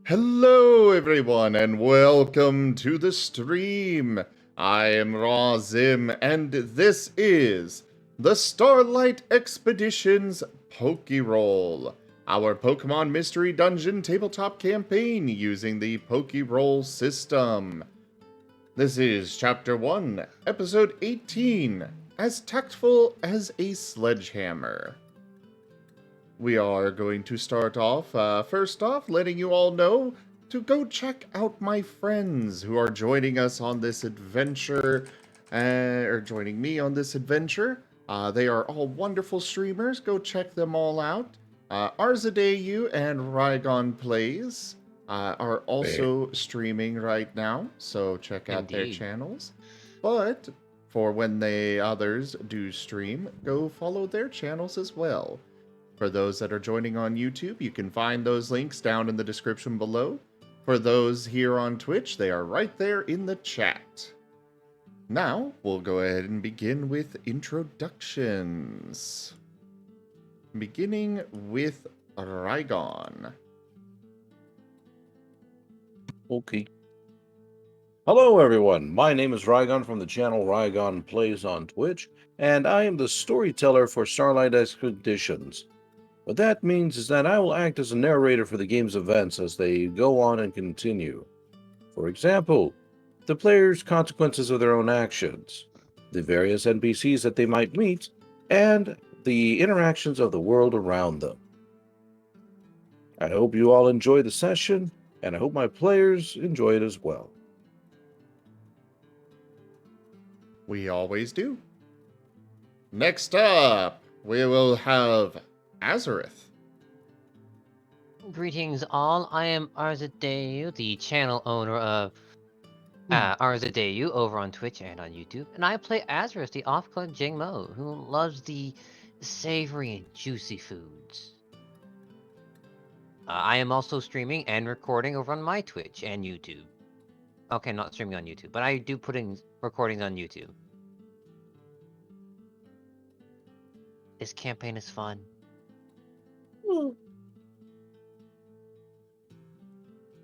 Hello everyone and welcome to the stream. I am Raw Zim and this is the Starlight Expedition's Pokerole, our Pokemon Mystery Dungeon tabletop campaign using the Pokerole system. This is Chapter 1, Episode 18, As Tactful as a Sledgehammer. We are going to start off, first off, letting you all know to go check out my friends who are joining us on this adventure, or joining me on this adventure. They are all wonderful streamers. Go check them all out. Arzadeyu and Rygon Plays are also streaming right now, so check out their channels. But for when the others do stream, go follow their channels as well. For those that are joining on YouTube, you can find those links down in the description below. For those here on Twitch, they are right there in the chat. Now, we'll go ahead and begin with introductions. Beginning with Rygon. Okay. Hello everyone, my name is Rygon from the channel Rygon Plays on Twitch, and I am the storyteller for Starlight Expeditions. What that means is that I will act as a narrator for the game's events as they go on and continue. For example, the players' consequences of their own actions, the various NPCs that they might meet, and the interactions of the world around them. I hope you all enjoy the session, and I hope my players enjoy it as well. We always do. Next up, we will have Azurith. Greetings all, I am Arzadeyu, the channel owner of Arzadeyu over on Twitch and on YouTube, and I play Azurith, the off-color jangmo-o, who loves the savory and juicy foods. I am also streaming and recording over on my Twitch and YouTube. Okay, not streaming on YouTube, but I do put in recordings on YouTube. This campaign is fun.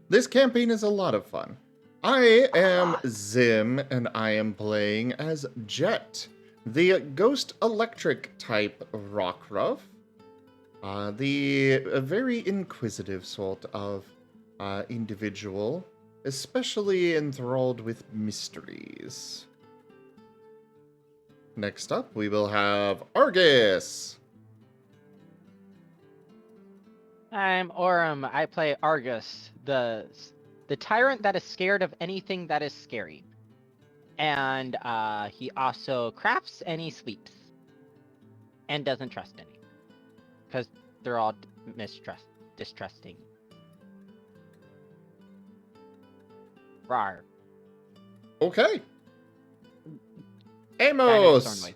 This campaign is a lot of fun. I am Zim, and I am playing as Jet, the Ghost Electric type Rockruff. The very inquisitive sort of individual, especially enthralled with mysteries. Next up, we will have Argus. I'm Aurum. I play Argus, the tyrant that is scared of anything that is scary. And he also crafts and he sleeps. And doesn't trust any. Because they're all distrusting. Rawr. Okay. Amos.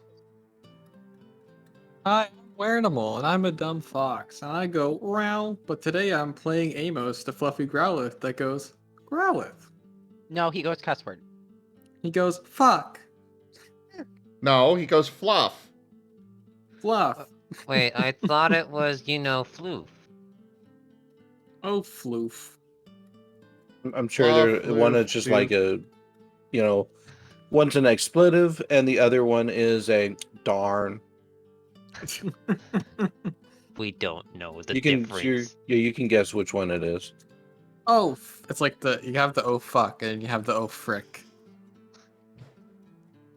I'm Wernimal, and I'm a dumb fox, and I go growl, but today I'm playing Amos, the fluffy Growlithe that goes Growlithe. No, he goes cuss word. He goes fuck. No, he goes fluff. Fluff. Wait, I thought it was, floof. Oh, floof. I'm sure there's one that's just like a, one's an expletive and the other one is a darn. We don't know the difference. You can guess which one it is. Oh, it's like you have the oh fuck and you have the oh frick.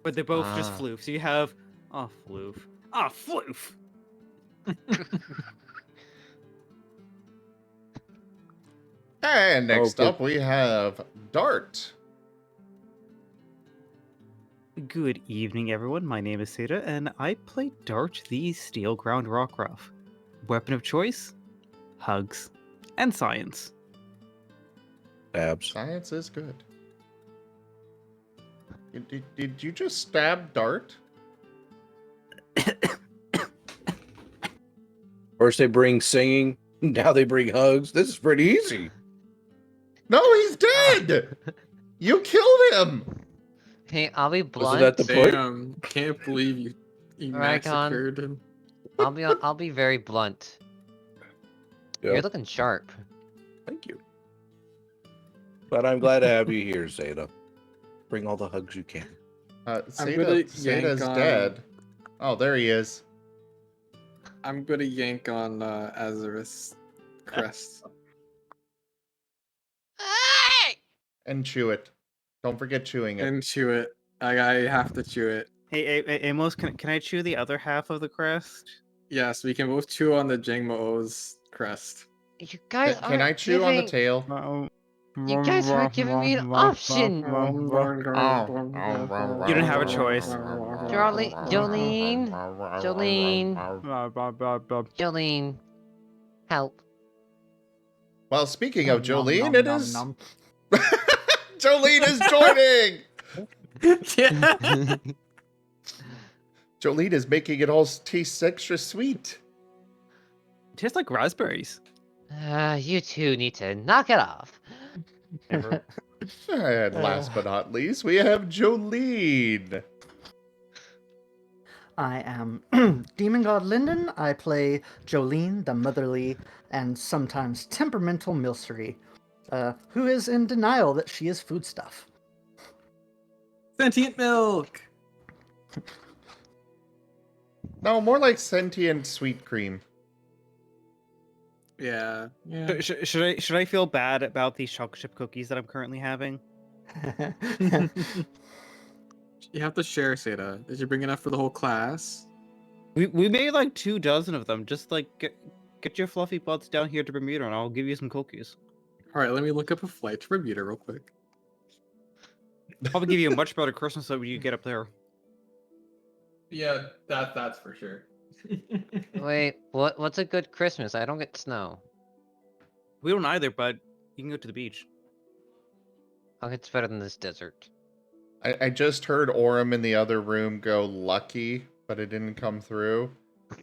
But they're both just floof. So you have floof. Floof. And next up we have Dart. Good evening, everyone. My name is Seda, and I play Dart, the Steel Ground Rockruff. Weapon of choice? Hugs. And science. Stabs. Science is good. Did you just stab Dart? First they bring singing, now they bring hugs. This is pretty easy. No, he's dead! You killed him! Hey, I'll be blunt. Was it at the point? Damn, can't believe you massacred him. I'll be very blunt. Yeah. You're looking sharp. Thank you. But I'm glad to have you here, Seda. Bring all the hugs you can. Seda's dead. Oh, there he is. I'm gonna yank on Azurith's crest. And chew it. Don't forget chewing it. And chew it. I have to chew it. Hey, Amos, can I chew the other half of the crest? Yes, we can both chew on the jangmo-o's crest. You guys Can I aren't chew on the giving- tail? You guys aren't giving me an option. You don't have a choice. Jolene, Jolene, help. Well, speaking of Jolene, it is... Jolene is joining! Jolene is making it all taste extra sweet. Tastes like raspberries. You two need to knock it off. And last but not least, we have Jolene. I am Demon God Linden. I play Jolene, the motherly and sometimes temperamental Milcery, who is in denial that she is foodstuff. Sentient milk! No, more like sentient sweet cream. Yeah. Should I feel bad about these chocolate chip cookies that I'm currently having? You have to share, Seda. Did you bring enough for the whole class? We made like 24 of them. Just like get your fluffy butts down here to Bermuda, and I'll give you some cookies. All right, let me look up a flight to Bermuda real quick. Probably give you a much better Christmas than you get up there. Yeah, that's for sure. Wait, what's a good Christmas? I don't get snow. We don't either, but you can go to the beach. Oh, it's better than this desert. I just heard Orem in the other room go lucky, but it didn't come through.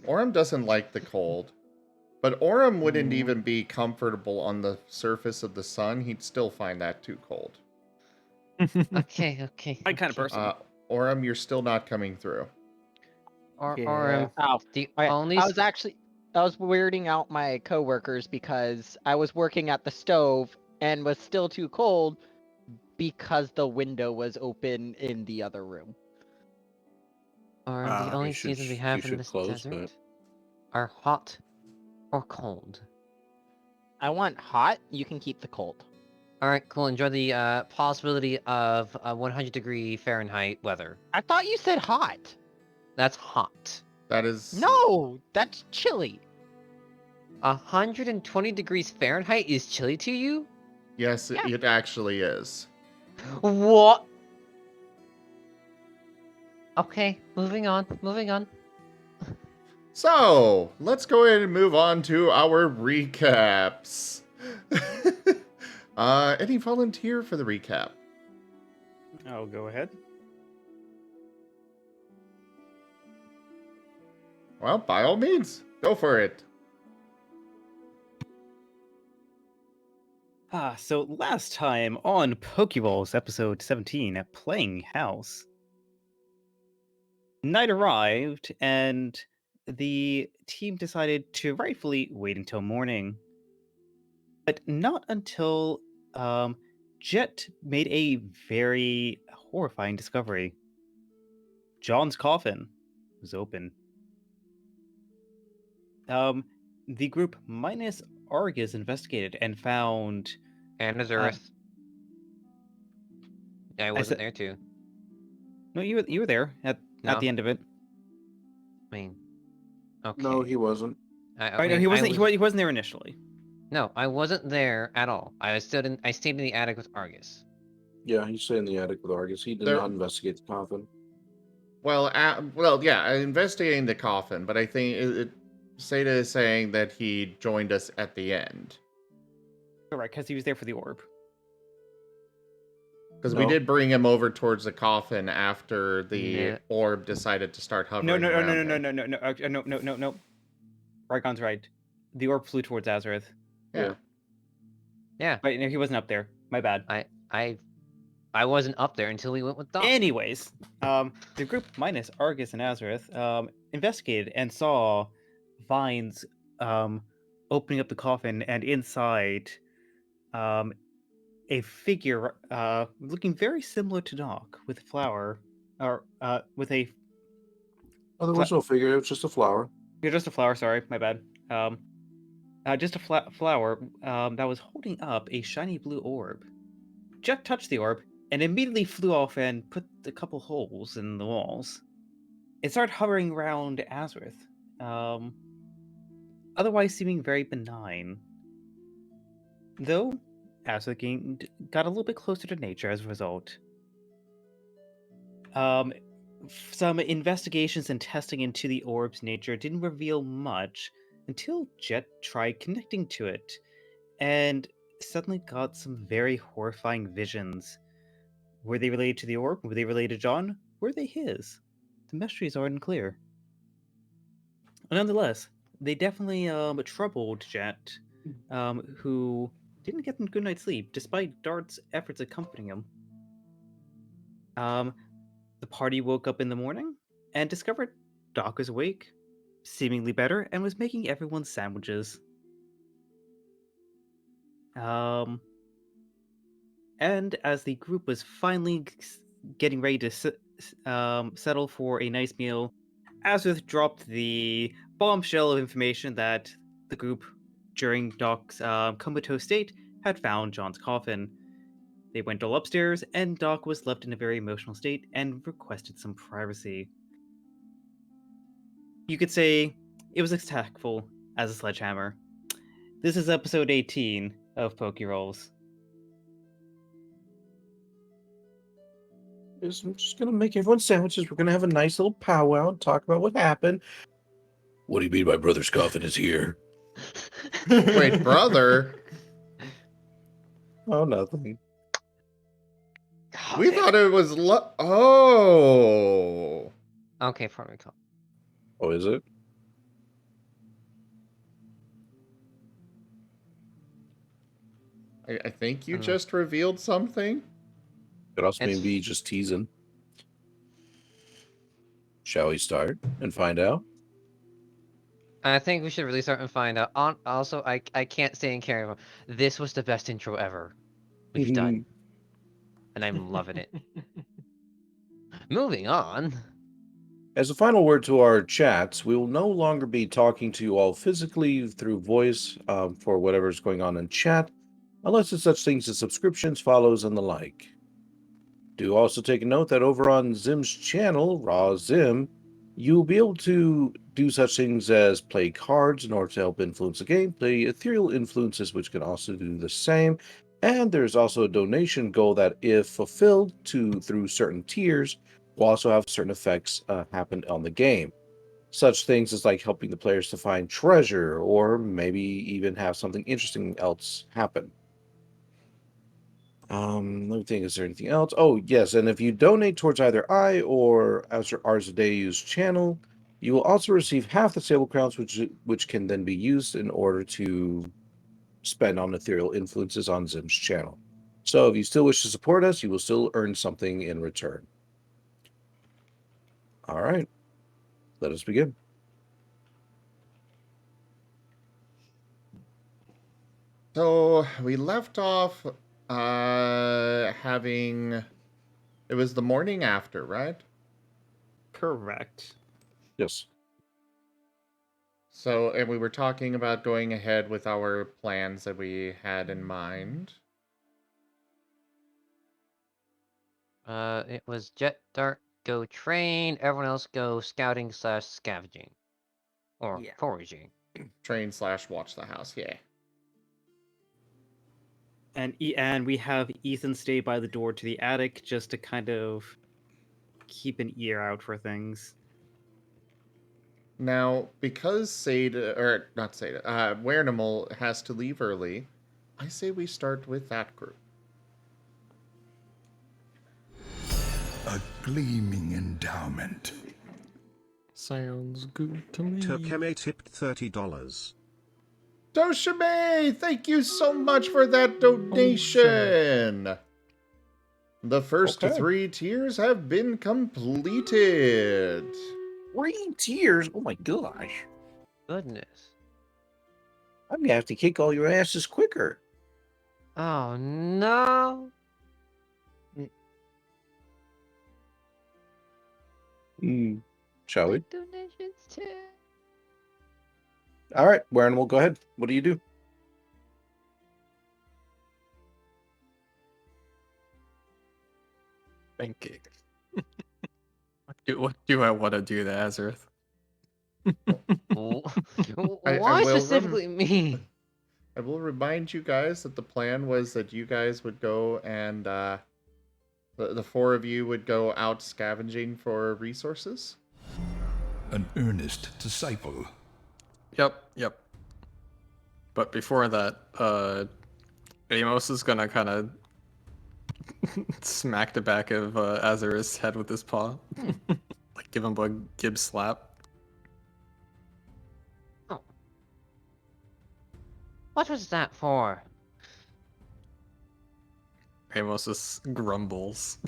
Orem doesn't like the cold. But Orem wouldn't even be comfortable on the surface of the sun. He'd still find that too cold. Okay. I kind of person. Orem, you're still not coming through. Yeah. The I only was weirding out my coworkers because I was working at the stove and was still too cold because the window was open in the other room. the only seasons we have in this desert are hot or cold. I want hot. You can keep the cold. All right, cool. Enjoy the possibility of 100-degree Fahrenheit weather. I thought you said hot. That's hot. That is... No, that's chilly. 120 degrees Fahrenheit is chilly to you? Yes, Yeah. it actually is. What? Okay, moving on. So, let's go ahead and move on to our recaps. Any volunteer for the recap? I'll go ahead. Well, by all means, go for it. So last time on Pokeballs episode 17 at Playing House, night arrived and the team decided to rightfully wait until morning. But not until Jet made a very horrifying discovery. John's coffin was open. The group minus Argus investigated and found... And Azurith. I wasn't there too. No, you were there at the end of it. I mean, okay. No, he wasn't. No, he wasn't. He wasn't there initially. No, I wasn't there at all. I stayed in the attic with Argus. Yeah, he stayed in the attic with Argus. He did not investigate the coffin. Well, yeah, investigating the coffin, but I think Seda is saying that he joined us at the end. Correct, because he was there for the orb. Because we did bring him over towards the coffin after the orb decided to start hovering. No. No. Rygon's right. The orb flew towards Azurith. Yeah. But no, he wasn't up there. My bad. I wasn't up there until we went with Doc. Anyways, the group minus Argus and Azurith investigated and saw vines opening up the coffin, and inside a figure looking very similar to Doc with a flower, or with a Oh, there was no figure. It was just a flower. yeah, just a flower. Sorry, my bad. Just a flower that was holding up a shiny blue orb. Jet touched the orb and immediately flew off and put a couple holes in the walls. It started hovering around Azurith, otherwise seeming very benign. Though, Azurith got a little bit closer to nature as a result. Some investigations and testing into the orb's nature didn't reveal much until Jet tried connecting to it, and suddenly got some very horrifying visions. Were they related to the orb? Were they related to John? Were they his? The mysteries are unclear. Nonetheless, they definitely troubled Jet, who didn't get a good night's sleep despite Dart's efforts accompanying him. The party woke up in the morning and discovered Doc was awake, seemingly better, and was making everyone sandwiches. And as the group was finally getting ready to settle for a nice meal, Azurith dropped the bombshell of information that the group, during Doc's comatose state, had found John's coffin. They went all upstairs, and Doc was left in a very emotional state and requested some privacy. You could say it was as tactful as a sledgehammer. This is episode 18 of Pokeroles. I'm just gonna make everyone sandwiches. We're gonna have a nice little powwow and talk about what happened. What do you mean my brother's coffin is here? Wait, brother? Oh, nothing. We thought it was Oh. Okay, Furry. Oh, is it? I think you just revealed something. Could also maybe just teasing. Shall we start and find out? I think we should really start and find out. Also, I can't stay in care. This was the best intro ever we've done, and I'm loving it. Moving on. As a final word to our chats, we will no longer be talking to you all physically through voice for whatever's going on in chat, unless it's such things as subscriptions, follows, and the like. Do also take a note that over on Zim's channel, Raw Zim, you'll be able to do such things as play cards in order to help influence the game, play ethereal influences, which can also do the same, and there's also a donation goal that, if fulfilled through certain tiers, will also have certain effects happen on the game. Such things as like helping the players to find treasure, or maybe even have something interesting else happen. Let me think, is there anything else? Oh, yes, and if you donate towards either I or Arzadeu's channel, you will also receive half the stable crowns, which can then be used in order to spend on ethereal influences on Zim's channel. So if you still wish to support us, you will still earn something in return. All right, let us begin. So we left off having... It was the morning after, right? Correct. Yes. So, and we were talking about going ahead with our plans that we had in mind. It was Jet, Dart, go train. Everyone else go scouting / scavenging, or foraging. Train/watch the house, yeah. And we have Ethan stay by the door to the attic just to kind of keep an ear out for things. Now, because Seda, or not Seda, Werenimal has to leave early, I say we start with that group. A gleaming endowment. Sounds good to me. Turkeme tipped $30. Doshime, thank you so much for that donation. The first 3 tiers have been completed. 3 tiers? Oh my gosh. Goodness. I'm gonna have to kick all your asses quicker. Oh no! Shall My we? donations too. All right, Warren, we'll go ahead. What do you do? Thinking. What do I want to do to Azurith? I Why will specifically me? I will remind you guys that the plan was that you guys would go and the four of you would go out scavenging for resources. An earnest disciple. Yep. But before that, Amos is gonna kind of smack the back of Azurith's head with his paw. Like, give him a gib slap. Oh. What was that for? Amos just grumbles.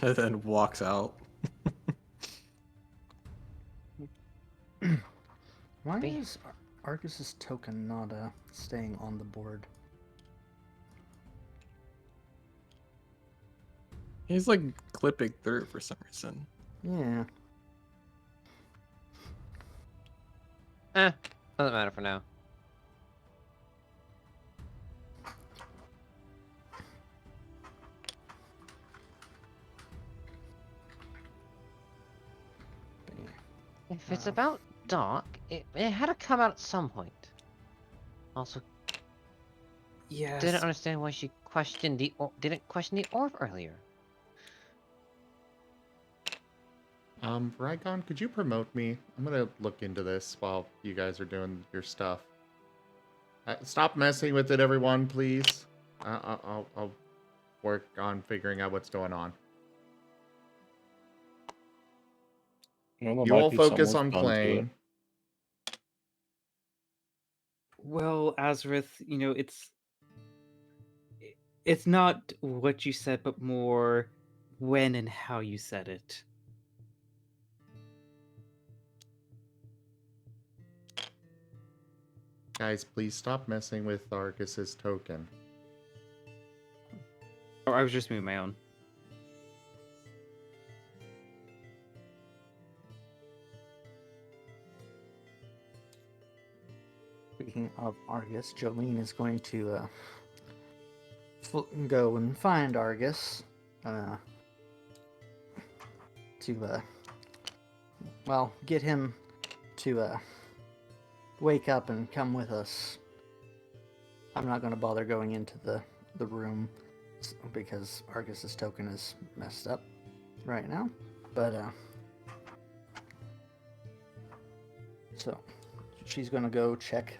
And then walks out. Why Be- is Argus's token not staying on the board? He's like clipping through for some reason. Yeah. Doesn't matter for now. If it's about Doc, it had to come out at some point. Also, Yes. didn't understand why she questioned didn't question the orb earlier. Rygon, could you promote me? I'm gonna look into this while you guys are doing your stuff. Stop messing with it, everyone, please. I'll work on figuring out what's going on. Well, there You might all be focus someone's on done to it. playing. Well, Azurith, it's not what you said, but more when and how you said it. Guys, please stop messing with Argus's token. Or I was just moving my own. Speaking of Argus, Jolene is going to go and find Argus to well, get him to wake up and come with us. I'm not going to bother going into the room because Argus's token is messed up right now. But so she's going to go check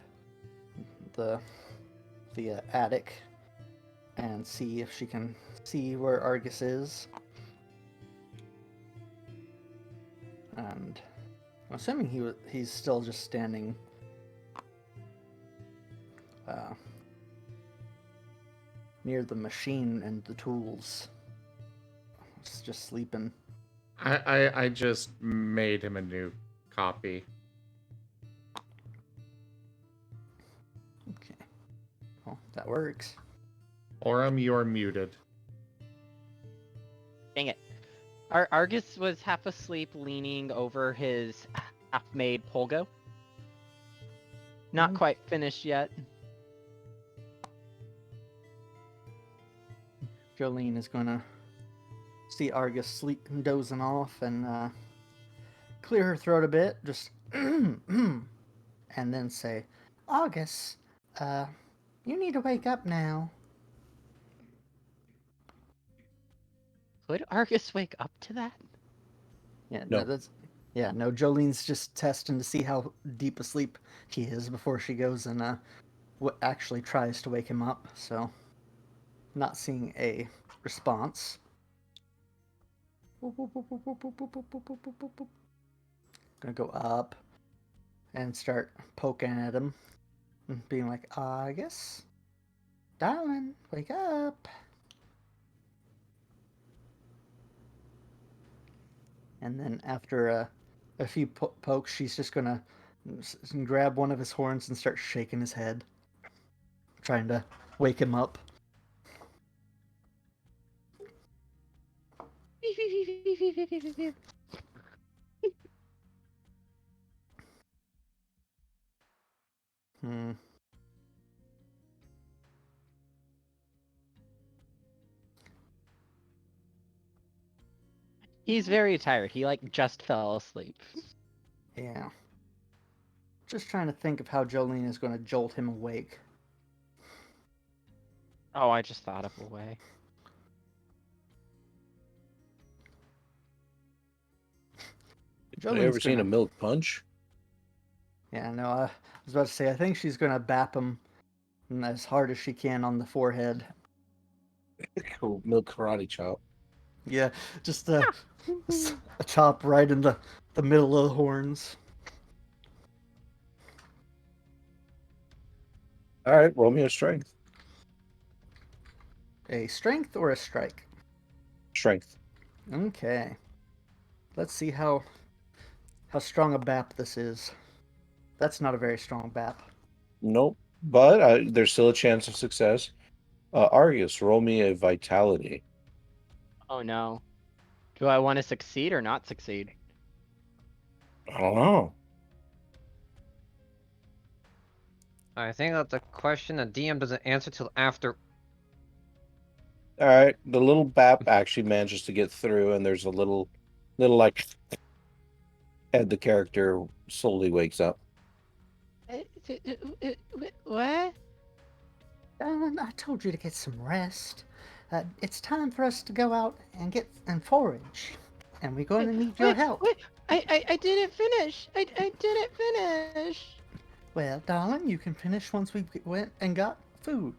the attic and see if she can see where Argus is. And I'm assuming he's still just standing near the machine and the tools. Just sleeping. I just made him a new copy. Okay. Well, that works. Orem, you are muted. Dang it. Argus was half asleep, leaning over his half-made Polgo. Not quite finished yet. Jolene is gonna see Argus sleep and dozing off and clear her throat a bit, just and then say, Argus, you need to wake up now. Could Argus wake up to that? Yeah, No. no, Jolene's just testing to see how deep asleep he is before she goes and actually tries to wake him up, so not seeing a response. Gonna go up and start poking at him and being like, Argus, darling, wake up. And then after a few pokes, she's just gonna grab one of his horns and start shaking his head, trying to wake him up. Hmm. He's very tired. He like just fell asleep. Yeah. Just trying to think of how Jolene is going to jolt him awake. Oh, I just thought of a way. Have you Jolene's ever seen a gonna... milk punch? Yeah, no, I was about to say, I think she's going to bap him as hard as she can on the forehead. Cool. Milk karate chop. Yeah, just a chop right in the middle of the horns. All right, roll me a strength. A strength or a strike? Strength. Okay. Let's see how strong a bap this is. That's not a very strong bap. Nope. But there's still a chance of success. Argus, roll me a vitality. Oh no. Do I want to succeed or not succeed? I don't know. I think that's a question the DM doesn't answer till after. All right, the little bap actually manages to get through, and there's a little like, and the character slowly wakes up. What? I told you to get some rest. It's time for us to go out and get and forage. And we're going to need your help. Wait, I didn't finish. I didn't finish. Well, darling, you can finish once we went and got food.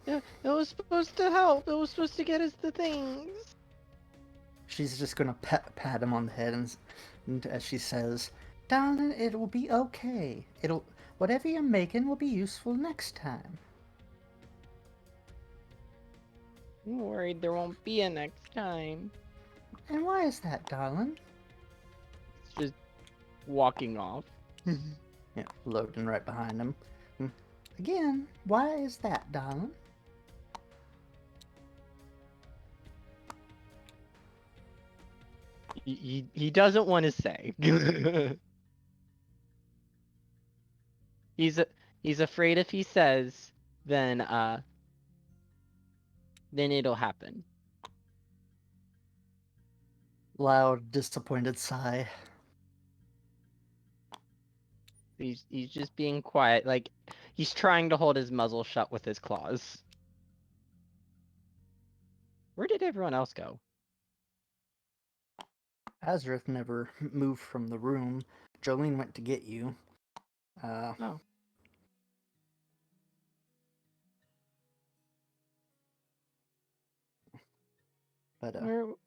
It was supposed to help. It was supposed to get us the things. She's just gonna pat him on the head and as she says, "Darling, it will be okay. Whatever you're making will be useful next time." I'm worried there won't be a next time. And why is that, darling? It's just walking off. Yeah, loading right behind him. Again, why is that, darling? He doesn't want to say. He's afraid if he says, then it'll happen. Loud, disappointed sigh. He's just being quiet, like he's trying to hold his muzzle shut with his claws. Where did everyone else go? Azurith never moved from the room. Jolene went to get you. Oh. But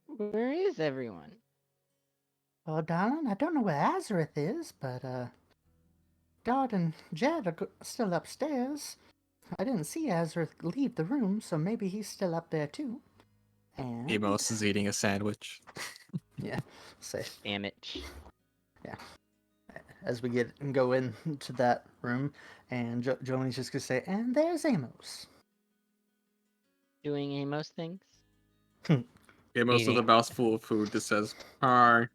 Where is everyone? well, darling, I don't know where Azurith is, but Dot and Jed are still upstairs. I didn't see Azurith leave the room, so maybe he's still up there too. And Amos is eating a sandwich. yeah, say Sandwich. yeah. As we go into that room, and Jolene's just gonna say, "And there's Amos." Doing Amos things? Amos with a Eating. mouthful of food that says, "Hi."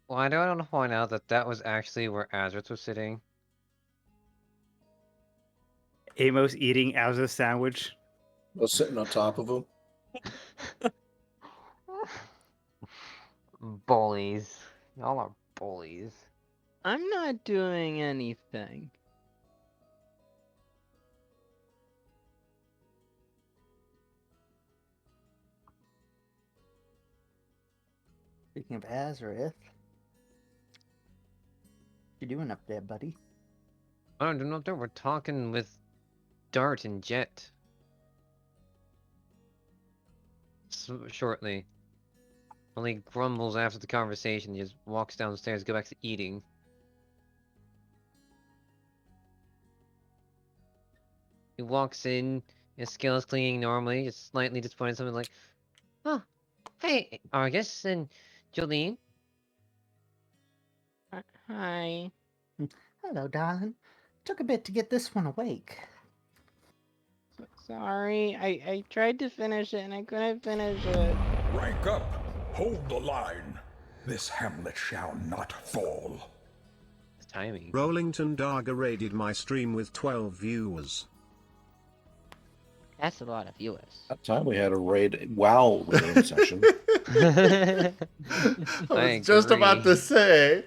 Why do I want to point out that that was actually where Azurith was sitting? Amos eating Azur's sandwich. I was sitting on top of him. Bullies. Y'all are bullies. I'm not doing anything. Speaking of Azurith, what you doing up there, buddy? I don't know. We're talking with Dart and Jet. Shortly. Only grumbles after the conversation. He just walks downstairs, go back to eating. He walks in, his scales cleaning normally, just slightly disappointed. Something like, "Oh, hey, Argus and Jolene." Hi. Hello, darling. Took a bit to get this one awake. Sorry, I tried to finish it and I couldn't finish it. Rank up. Hold the line. This hamlet shall not fall. The timing. Rollington Darga raided my stream with 12 viewers. That's a lot of viewers. That time we had a raid raiding session. I I was just about to agree. say,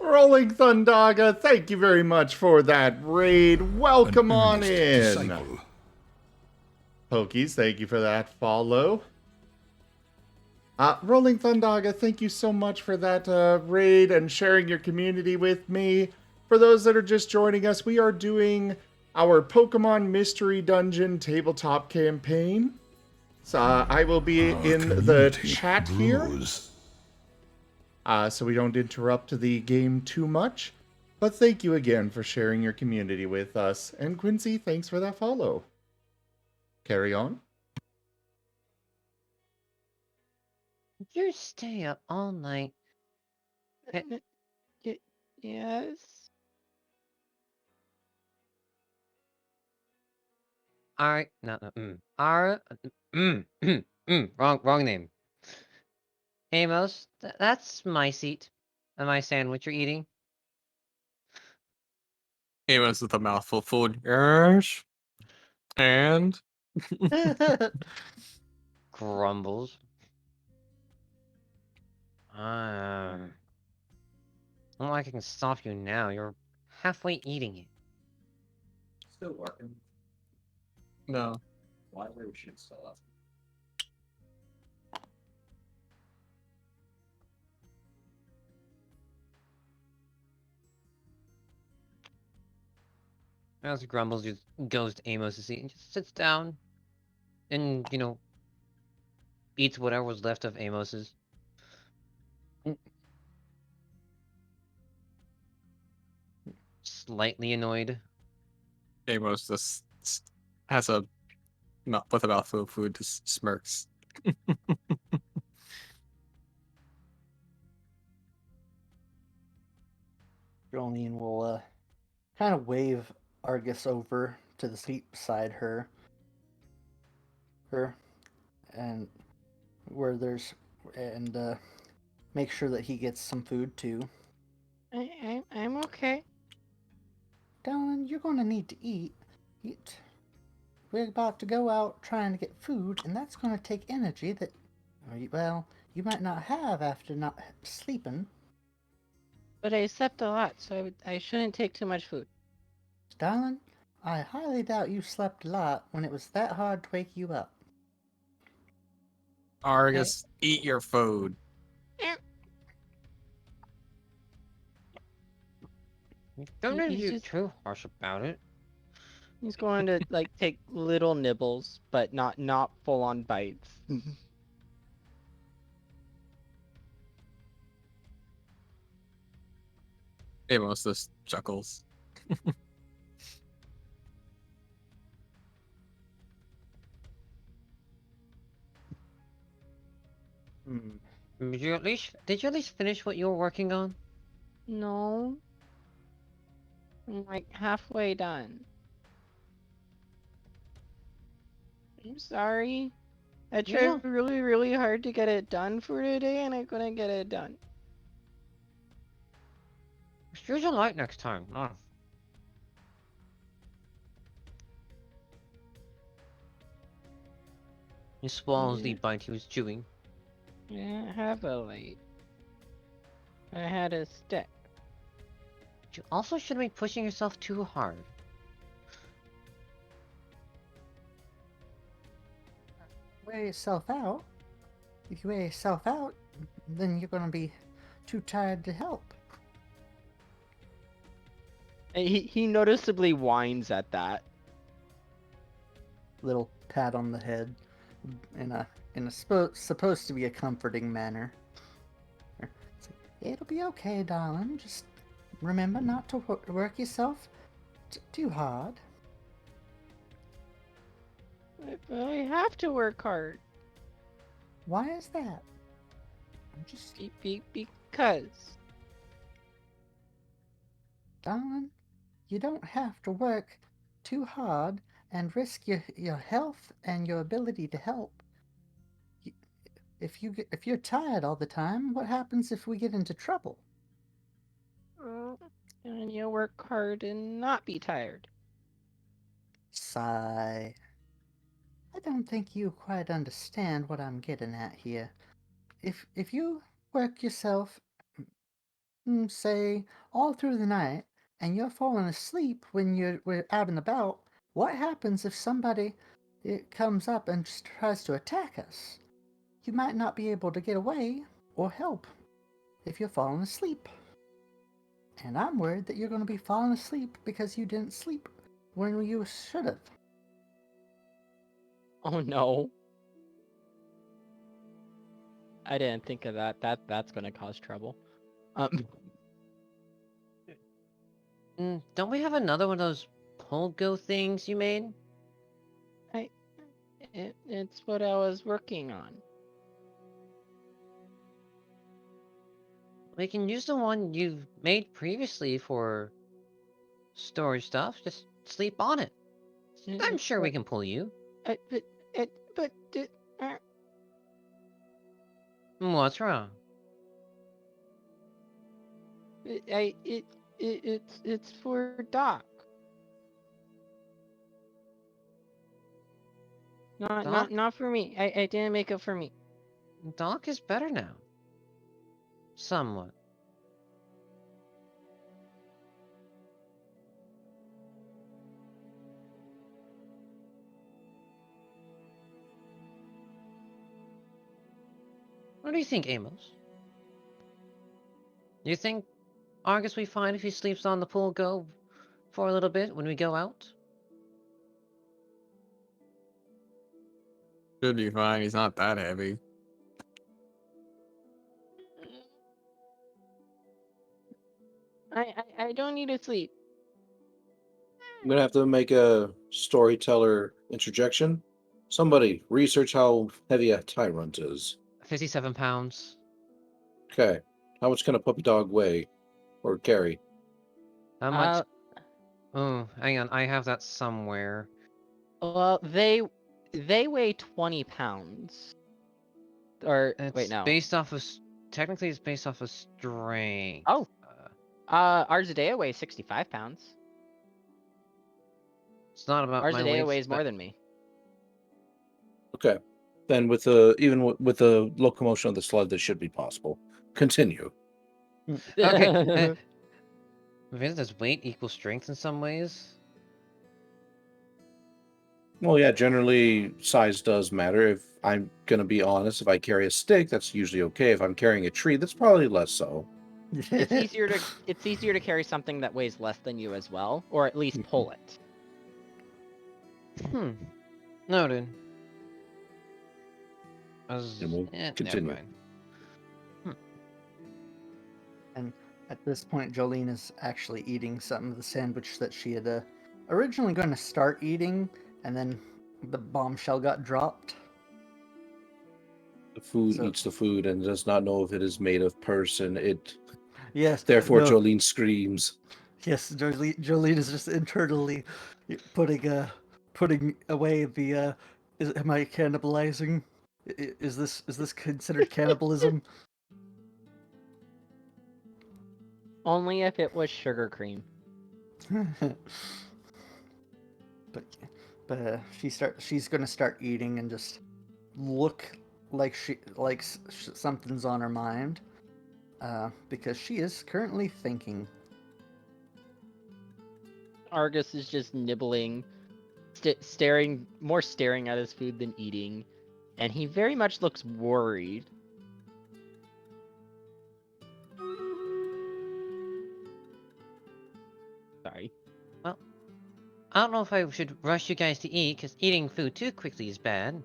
Rolling Thundaga, thank you very much for that raid. Welcome An on earnest in. disciple. Pokies, thank you for that follow. Rolling Thundaga, thank you so much for that raid and sharing your community with me. For those that are just joining us, we are doing our Pokemon Mystery Dungeon tabletop campaign. So I will be Our in the community chat here, grows. so we don't interrupt the game too much. But thank you again for sharing your community with us. And Quincy, thanks for that follow. Carry on. You stay up all night. Yes. Alright, no, wrong name. Amos, that's my seat. And my sandwich you're eating. Amos with a mouthful of food. Yes. And Grumbles. Not like I can stop you now. You're halfway eating it. still working. No. Why we should still up? As Grumbles just goes to Amos' seat and just sits down and, eats whatever was left of Amos's. Slightly annoyed. Amos just has a with a mouthful of food, just smirks. Jolene will kind of wave Argus over to the seat beside her, and make sure that he gets some food too. I'm okay. Darling, you're gonna need to eat. We're about to go out trying to get food, and that's gonna take energy that, well, you might not have after not sleeping. But I slept a lot, so I shouldn't take too much food. Darling, I highly doubt you slept a lot when it was that hard to wake you up. Argus, eat your food. Don't need to He's be just- too harsh about it. He's going to take little nibbles, but not full on bites. Amos just chuckles. Did you at least finish what you were working on? No. I'm like halfway done. I'm sorry. I tried Yeah. really, really hard to get it done for today, and I couldn't get it done. Just use a light next time. Oh. He swallows the bite he was chewing. I didn't have a light. I had a stick. But you also shouldn't be pushing yourself too hard. Wear yourself out. If you wear yourself out, then you're gonna be too tired to help. And he noticeably whines at that. Little pat on the head, in a supposed to be a comforting manner. It's like, it'll be okay, darling. Just remember not to work yourself too hard. I have to work hard. Why is that? Because. Darling, you don't have to work too hard and risk your health and your ability to help. Y- if you're tired all the time, what happens if we get into trouble? And you work hard and not be tired. Sigh. I don't think you quite understand what I'm getting at here. If you work yourself, say, all through the night, and you're falling asleep when we're out and about, what happens if somebody comes up and just tries to attack us? You might not be able to get away or help if you're falling asleep. And I'm worried that you're going to be falling asleep because you didn't sleep when you should have. Oh no. I didn't think of that. That's gonna cause trouble. Don't we have another one of those Polgo things you made? It's what I was working on. We can use the one you've made previously for storage stuff. Just sleep on it. I'm sure we can pull you. What's wrong? It's for Doc. Doc? Not for me. I didn't make it for me. Doc is better now. Somewhat. What do you think, Amos? Do you think Argus will be fine if he sleeps on the pool go for a little bit when we go out? Should be fine. He's not that heavy. I don't need to sleep. I'm gonna have to make a storyteller interjection. Somebody research how heavy a tyrant is. 57 pounds. Okay. How much can a puppy dog weigh or carry? How much? Oh, hang on. I have that somewhere. Well, they weigh 20 pounds. Or It's wait, no. based off of. Technically, it's based off of strength. Oh. Arzadea weighs 65 pounds. It's not about my weight. Arzadea weighs more than me. Okay. Then with the with the locomotion of the sled, this should be possible. Continue. Okay. Does weight equal strength in some ways? Well, yeah, generally size does matter. If I'm gonna be honest, if I carry a stick, that's usually okay. If I'm carrying a tree, that's probably less so. It's easier to carry something that weighs less than you as well, or at least pull it. Noted. And we'll Never continue. mind. And at this point, Jolene is actually eating some of the sandwich that she had originally going to start eating, and then the bombshell got dropped. The food eats the food and does not know if it is made of person. Yes. Therefore, no. Jolene screams. Yes, Jolene is just internally putting away the. Am I cannibalizing? Is this considered cannibalism? Only if it was sugar cream. but she's gonna start eating and just look like something's on her mind, because she is currently thinking. Argus is just nibbling, staring at his food than eating, and he very much looks worried. Sorry. Well, I don't know if I should rush you guys to eat, because eating food too quickly is bad.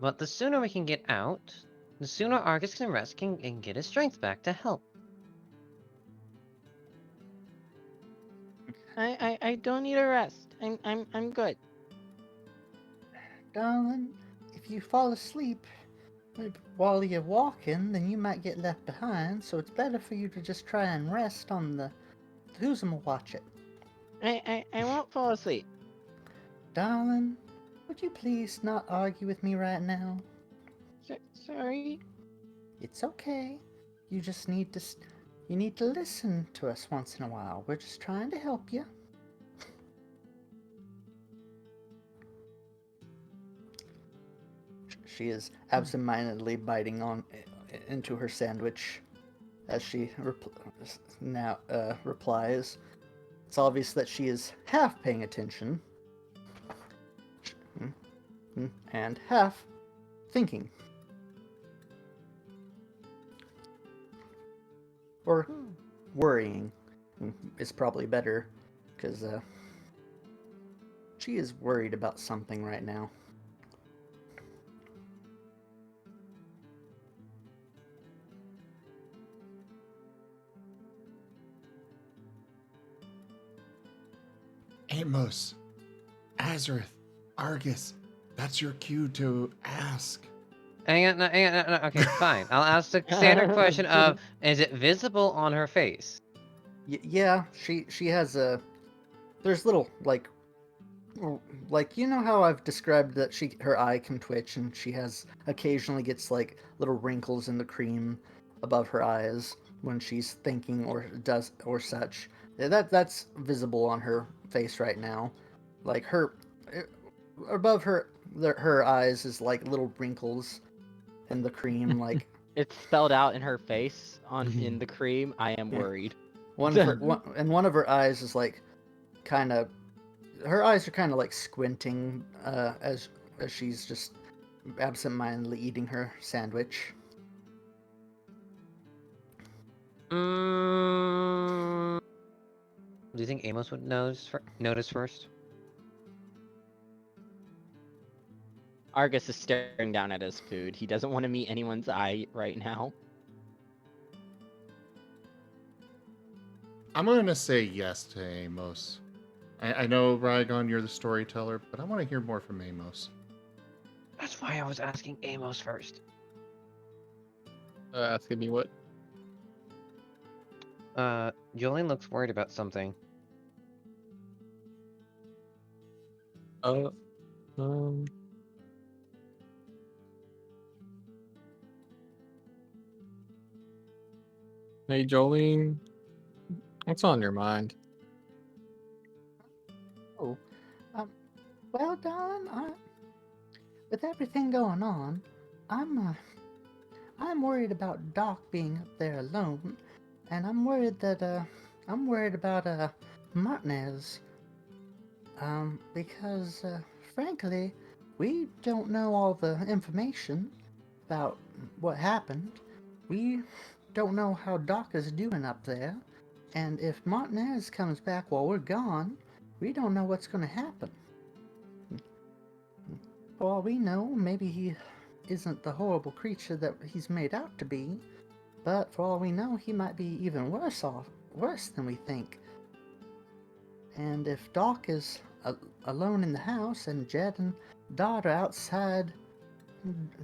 But the sooner we can get out, the sooner Argus can rest and get his strength back to help. I don't need a rest. I'm good. Darling, if you fall asleep while you're walking, then you might get left behind, so it's better for you to just try and rest on the who's gonna watch it? I won't fall asleep. Darling, would you please not argue with me right now? Sorry. It's okay. You just need to you need to listen to us once in a while. We're just trying to help you. She is absentmindedly biting on into her sandwich as she replies. It's obvious that she is half paying attention and half thinking. Or worrying is probably better, because she is worried about something right now. Amos, Azurith, Argus, that's your cue to ask. Hang on, no, okay, fine. I'll ask the standard question of, is it visible on her face? Yeah, she has a... There's little, like, you know how I've described that her eye can twitch, and she occasionally gets, like, little wrinkles in the cream above her eyes when she's thinking or such. That's visible on her face right now. Like, above her eyes is, like, little wrinkles in the cream, like... It's spelled out in her face in the cream. I am worried. One of her eyes is, like, kind of... Her eyes are kind of, like, squinting as she's just absentmindedly eating her sandwich. Do you think Amos would notice first? Argus is staring down at his food. He doesn't want to meet anyone's eye right now. I'm going to say yes to Amos. I know, Rygon, you're the storyteller, but I want to hear more from Amos. That's why I was asking Amos first. Asking me what? Jolene looks worried about something. Hey, Jolene. What's on your mind? Oh, well, darling, with everything going on, I'm worried about Doc being up there alone, and I'm worried about Martinez. Because frankly, we don't know all the information about what happened. We don't know how Doc is doing up there, and if Martinez comes back while we're gone, we don't know what's going to happen. For all we know, maybe he isn't the horrible creature that he's made out to be, but for all we know, he might be even worse than we think. And if Doc is alone in the house and Jed and Dot are outside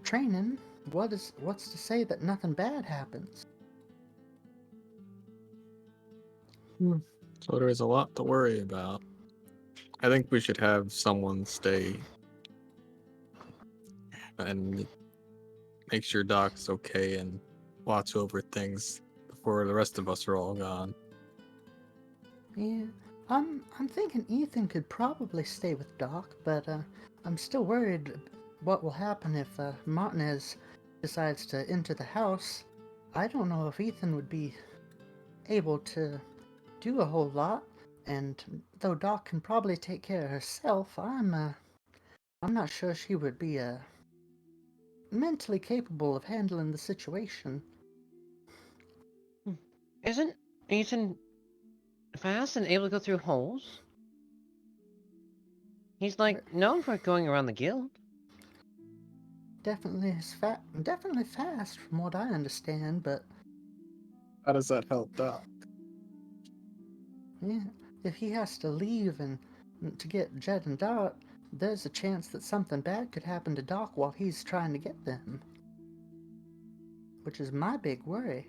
training, what's to say that nothing bad happens? So there is a lot to worry about. I think we should have someone stay and make sure Doc's okay and watch over things before the rest of us are all gone. Yeah, I'm thinking Ethan could probably stay with Doc, but I'm still worried what will happen if Martinez decides to enter the house. I don't know if Ethan would be able to do a whole lot, and though Doc can probably take care of herself, I'm not sure she would be mentally capable of handling the situation. Isn't Ethan fast and able to go through holes? He's like known for going around the guild. Definitely fast from what I understand, but How does that help Doc? yeah, if he has to leave and to get Jed and Dot, there's a chance that something bad could happen to Doc while he's trying to get them. Which is my big worry.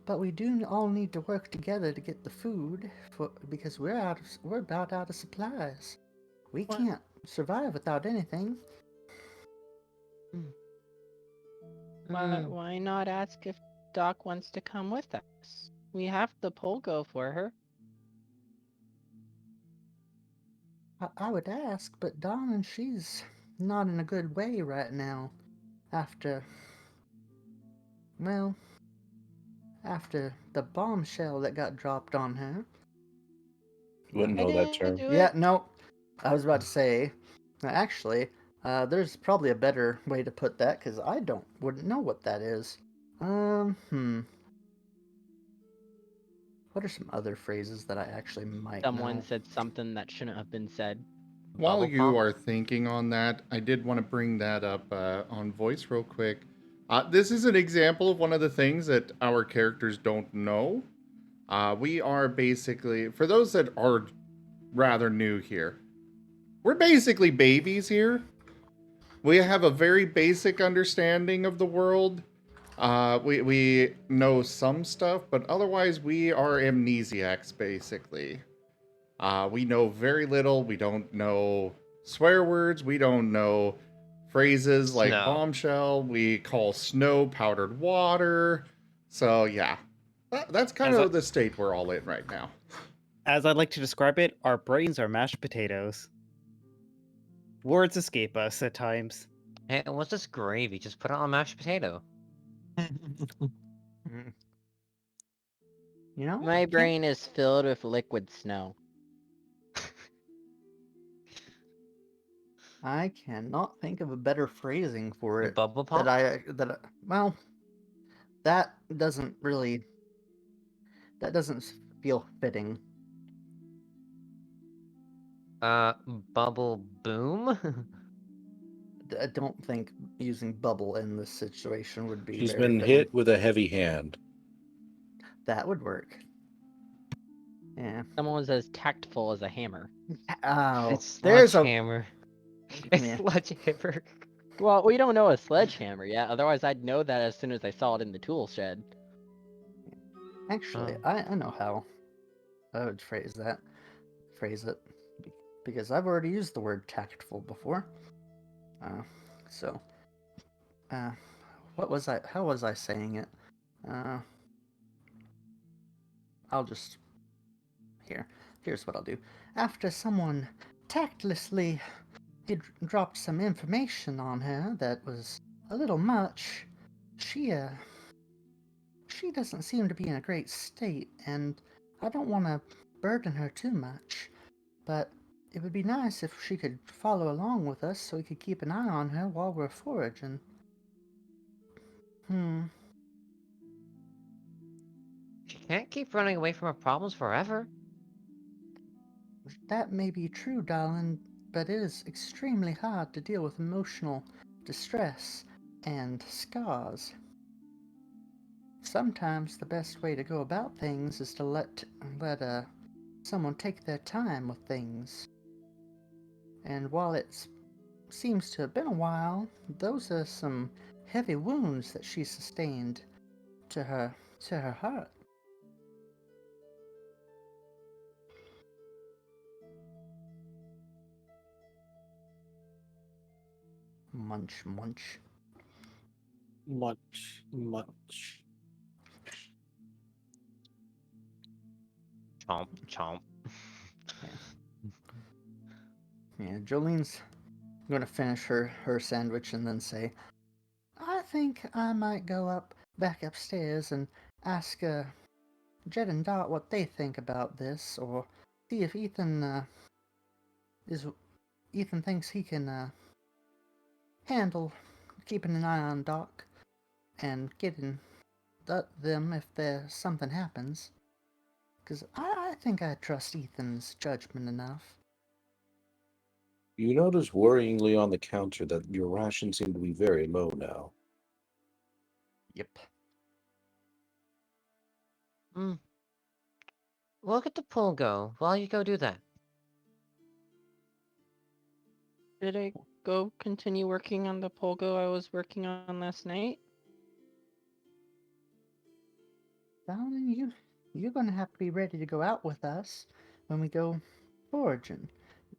But we do all need to work together to get the food, because we're about out of supplies. We What? can't survive without anything. Why not ask if Doc wants to come with us? We have the Polgo for her. I would ask, but Dawn, she's not in a good way right now. After, well, after the bombshell that got dropped on her. Wouldn't I know that didn't term. do Yeah, it. no, I was about to say, actually, there's probably a better way to put that, because I wouldn't know what that is. What are some other phrases that I actually might Someone know? said something that shouldn't have been said. While Bubble you pop? are thinking on that, I did want to bring that up on voice real quick. This is an example of one of the things that our characters don't know. We are basically, for those that are rather new here, we're basically babies here. We have a very basic understanding of the world. We know some stuff, but otherwise we are amnesiacs, basically. We know very little. We don't know swear words. We don't know phrases like Snow. bombshell. We call snow powdered water. So, yeah. That's kind As of the state we're all in right now. As I'd like to describe it, our brains are mashed potatoes. Words escape us at times. Hey, what's this gravy? Just put it on mashed potato. Mm. You know, My brain is filled with liquid snow. I cannot think of a better phrasing for it. Bubble pop? Well, that doesn't feel fitting. Bubble boom? I don't think using bubble in this situation would be She's very been fitting. hit with a heavy hand. That would work. Yeah. Someone says tactful as a hammer. Oh, It's there's a sledgehammer. It's Yeah. sledgehammer. Well, we don't know a sledgehammer yet. Otherwise, I'd know that as soon as I saw it in the tool shed. Actually, I know how I would phrase it, because I've already used the word tactful before. So, how was I saying it? I'll just, here's what I'll do. After someone tactlessly dropped some information on her that was a little much, she doesn't seem to be in a great state, and I don't want to burden her too much, but it would be nice if she could follow along with us so we could keep an eye on her while we're foraging. She can't keep running away from her problems forever. That may be true, darling, but it is extremely hard to deal with emotional distress and scars. Sometimes the best way to go about things is to let someone take their time with things. And while it seems to have been a while, those are some heavy wounds that she sustained to her heart. Munch, munch. Much, much. Chomp, chomp. Yeah, Jolene's gonna finish her sandwich and then say, I think I might go back upstairs and ask Jed and Dot what they think about this, or see if Ethan thinks he can handle keeping an eye on Doc and getting them if something happens. Because I think I trust Ethan's judgment enough. You notice worryingly on the counter that your rations seem to be very low now. Yep. Look at the pool go while you go do that. Did I go continue working on the Polgo I was working on last night? Darling, you're gonna have to be ready to go out with us when we go foraging.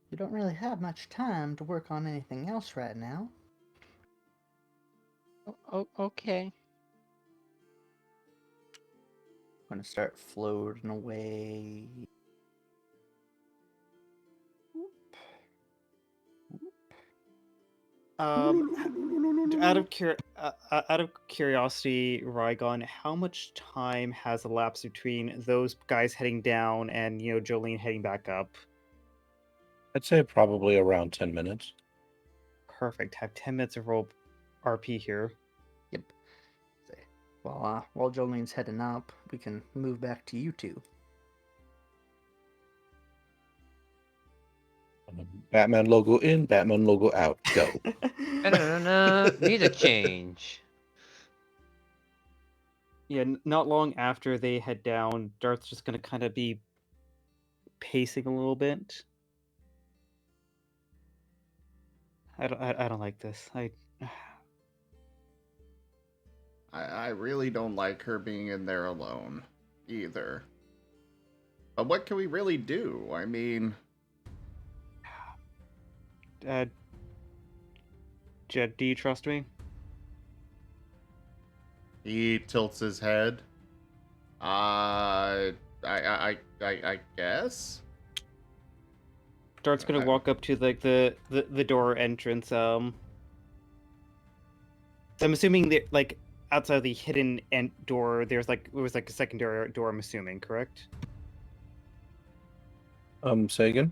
You don't really have much time to work on anything else right now. Okay. I'm gonna start floating away. Out of curiosity, Rygon, how much time has elapsed between those guys heading down and Jolene heading back up? I'd say probably around 10 minutes. Perfect. Have 10 minutes of roll RP here. Yep. While Jolene's heading up, we can move back to you two. Batman logo in, Batman logo out. Go. Music change. Yeah, not long after they head down, Darth's just gonna kind of be pacing a little bit. I don't like this. I really don't like her being in there alone, either. But what can we really do? I mean... Jed, do you trust me? He tilts his head. I guess? Dart's gonna walk up to like the door entrance. So I'm assuming that like outside of the hidden door, there was like a secondary door. I'm assuming, correct? Say again?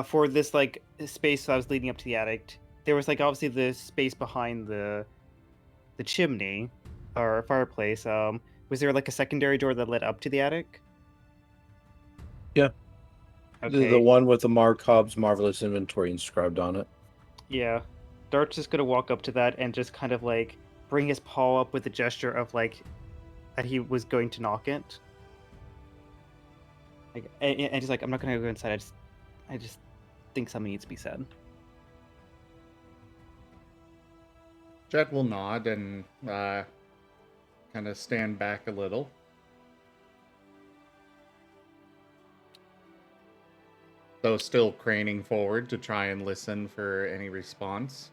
For this like space that was leading up to the attic, there was like obviously the space behind the chimney or fireplace. Was there like a secondary door that led up to the attic? Yeah. Okay. The one with the Markov's Marvelous Inventory inscribed on it. Yeah. Dart's just gonna walk up to that and just kind of like bring his paw up with a gesture of like that he was going to knock it. Like, and he's like, I'm not gonna go inside. I just think something needs to be said. Jet will nod and kind of stand back a little. Though still craning forward to try and listen for any response.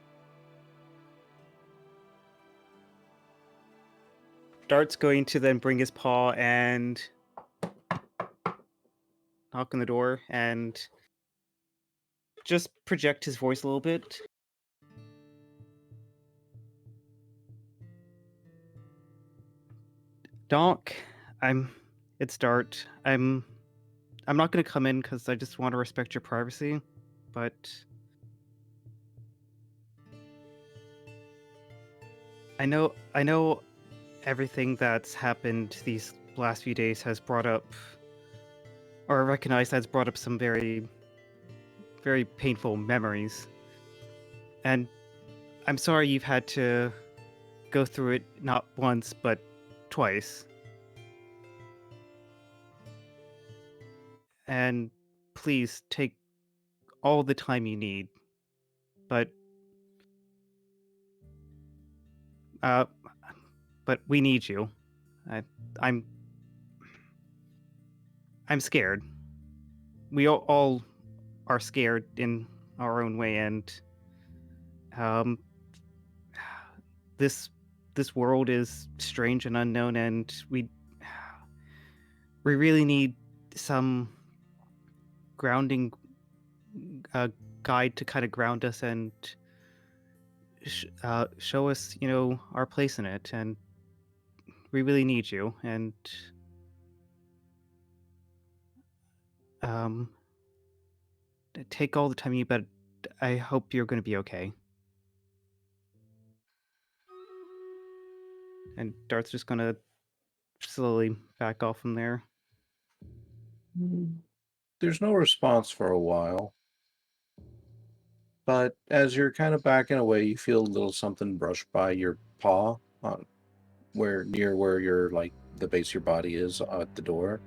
Dart's going to then bring his paw and knock on the door and just project his voice a little bit. Donk, it's Dart. I'm not going to come in because I just want to respect your privacy, but I know everything that's happened these last few days has brought up, or I recognize that's brought up some very, very painful memories. And I'm sorry you've had to go through it not once, but twice. And please take all the time you need. But we need you. I'm scared. We all are scared in our own way, and this world is strange and unknown, and we really need some grounding guide to kind of ground us and show us, our place in it, and we really need you. And take all the time you, but I hope you're going to be okay. And Dart's just going to slowly back off from there. There's no response for a while. But as you're kind of backing away, you feel a little something brush by your paw on where your like the base of your body is at the door.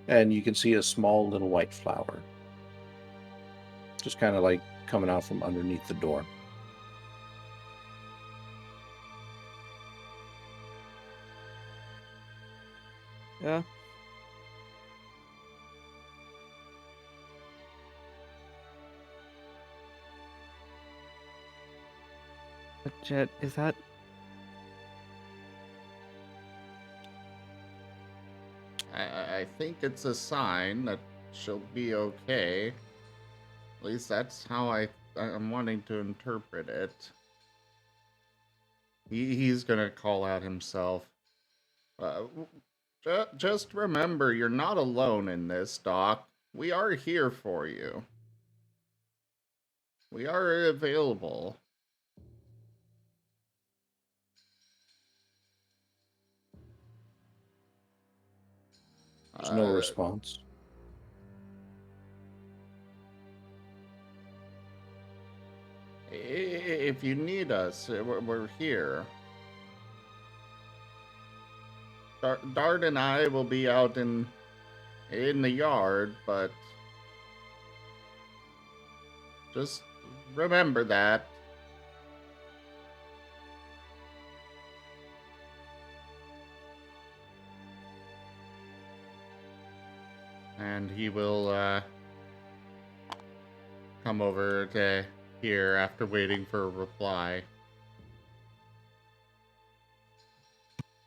And you can see a small little white flower. Just kind of like coming out from underneath the door. Uh, but Jet, is that... I think it's a sign that she'll be okay. At least that's how I'm wanting to interpret it. He's gonna call out himself. Just remember, you're not alone in this, Doc. We are here for you. We are available. There's no response. If you need us, we're here. Dart and I will be out in the yard, but just remember that. And he will come over to here after waiting for a reply.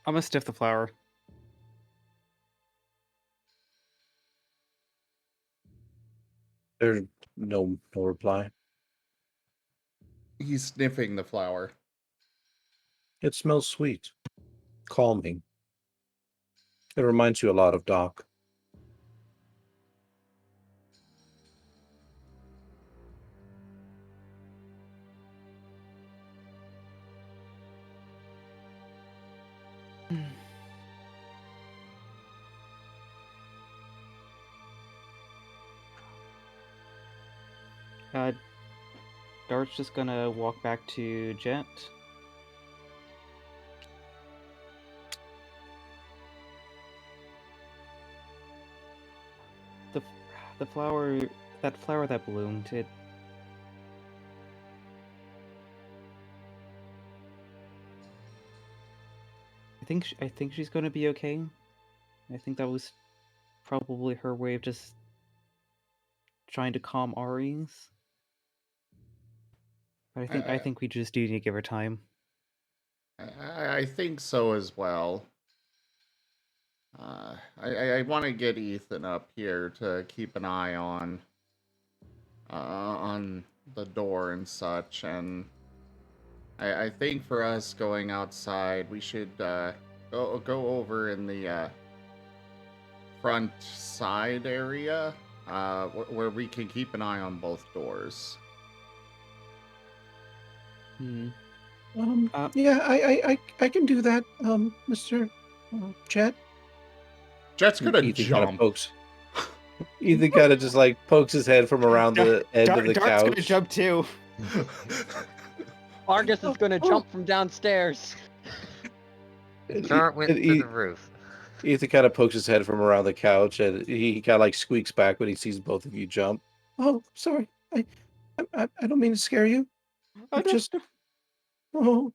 I'm gonna sniff the flower. There's no reply. He's sniffing the flower. It smells sweet, calming. It reminds you a lot of Doc. Dart's just gonna walk back to Jet. The flower, that flower that bloomed, it... I think she's gonna be okay. I think that was probably her way of just trying to calm Aries. But I think we just do need to give her time. I think so as well. I want to get Ethan up here to keep an eye on the door and such, and I think for us going outside, we should go over in the front side area where we can keep an eye on both doors. Yeah, I can do that, Mr. Jet. Jet's gonna Ethan jump. Kind of pokes. Ethan kind of just like pokes his head from around the end of the Dart's couch. gonna jump too. Argus is gonna jump from downstairs. Dart went through the roof. Ethan kind of pokes his head from around the couch, and he kind of like squeaks back when he sees both of you jump. Oh, sorry. I don't mean to scare you. I just... Oh.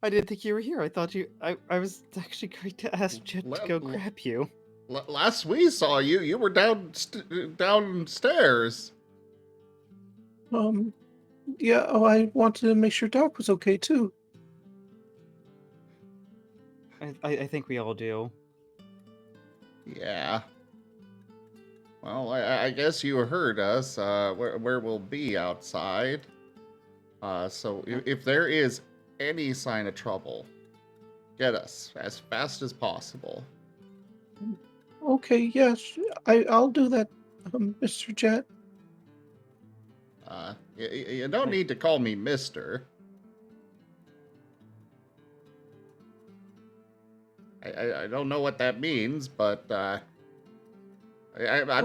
I didn't think you were here. I thought you... I was actually going to ask Jet to go grab you. Last we saw you, you were downstairs. Yeah, I wanted to make sure Doc was okay, too. I think we all do. Yeah. Well, I guess you heard us, where we'll be outside. So if there is any sign of trouble, get us as fast as possible. Okay, yes, I'll do that, Mr. Jet. You don't need to call me Mister. I don't know what that means, but I'm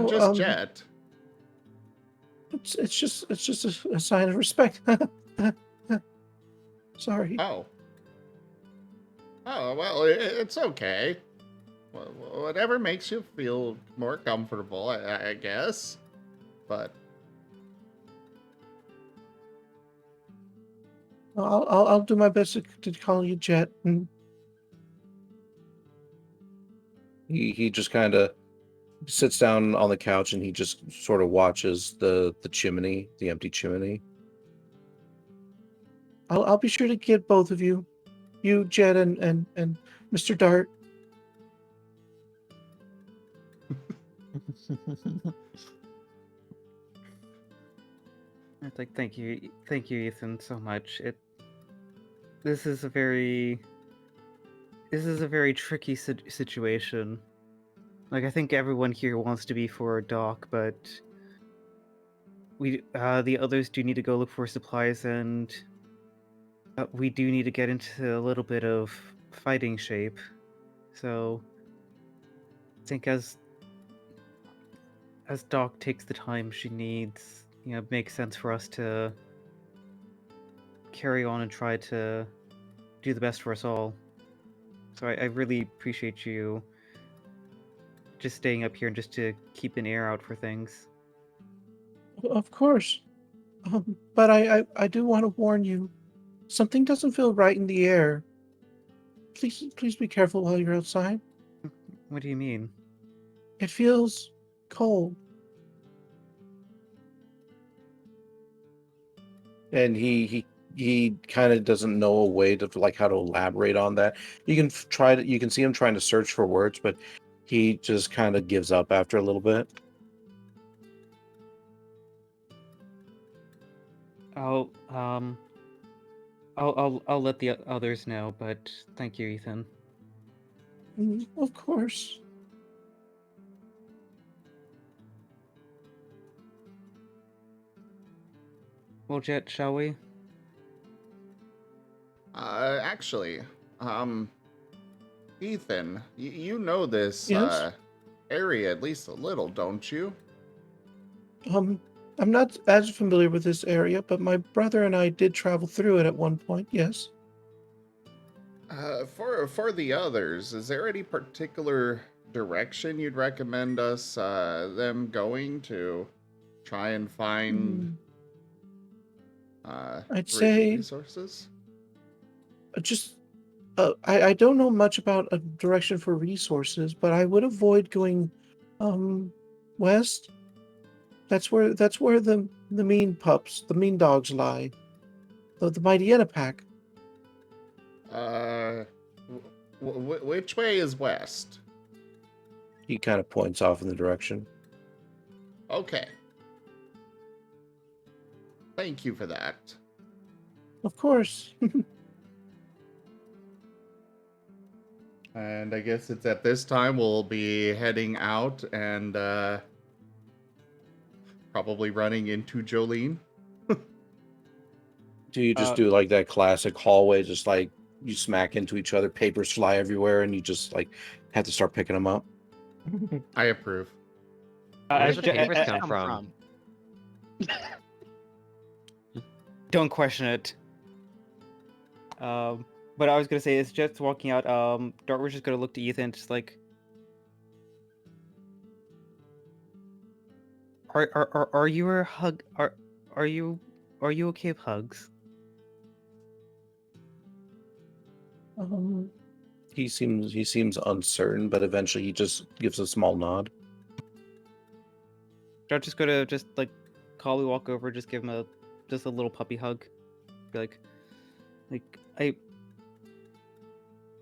just Jet. It's just a sign of respect. Sorry. Oh, well, it's okay. Whatever makes you feel more comfortable, I guess. But I'll do my best to call you Jet. He just kind of sits down on the couch and he just sort of watches the chimney, the empty chimney. I'll be sure to get both of you, Jed and Mr. Dart. It's like, thank you, Ethan, so much. This is a very tricky situation. Like, I think everyone here wants to be for Doc, but the others do need to go look for supplies, and we do need to get into a little bit of fighting shape. So, I think as Doc takes the time she needs, it makes sense for us to carry on and try to do the best for us all. So I really appreciate you just staying up here and just to keep an ear out for things. Of course. But I do want to warn you. Something doesn't feel right in the air. Please be careful while you're outside. What do you mean? It feels cold. And he kind of doesn't know a way to like how to elaborate on that. You can you can see him trying to search for words, but he just kind of gives up after a little bit. I'll let the others know, but thank you, Ethan. Of course. Well, Jet, shall we? Actually, Ethan, you know this, Yes? area at least a little, don't you? I'm not as familiar with this area, but my brother and I did travel through it at one point, yes. For the others, is there any particular direction you'd recommend us, them going to try and find, I'd say resources? just I don't know much about a direction for resources, but I would avoid going west. That's where the mean pups, the mean dogs lie. The mighty pack. Which way is west? He kind of points off in the direction. Okay. Thank you for that. Of course. And I guess it's at this time we'll be heading out and probably running into Jolene. Do you just do like that classic hallway, just like you smack into each other, papers fly everywhere, and you just like have to start picking them up? I approve. Where do the papers come from? Don't question it. But I was gonna say, is Jet's walking out. Dart was just gonna look to Ethan, just like, are you a hug? Are you okay with hugs? He seems uncertain, but eventually he just gives a small nod. Dart's just gonna like calmly walk over, just give him a little puppy hug, be like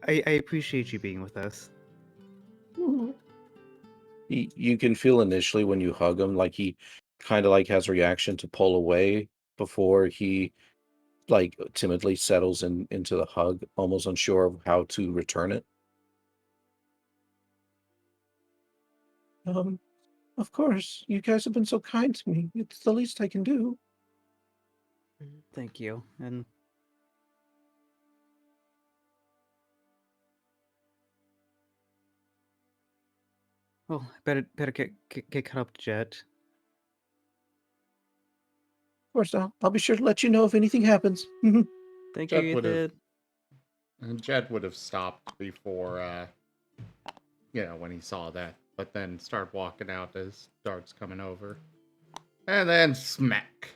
I appreciate you being with us. You can feel initially when you hug him, like he kind of like has a reaction to pull away before he like timidly settles into the hug, almost unsure of how to return it. Of course, you guys have been so kind to me. It's the least I can do. Thank you. And well, better get caught up to Jet. Of course, I'll be sure to let you know if anything happens. Thank Jet you, would've- Ethan. And Jed would have stopped before, when he saw that, but then start walking out as Dart's coming over. And then smack.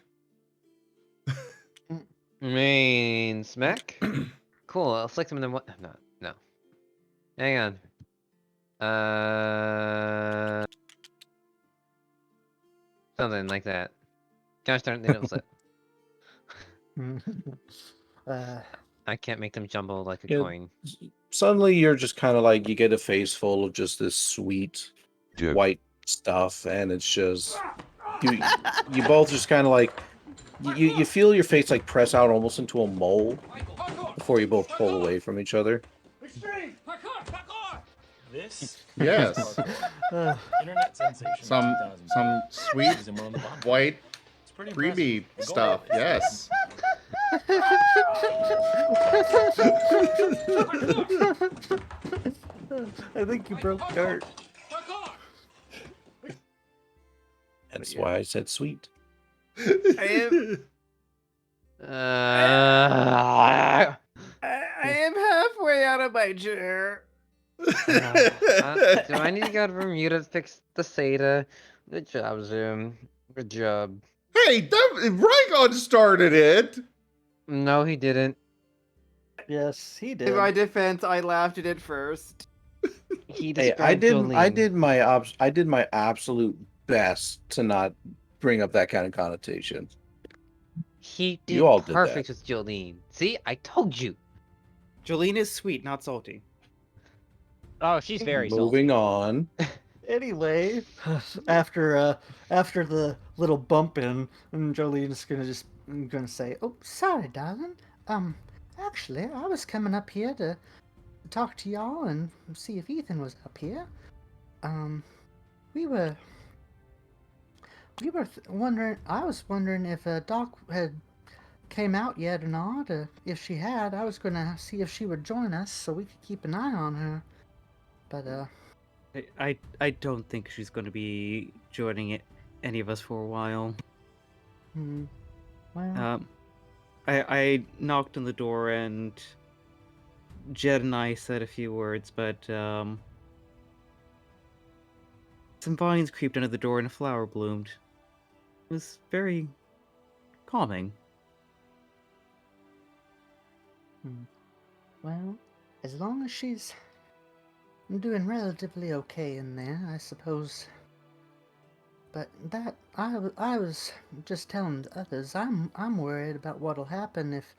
Main smack? Cool, I'll flick him in the... No. Hang on. Something like that. Gosh darn, they don't slip. I can't make them jumble like a Yeah. coin. Suddenly, you're just kind of like, you get a face full of just this sweet white stuff, and it's just you both just kind of like you feel your face like press out almost into a mole before you both pull away from each other. This Yes. internet sensation. Some sweet white It's pretty creamy impressive. Go stuff. ahead. Yes. I think you broke Dart. That's why I said sweet. I am halfway out of my chair. Do I need to go to Bermuda to fix the Seda? Good job, Zoom. Good job. Hey, Rygon started it. No, he didn't. Yes, he In did. my defense, I laughed at it first. He Hey, described I Jolene. did my absolute best to not bring up that kind of connotation. He did You all did perfect that. with Jolene. See, I told you. Jolene is sweet, not salty. Oh, she's very Moving salty. on. Anyway, after the little bump in, and Jolene's gonna say, "Oh, sorry, darling. Actually, I was coming up here to talk to y'all and see if Ethan was up here. We were wondering. I was wondering if Doc had came out yet or not. If she had, I was gonna see if she would join us so we could keep an eye on her. But I don't think she's going to be joining any of us for a while. Well, I knocked on the door and Jed and I said a few words, but some vines creeped under the door and a flower bloomed. It was very calming. Well, as long as she's doing relatively okay in there, I suppose. But that I was just telling the others, I'm worried about what'll happen if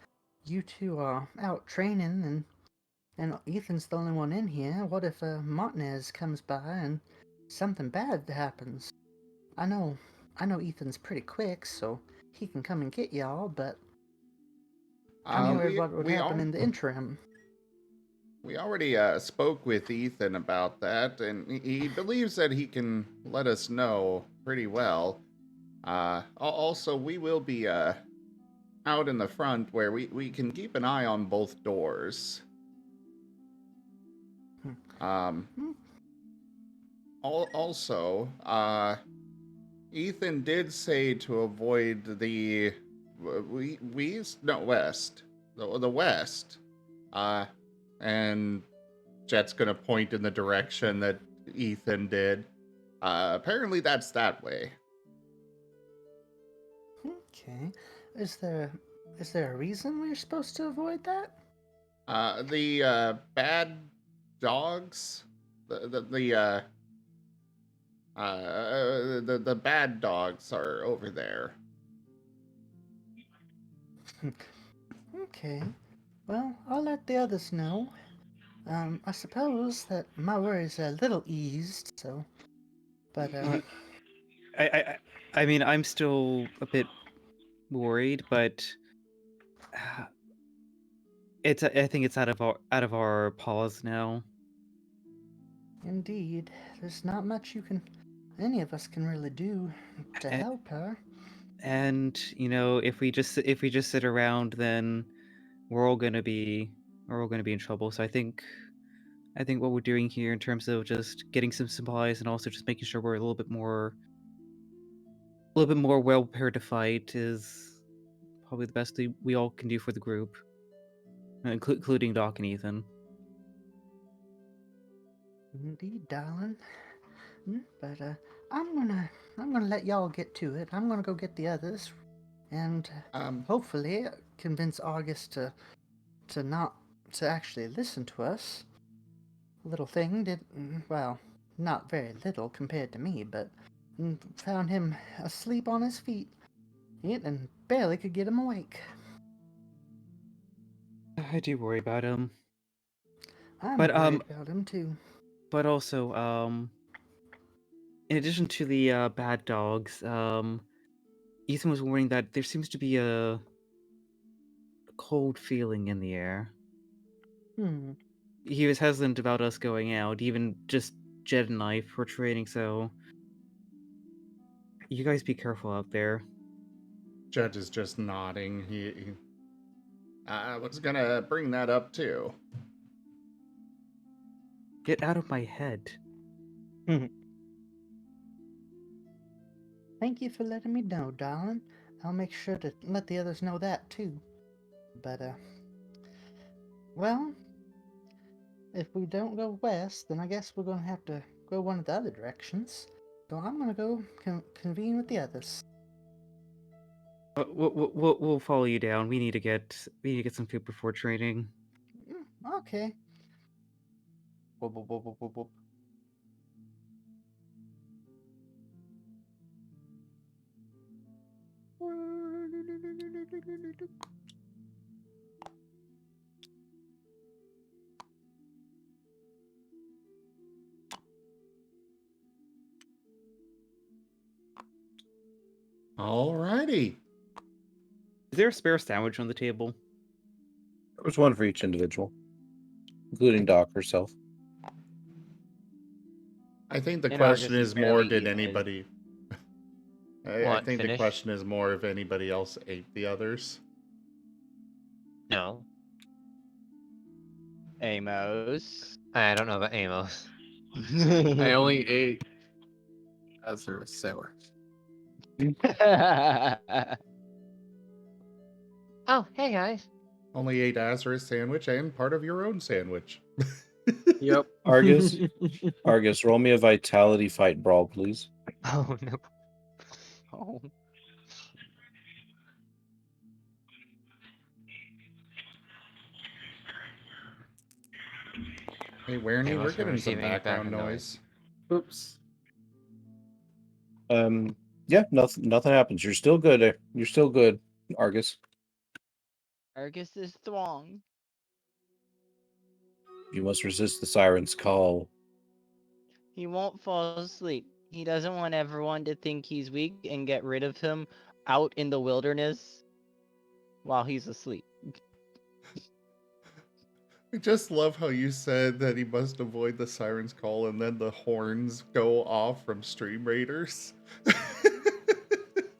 you two are out training and Ethan's the only one in here. What if Martinez comes by and something bad happens? I know Ethan's pretty quick, so he can come and get y'all, but I'm worried what would happen in the interim. We already spoke with Ethan about that, and he believes that he can let us know pretty well. Also, we will be out in the front where we can keep an eye on both doors. Also, Ethan did say to avoid the west. The west. And Jet's gonna point in the direction that Ethan did. Apparently that's that way. Okay. Is there a reason we're supposed to avoid that? The bad dogs, the bad dogs are over there. Okay. Well, I'll let the others know. I suppose that my worries are a little eased, so. But I mean, I'm still a bit worried, but I think it's out of our paws now. Indeed, there's not much any of us can really do to help her. And if we just sit around, then we're all gonna be in trouble. So I think what we're doing here in terms of just getting some supplies and also just making sure we're a little bit more well prepared to fight is probably the best thing we all can do for the group, including Doc and Ethan. Indeed, darling. But I'm gonna let y'all get to it. I'm gonna go get the others, and hopefully convince August to actually listen to us. little thing did, well, not very little compared to me, but found him asleep on his feet. And barely could get him awake. I do worry about him. I'm But, worried about him too. But also, in addition to the bad dogs, Ethan was warning that there seems to be a cold feeling in the air. He was hesitant about us going out, even just Jed and I for training, so you guys be careful out there. Jed is just nodding. I was gonna bring that up too. Get out of my head. Thank you for letting me know, darling. I'll make sure to let the others know that too. But, well, if we don't go west, then I guess we're gonna have to go one of the other directions. So I'm gonna go convene with the others. We'll follow you down. We need to get some food before training. Okay. Whoop, whoop, whoop, whoop, whoop, whoop. Alrighty. Is there a spare sandwich on the table? There was one for each individual, including Doc herself. I think the And question Argus is is more, barely did eating his. anybody... I What, think the finish? question is more if anybody else ate the others. No. Amos. I don't know about Amos. I only ate Azurith sandwich. Oh, hey guys. Only ate Azurith sandwich and part of your own sandwich. Yep. Argus, Argus, roll me a vitality fight brawl, please. Oh no. Oh. Hey, Wernie, we're Amos, we're getting some receiving background background noise. Oops. Yeah, nothing happens. You're still good. You're still good, Argus. Argus is strong. You must resist the siren's call. He won't fall asleep. He doesn't want everyone to think he's weak and get rid of him out in the wilderness while he's asleep. I just love how you said that he must avoid the siren's call and then the horns go off from Stream Raiders.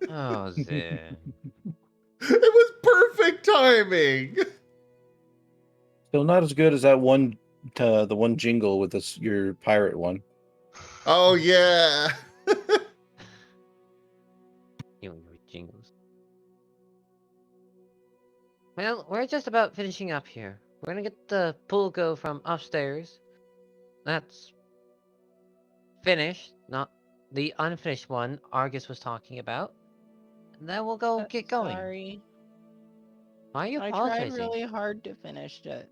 Oh, Zin. It was perfect timing. Still not as good as that one, the one jingle with this your pirate one. Oh yeah. You and your jingles. Well, we're just about finishing up here. We're gonna get the pulgo from upstairs. That's finished, not the unfinished one Argus was talking about. And then we'll go get going. Sorry. Why are you I apologizing? tried really hard to finish it.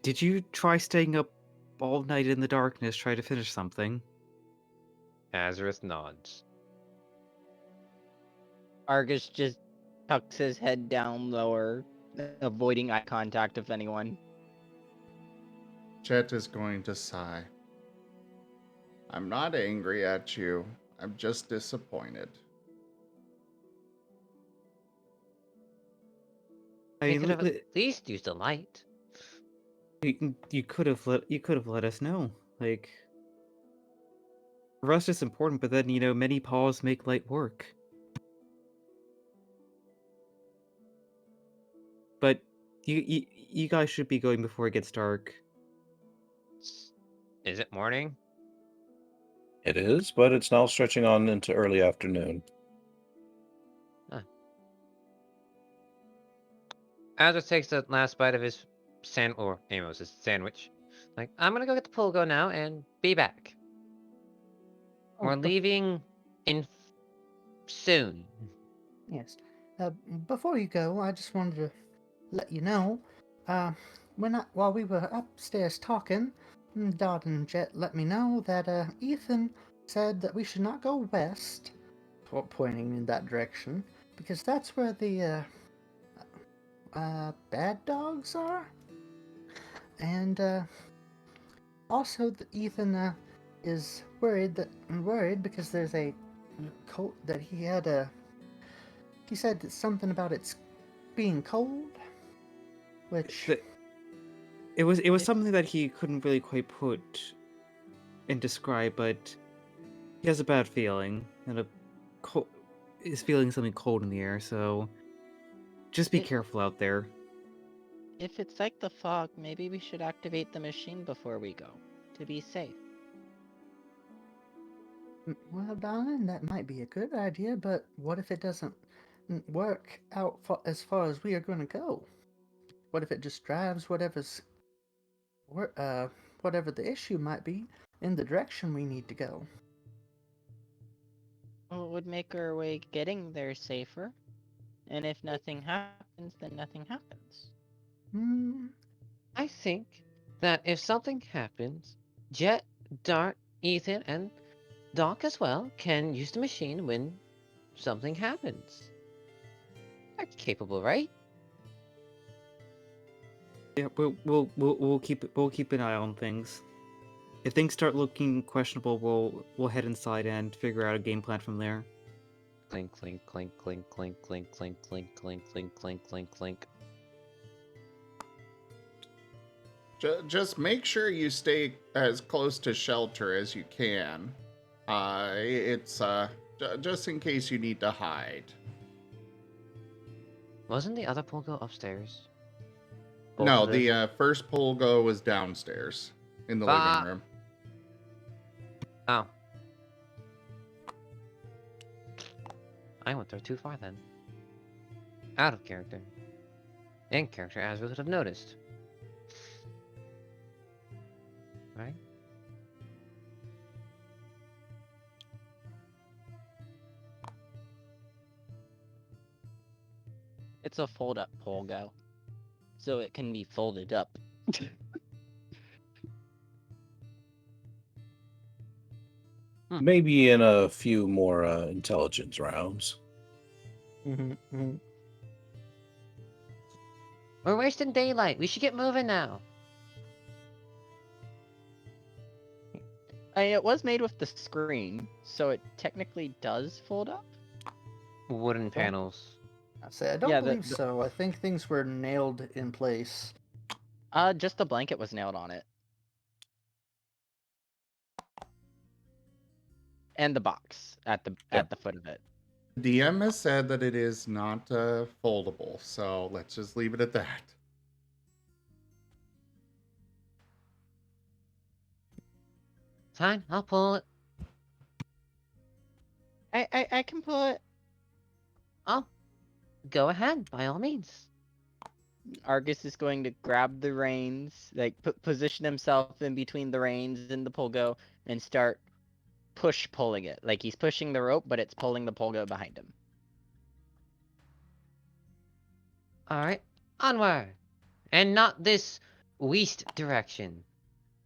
Did you try staying up all night in the darkness, try to finish something? Azurith nods. Argus just tucks his head down lower, avoiding eye contact with anyone. Chet is going to sigh. I'm not angry at you. I'm just disappointed. I We mean, could have at least used a light. you could have let us know. Like, rust is important, but then many paws make light work. But you guys should be going before it gets dark. Is it morning? It is, but it's now stretching on into early afternoon. Azurith takes the last bite of his Amos's sandwich. Like, I'm gonna go get the pulgo now and be back. We're leaving soon. Yes. Before you go, I just wanted to let you know, while we were upstairs talking, Dot and Jet let me know that Ethan said that we should not go west, pointing in that direction, because that's where the bad dogs are. And also, Ethan is worried because there's a cold that he had a. He said something about it's being cold, which It was something that he couldn't really quite put and describe, but he has a bad feeling and is feeling something cold in the air. So just be careful out there. If it's like the fog, maybe we should activate the machine before we go, to be safe. well, darling, that might be a good idea, but what if it doesn't work out as far as we are going to go? What if it just drives whatever the issue might be in the direction we need to go? Well, it would make our way getting there safer. And if nothing happens, then nothing happens. I think that if something happens, Jet, Dart, Ethan, and Doc as well can use the machine when something happens. They're capable, right? Yeah, we'll keep an eye on things. If things start looking questionable, we'll head inside and figure out a game plan from there. Clink, clink, clink, clink, clink, clink, clink, clink, clink, clink, clink, clink, clink. Just make sure you stay as close to shelter as you can. It's just in case you need to hide. Wasn't the other pool go upstairs? No, of them? the first Polgo was downstairs in the living room. Oh. I went there too far then. Out of character. In character, as we would have noticed. Right? It's a fold-up Polgo, so it can be folded up. Maybe in a few more intelligence rounds. We're wasting daylight. We should get moving now. It was made with the screen, so it technically does fold up. Wooden panels. I don't believe so. I think things were nailed in place. Just the blanket was nailed on it. And the box at the foot of it. DM has said that it is not foldable, so let's just leave it at that. Fine, I'll pull it. I can pull it. Oh, go ahead, by all means. Argus is going to grab the reins, like position himself in between the reins and the Polgo, and start pulling it. Like he's pushing the rope, but it's pulling the Polgo behind him. Alright, onward! And not this west direction.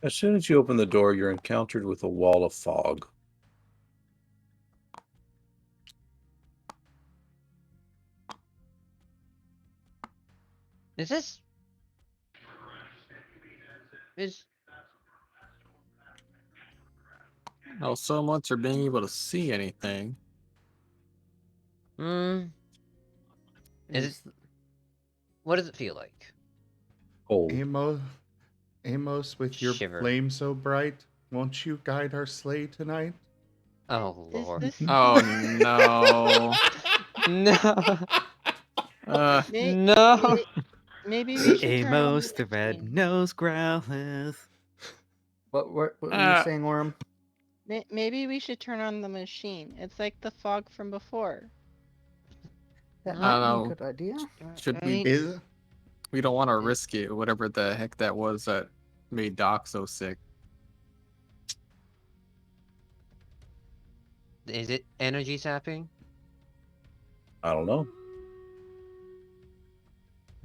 As soon as you open the door, you're encountered with a wall of fog. Is this... Oh, so much for being able to see anything. Is it... What does it feel like? Cold. Amos, with your Shiver. flame so bright, won't you guide our sleigh tonight? Oh, Lord. Oh, no. No. No. Maybe we should Amos, the red-nosed growlers. What were you saying, Worm? Maybe we should turn on the machine. It's like the fog from before. That I might don't be know. a good idea. Should we? We don't want to risk it. Whatever the heck that was that made Doc so sick. Is it energy sapping? I don't know.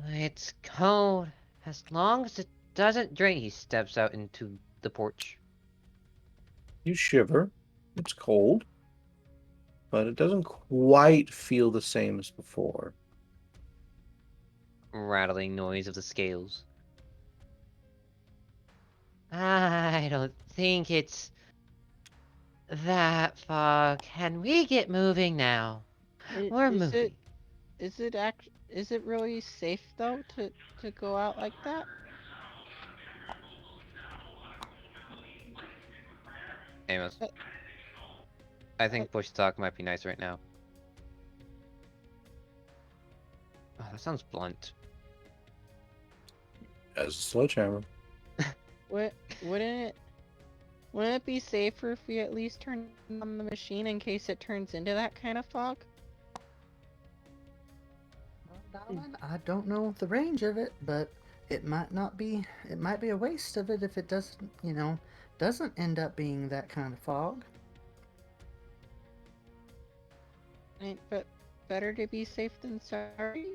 It's cold As long as it doesn't drain, he steps out into the porch. You shiver. It's cold, but it doesn't quite feel the same as before. Rattling noise of the scales. I don't think it's that fog. Can we get moving now? We're moving. Is it really safe though to go out like that? Amos, Uh, I think push talk might be nice right now. Oh, that sounds blunt. As a sledgehammer. Wouldn't it be safer if we at least turn on the machine in case it turns into that kind of fog? Darling, I don't know the range of it, but it might not be. It might be a waste of it if it doesn't, doesn't end up being that kind of fog. But better to be safe than sorry.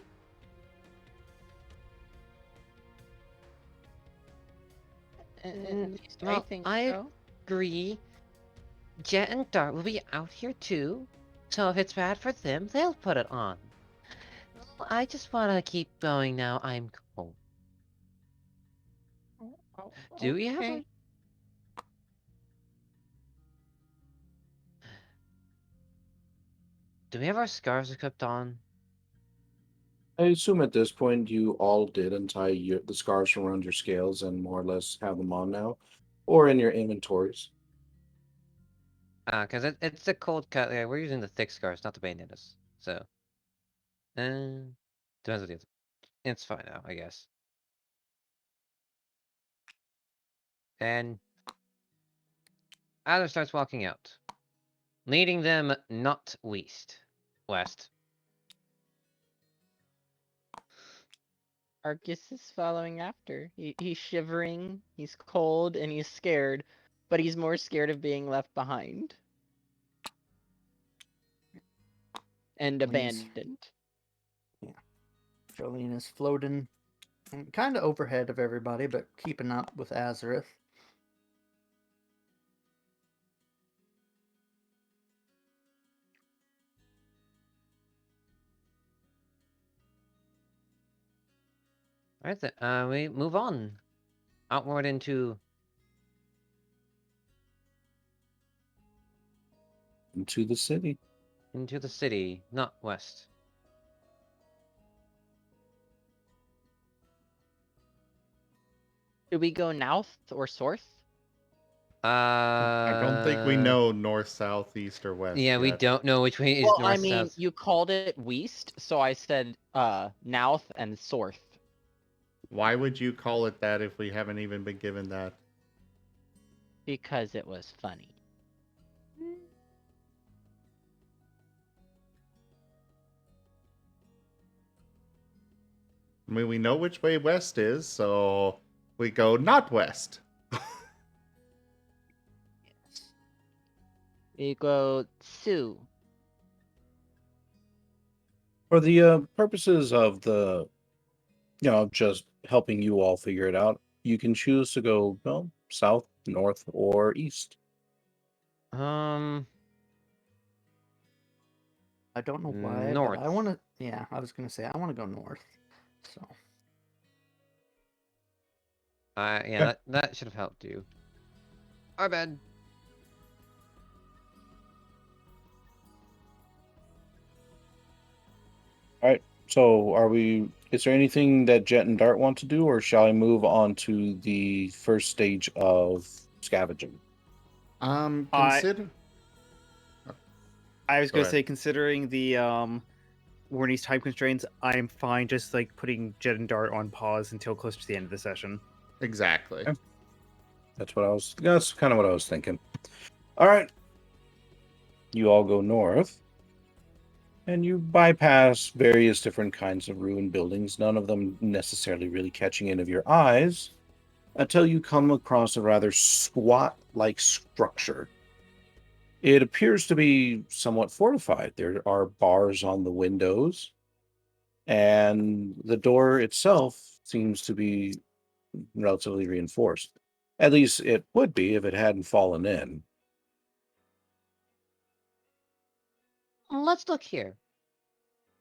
At least I Well, think I so. agree. Jet and Dart will be out here too, so if it's bad for them, they'll put it on. Well, I just want to keep going now. I'm cold. Do we have Okay. a... Do we have our scarves equipped on? I assume at this point you all did untie the scarves around your scales and more or less have them on now, or in your inventories. Because it's the cold cut. Yeah, we're using the thick scarves, not the bandanas. So, depends what the... It's fine now, I guess. And Adler starts walking out, leading them not west. Argus is following after. He's shivering, he's cold, and he's scared, but he's more scared of being left behind. And abandoned. Yeah. Jolene is floating kind of overhead of everybody, but keeping up with Azurith. Alright then, we move on. Outward into The city. into the city, not west. Do we go north or south? I don't think we know north, south, east, or west Yeah, yet. we don't know which way is Well, north, I mean, south. you called it west, so I said north and south. Why would you call it that if we haven't even been given that? Because it was funny. I mean, we know which way west is, so we go not west. We go Sioux. For the purposes of the, just helping you all figure it out, you can choose to go, south, north, or east. I don't know why, north. but I want to. Yeah, I was gonna say I want to go north. So. Yeah, that should have helped you. Our bad. All right. So, is there anything that Jet and Dart want to do, or shall I move on to the first stage of scavenging? Consider. I was Go gonna ahead. say, considering the Warney's time constraints, I'm fine just like putting Jet and Dart on pause until close to the end of the session. Exactly. Okay. That's kind of what I was thinking. All right. You all go north, and you bypass various different kinds of ruined buildings, none of them necessarily really catching any of your eyes, until you come across a rather squat-like structure. It appears to be somewhat fortified. There are bars on the windows, and the door itself seems to be relatively reinforced. At least it would be if it hadn't fallen in. Let's look here.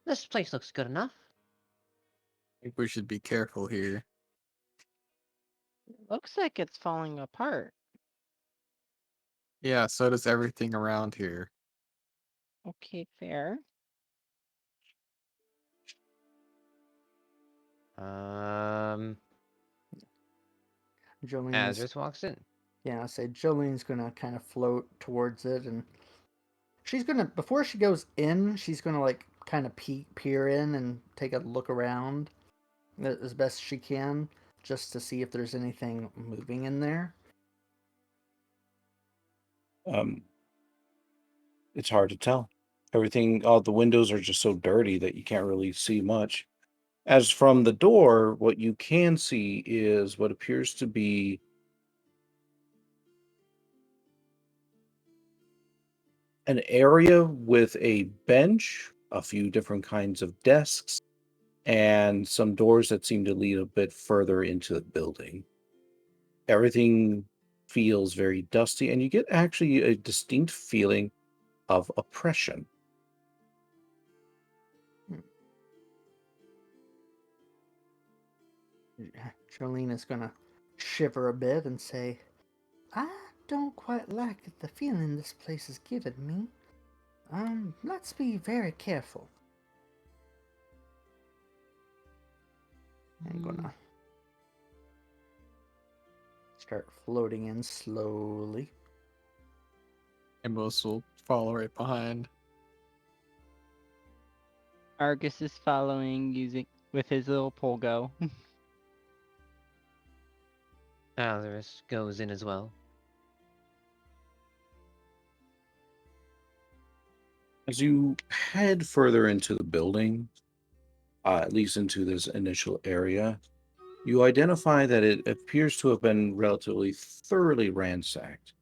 This place looks good enough. I think we should be careful here. Looks like it's falling apart. Yeah, so does everything around here. Okay, fair. Jolene's Azurith walks in. Yeah, I say Jolene's gonna kind of float towards it, and she's gonna before she goes in, she's gonna like kind of peer in and take a look around as best she can, just to see if there's anything moving in there. It's hard to tell. Everything, all the windows are just so dirty that you can't really see much. As from the door, what you can see is what appears to be an area with a bench, a few different kinds of desks, and some doors that seem to lead a bit further into the building. Everything feels very dusty, and you get actually a distinct feeling of oppression. Jolene is gonna shiver a bit and say, "I don't quite like the feeling this place is giving me. Let's be very careful." I'm gonna start floating in slowly. Amos will follow right behind. Argus is following with his little polgo. Azurith goes in as well. As you head further into the building, at least into this initial area, you identify that it appears to have been relatively thoroughly ransacked.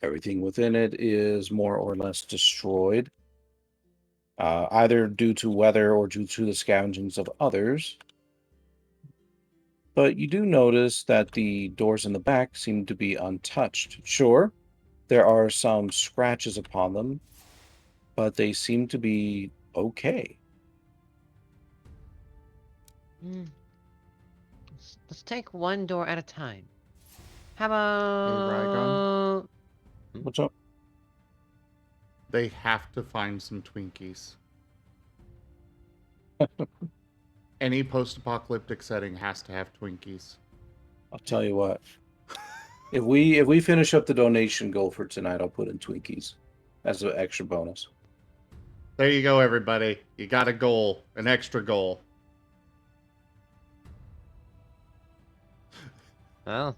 Everything within it is more or less destroyed, either due to weather or due to the scavengings of others. But you do notice that the doors in the back seem to be untouched. Sure, there are some scratches upon them, but they seem to be okay. Let's take one door at a time. How Rygon? about... What's up? They have to find some Twinkies. Any post-apocalyptic setting has to have Twinkies. I'll tell you what. If we finish up the donation goal for tonight, I'll put in Twinkies as an extra bonus. There you go, everybody. You got a goal, an extra goal. Well,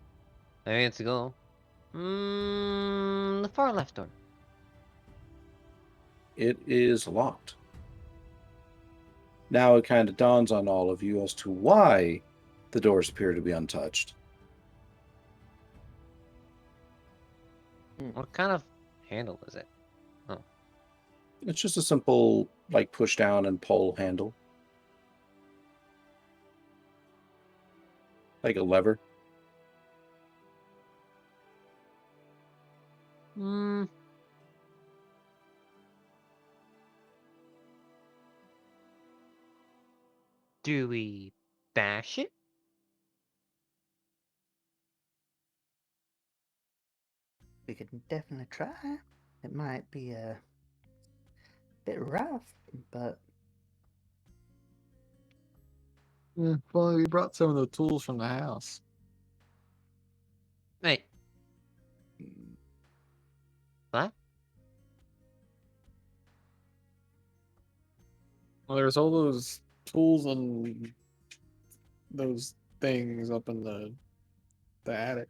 maybe it's a goal. The far left door. It is locked. Now it kind of dawns on all of you as to why the doors appear to be untouched. What kind of handle is it? Oh. It's just a simple, like, push down and pull handle. Like a lever. Do we bash it? We could definitely try. It might be a bit rough, but Yeah, well, we brought some of the tools from the house. Wait. What? Well, there's all those tools and those things up in the attic.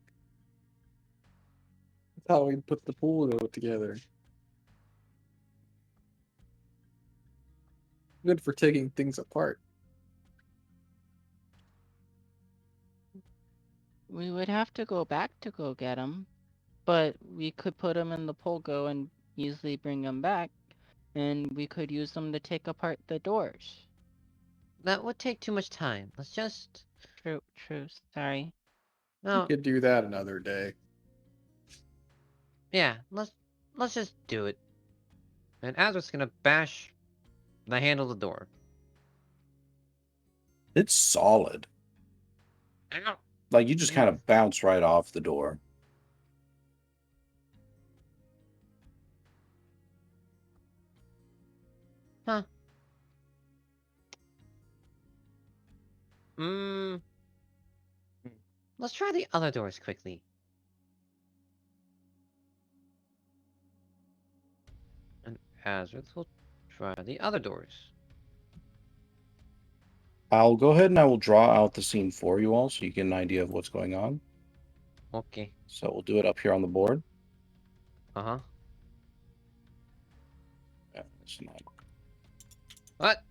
That's how we put the pool together. Good for taking things apart. We would have to go back to go get them, but we could put them in the polgo and easily bring them back, and we could use them to take apart the doors. That would take too much time. Let's just True. Sorry. We No, could do that another day. yeah, let's just do it. And Azur's gonna bash the handle of the door. It's solid. Ow! Like, you just kind of bounce right off the door. Huh. Mm. Let's try the other doors quickly. And Azur will try the other doors. I'll go ahead and I will draw out the scene for you all so you get an idea of what's going on. Okay. So we'll do it up here on the board. Uh-huh. It's not. What?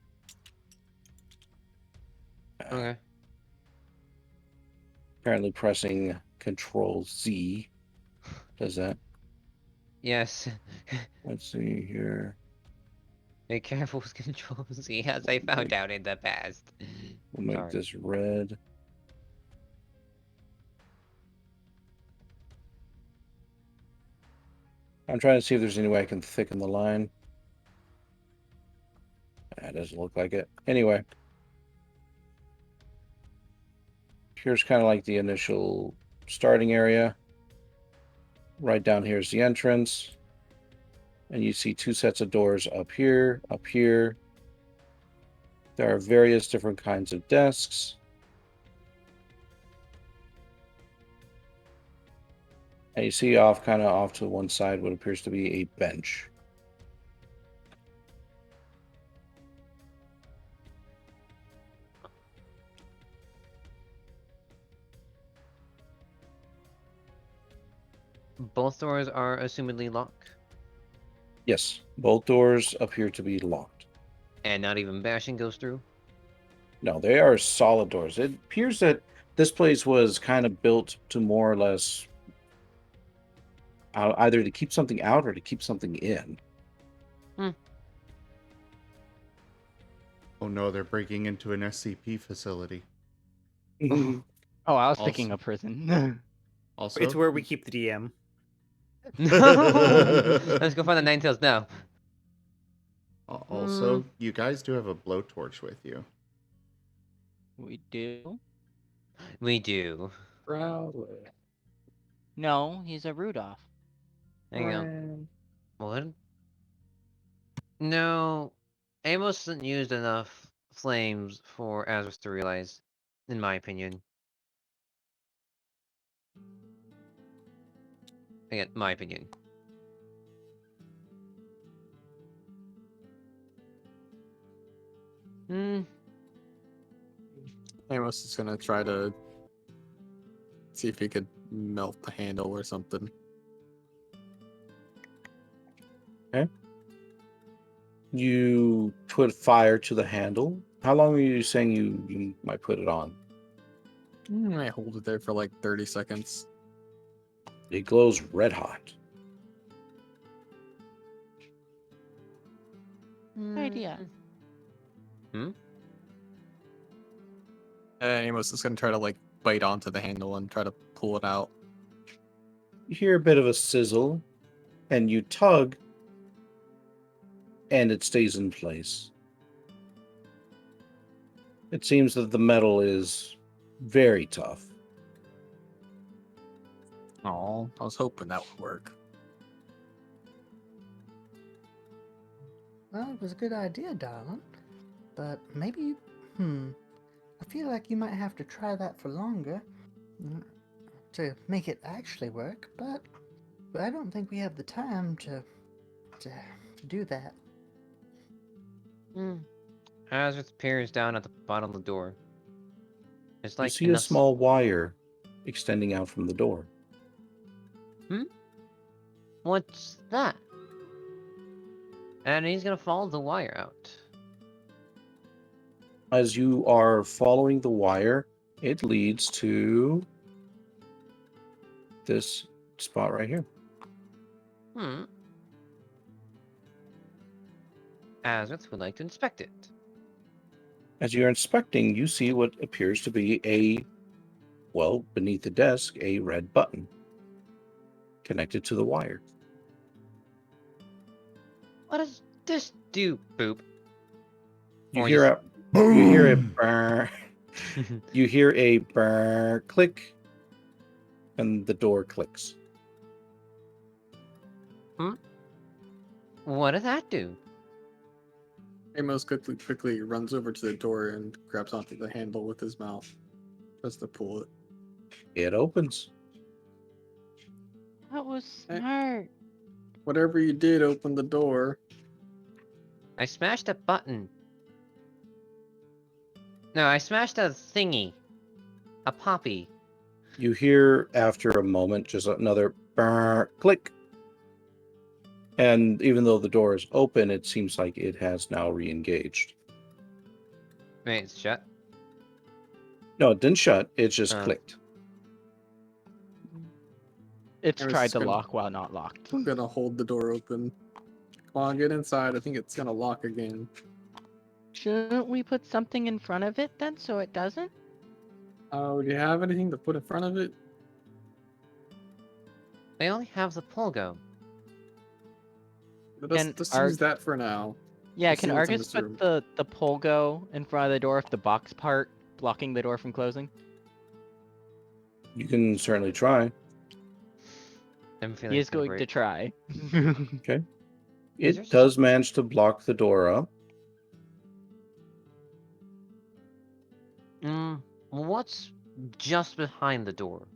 Okay. Apparently pressing Control Z does that. Yes. Let's see here. Be careful with Control Z, as I found out in the past. We'll make Sorry. this red. I'm trying to see if there's any way I can thicken the line. That doesn't look like it. Anyway. Here's kind of like the initial starting area. Right down here is the entrance. And you see two sets of doors up here, up here. There are various different kinds of desks. And you see kind of off to one side what appears to be a bench. Both doors are assumedly locked. Yes, both doors appear to be locked. And not even bashing goes through? No, they are solid doors. It appears that this place was kind of built to more or less either to keep something out or to keep something in. Oh no, they're breaking into an SCP facility. Oh, I was Also- thinking a prison. Also, It's where we keep the DM. No! Let's go find the Ninetales now. Also, you guys do have a blowtorch with you. We do? We do. Proudly. No, he's a Rudolph. Hang on. What? No. Amos hasn't used enough flames for Azurus to realize, in my opinion. Again, my opinion. Hmm. Amos is gonna try to see if he could melt the handle or something. Okay. You put fire to the handle. How long are you saying you might put it on? I hold it there for like 30 seconds. It glows red hot. Idea. Amos is gonna try to like bite onto the handle and try to pull it out. You hear a bit of a sizzle, and you tug, and it stays in place. It seems that the metal is very tough. Oh, I was hoping that would work. Well, it was a good idea, darling. But maybe, I feel like you might have to try that for longer to make it actually work, but I don't think we have the time to do that. Azurus peers down at the bottom of the door. It's like You see in a small wire extending out from the door. What's that? And he's gonna follow the wire out. As you are following the wire, it leads to this spot right here. Azurus would like to inspect it. As you're inspecting, you see what appears to be beneath the desk, a red button connected to the wire. What does this do, Boop? You Or hear a burr, you hear a burr click, and the door clicks. What does that do? Amos quickly runs over to the door and grabs onto the handle with his mouth. Tries to pull it. It opens. That was smart. Whatever you did, open the door. I smashed a button. No, I smashed a thingy. A poppy. You hear, after a moment, just another burr click. And even though the door is open, it seems like it has now re-engaged. Wait, it's shut? No, it didn't shut. It just Oh. clicked. It's I was tried to gonna- lock while not locked. I'm gonna hold the door open. Come on, get inside. I think it's gonna lock again. Shouldn't we put something in front of it then so it doesn't? Oh, do you have anything to put in front of it? They only have the Polgo. Let's use that for now. Yeah, Let's can see what's in Argus this put room. the Polgo in front of the door if the box part blocking the door from closing? You can certainly try. I'm feeling He is kinda going great. to try. Okay. Is It there does manage to block the door up. What's just behind the door?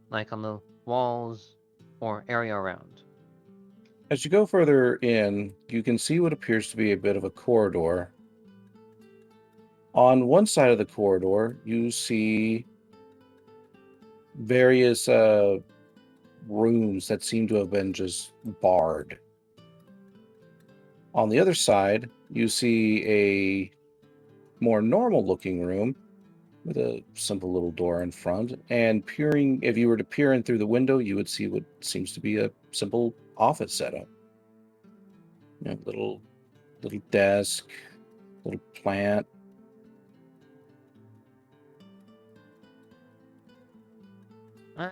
Like on the walls or area around? As you go further in, you can see what appears to be a bit of a corridor. On one side of the corridor, you see various rooms that seem to have been just barred. On the other side, you see a more normal looking room with a simple little door in front. And if you were to peer in through the window, you would see what seems to be a simple office setup. You know, little desk, little plant. Ah.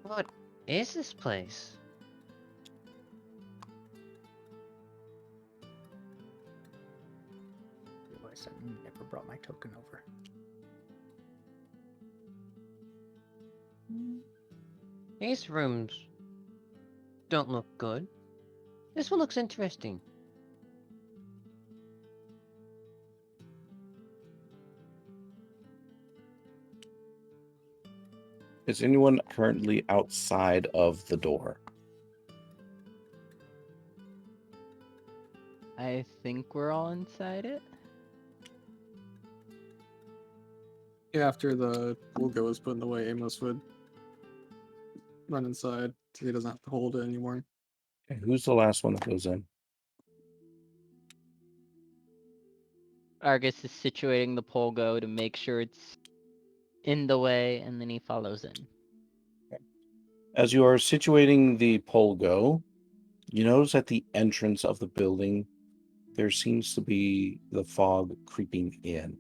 What is this place? Realize I never brought my token over. These rooms don't look good. This one looks interesting. Is anyone currently outside of the door? I think we're all inside it. Yeah, after the logo is put in the way, Amos would run inside so he doesn't have to hold it anymore. Okay, who's the last one that goes in? Argus is situating the Polgo to make sure it's in the way, and then he follows in. As you are situating the Polgo, you notice at the entrance of the building, there seems to be the fog creeping in.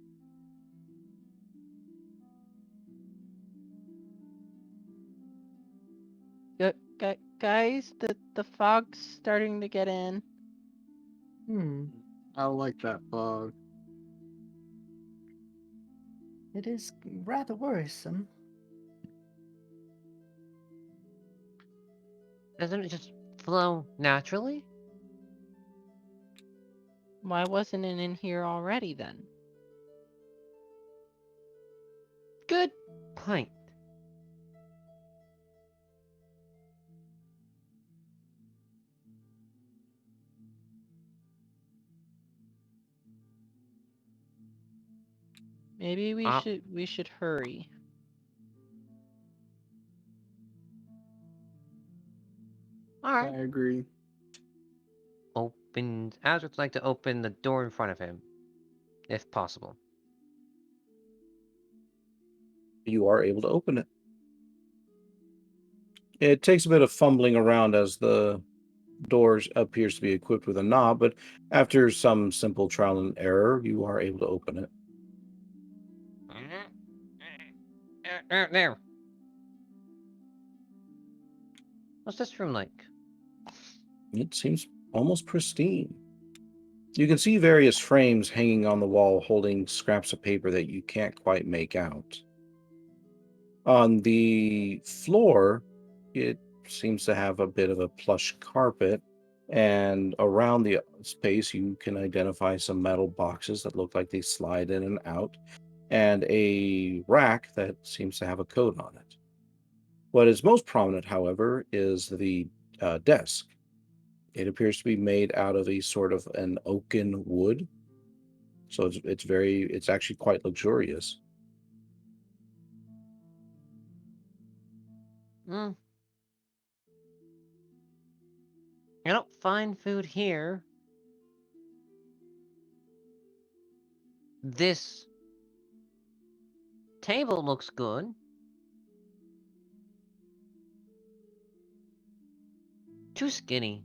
Guys, the fog's starting to get in. I don't like that fog. It is rather worrisome. Doesn't it just flow naturally? Why wasn't it in here already then? Good point. Maybe we should hurry. Alright. I agree. Azurith'd like to open the door in front of him, if possible. You are able to open it. It takes a bit of fumbling around as the door appears to be equipped with a knob, but after some simple trial and error, you are able to open it. There. What's this room like? It seems almost pristine. You can see various frames hanging on the wall holding scraps of paper that you can't quite make out. On the floor, it seems to have a bit of a plush carpet, and around the space you can identify some metal boxes that look like they slide in and out, and a rack that seems to have a code on it. What is most prominent, however, is the desk. It appears to be made out of a sort of an oaken wood, so it's actually quite luxurious. Hmm. I don't find food here. This table looks good. Too skinny.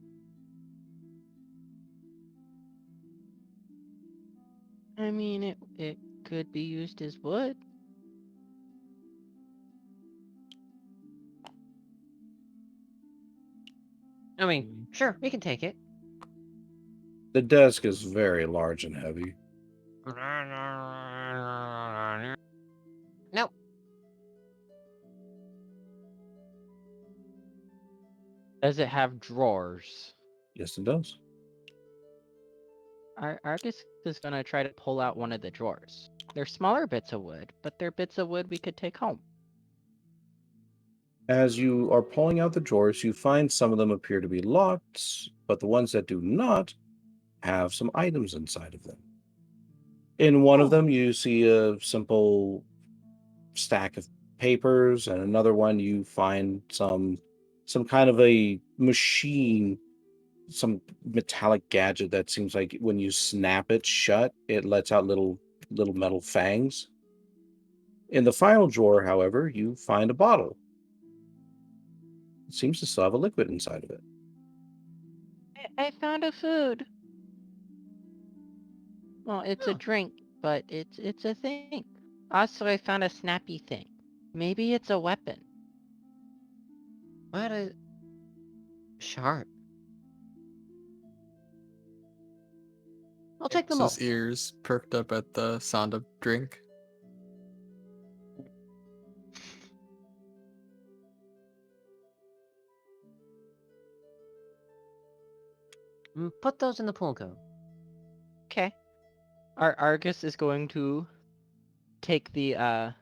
I mean, it could be used as wood. I mean, sure, we can take it. The desk is very large and heavy. Nope. Does it have drawers? Yes, it does. Argus is gonna try to pull out one of the drawers. They're smaller bits of wood, but they're bits of wood we could take home. As you are pulling out the drawers, you find some of them appear to be locked, but the ones that do not have some items inside of them. In one of them, you see a simple stack of papers, and another one you find some kind of a machine, some metallic gadget that seems like when you snap it shut, it lets out little metal fangs. In the final drawer, however, you find a bottle. It seems to still have a liquid inside of it. I found a food. Well, it's a drink, but it's a thing. Also, I found a snappy thing. Maybe it's a weapon. What is sharp? I'll take them His both. ears perked up at the sound of drink. Put those in the pool go. Okay. Argus is going to take the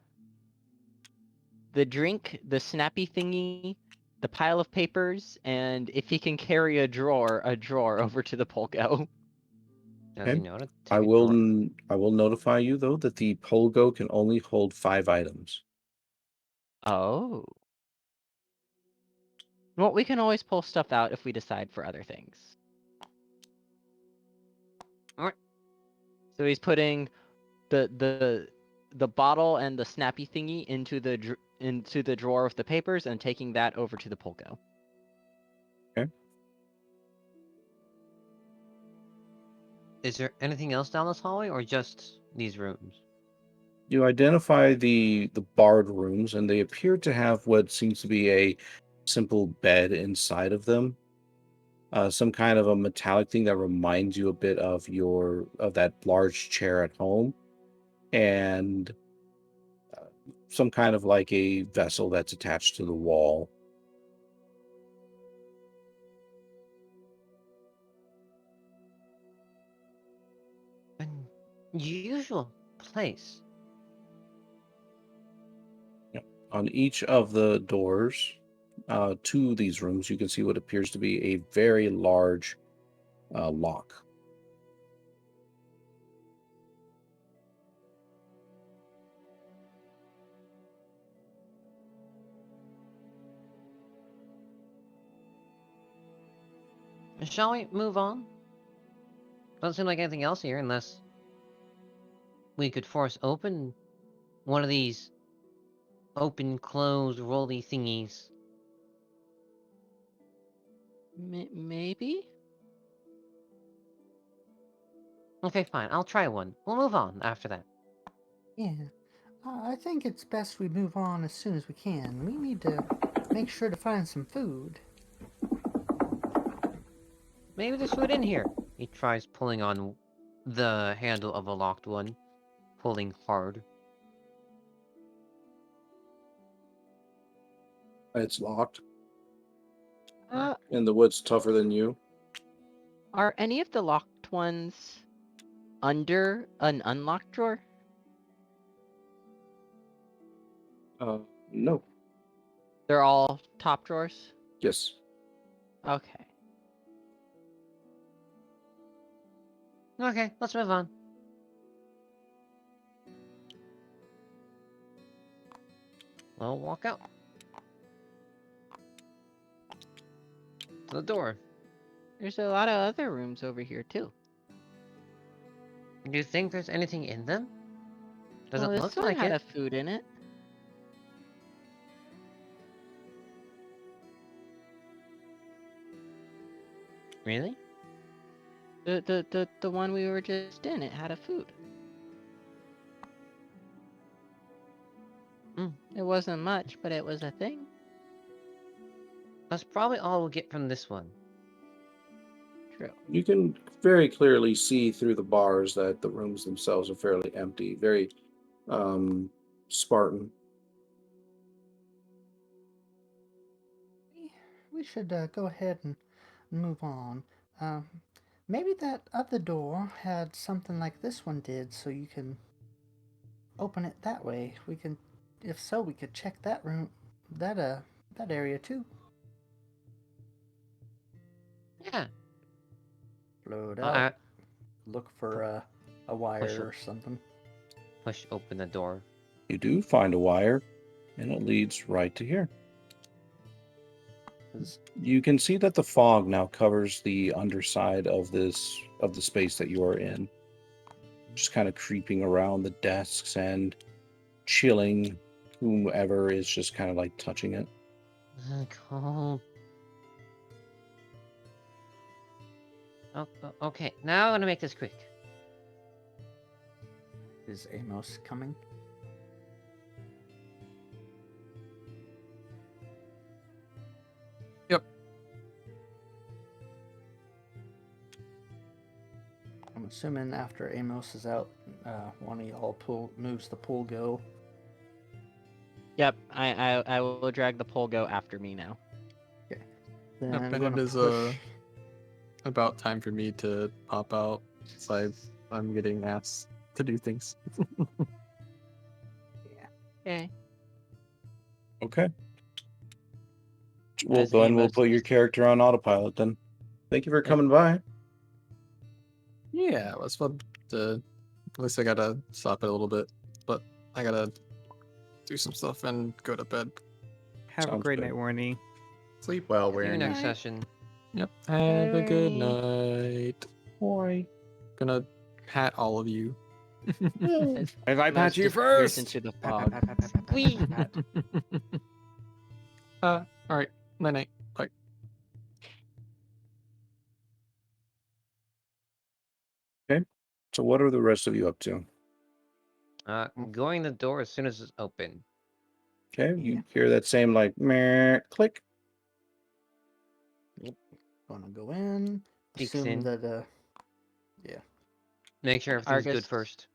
drink, the snappy thingy, the pile of papers, and if he can carry a drawer over to the Polgo. Does Okay. he know to I take a will drawer? I will notify you though that the Polgo can only hold 5 items. Oh. Well, we can always pull stuff out if we decide for other things. Alright. So he's putting the bottle and the snappy thingy into the drawer with the papers and taking that over to the Polgo. Okay. Is there anything else down this hallway, or just these rooms? You identify the barred rooms, and they appear to have what seems to be a simple bed inside of them. Some kind of a metallic thing that reminds you a bit of that large chair at home, and some kind of like a vessel that's attached to the wall. An usual place. On each of the doors to these rooms, you can see what appears to be a very large lock. Shall we move on? Doesn't seem like anything else here, unless we could force open one of these open, close, rolly thingies. Maybe? Okay, fine. I'll try one. We'll move on after that. Yeah. I think it's best we move on as soon as we can. We need to make sure to find some food. Maybe there's food in here. He tries pulling on the handle of a locked one, pulling hard. It's locked, Uh, and the wood's tougher than you. are any of the locked ones under an unlocked drawer? No. They're all top drawers? Yes. Okay. Okay, let's move on. I'll walk out. To the door. There's a lot of other rooms over here, too. Do you think there's anything in them? Does Well, it this look one like had it? a food in it. Really? The one we were just in, it had a food. It wasn't much, but it was a thing. That's probably all we'll get from this one. True. You can very clearly see through the bars that the rooms themselves are fairly empty, very Spartan. We should go ahead and move on. Maybe that other door had something like this one did, so you can open it that way. We can, if so, we could check that room, that area too. Yeah. Load Well, out. Look for a Push wire up. or something. Push open the door. You do find a wire, and it leads right to here. You can see that the fog now covers the underside of the space that you are in. Just kind of creeping around the desks and chilling whomever is just kind of like touching it. Cold. Okay, now I'm gonna make this quick. Is Amos coming? Yep. I'm assuming after Amos is out, one of y'all moves the pull go. Yep, I will drag the pole go after me now. Okay. Then Yep, I'm and gonna it is push. about time for me to pop out. So I'm getting asked to do things. Okay. Okay. Well, As then we'll Amos put your is- character on autopilot then. Thank you for coming by. Yeah, let's to. At least I gotta stop it a little bit, but I gotta do some stuff and go to bed. Have a Sounds great good. night, Warnie. Sleep well, See you Warnie. next session. Yep. Have a good Bye. night. Boy. Gonna pat all of you. as If I Amos pat you disappears first. into the Pat, fog. pat, pat, pat, pat, pat, Whee! pat, pat. All right. Night night. Bye. Okay. So what are the rest of you up to? Going the door as soon as it's open. Okay. Yeah. You hear that same like meh, click. Gonna go in. Peeks Assume in. that yeah. Make sure everything's good Argus. first.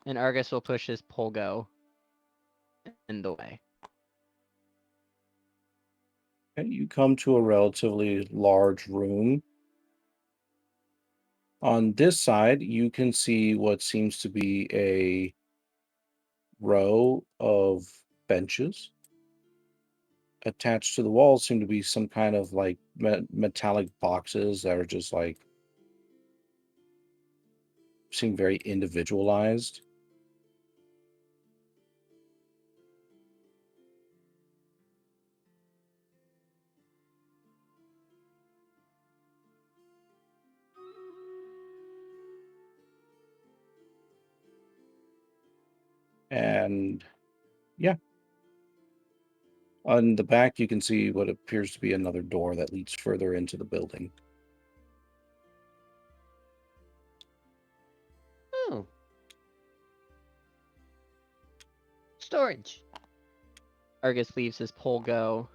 And Argus will push his pole go in the way. Okay. You come to a relatively large room. On this side, you can see what seems to be a row of benches. Attached to the walls seem to be some kind of like metallic boxes that are just like seem very individualized. And yeah. On the back, you can see what appears to be another door that leads further into the building. Oh. Storage. Argus leaves his Polgo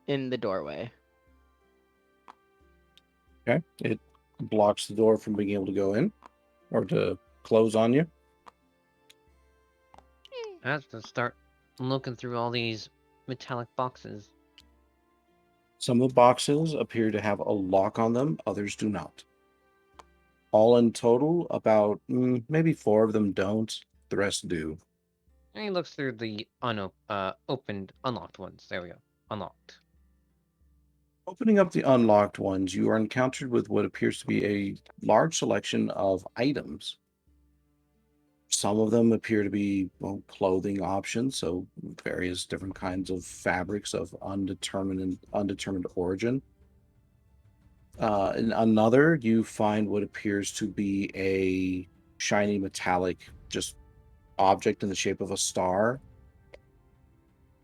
in the doorway. Okay. It blocks the door from being able to go in or to close on you. I have to start looking through all these metallic boxes. Some of the boxes appear to have a lock on them, others do not. All in total, about maybe 4 of them don't. The rest do. And he looks through the opened, unlocked ones. There we go. Unlocked. Opening up the unlocked ones, you are encountered with what appears to be a large selection of items. Some of them appear to be clothing options, so various different kinds of fabrics of undetermined origin. In another, you find what appears to be a shiny metallic just object in the shape of a star.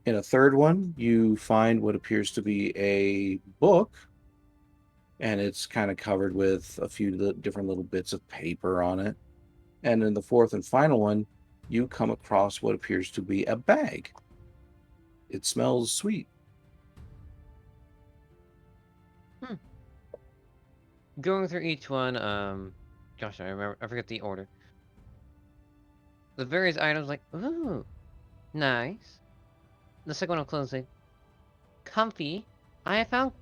In a third one, you find what appears to be a book, and it's kind of covered with a few different little bits of paper on it. And in the fourth and final one, you come across what appears to be a bag. It smells sweet. Going through each one, gosh, I forget the order. The various items, like, ooh, nice. The second one of clothing, comfy. I have found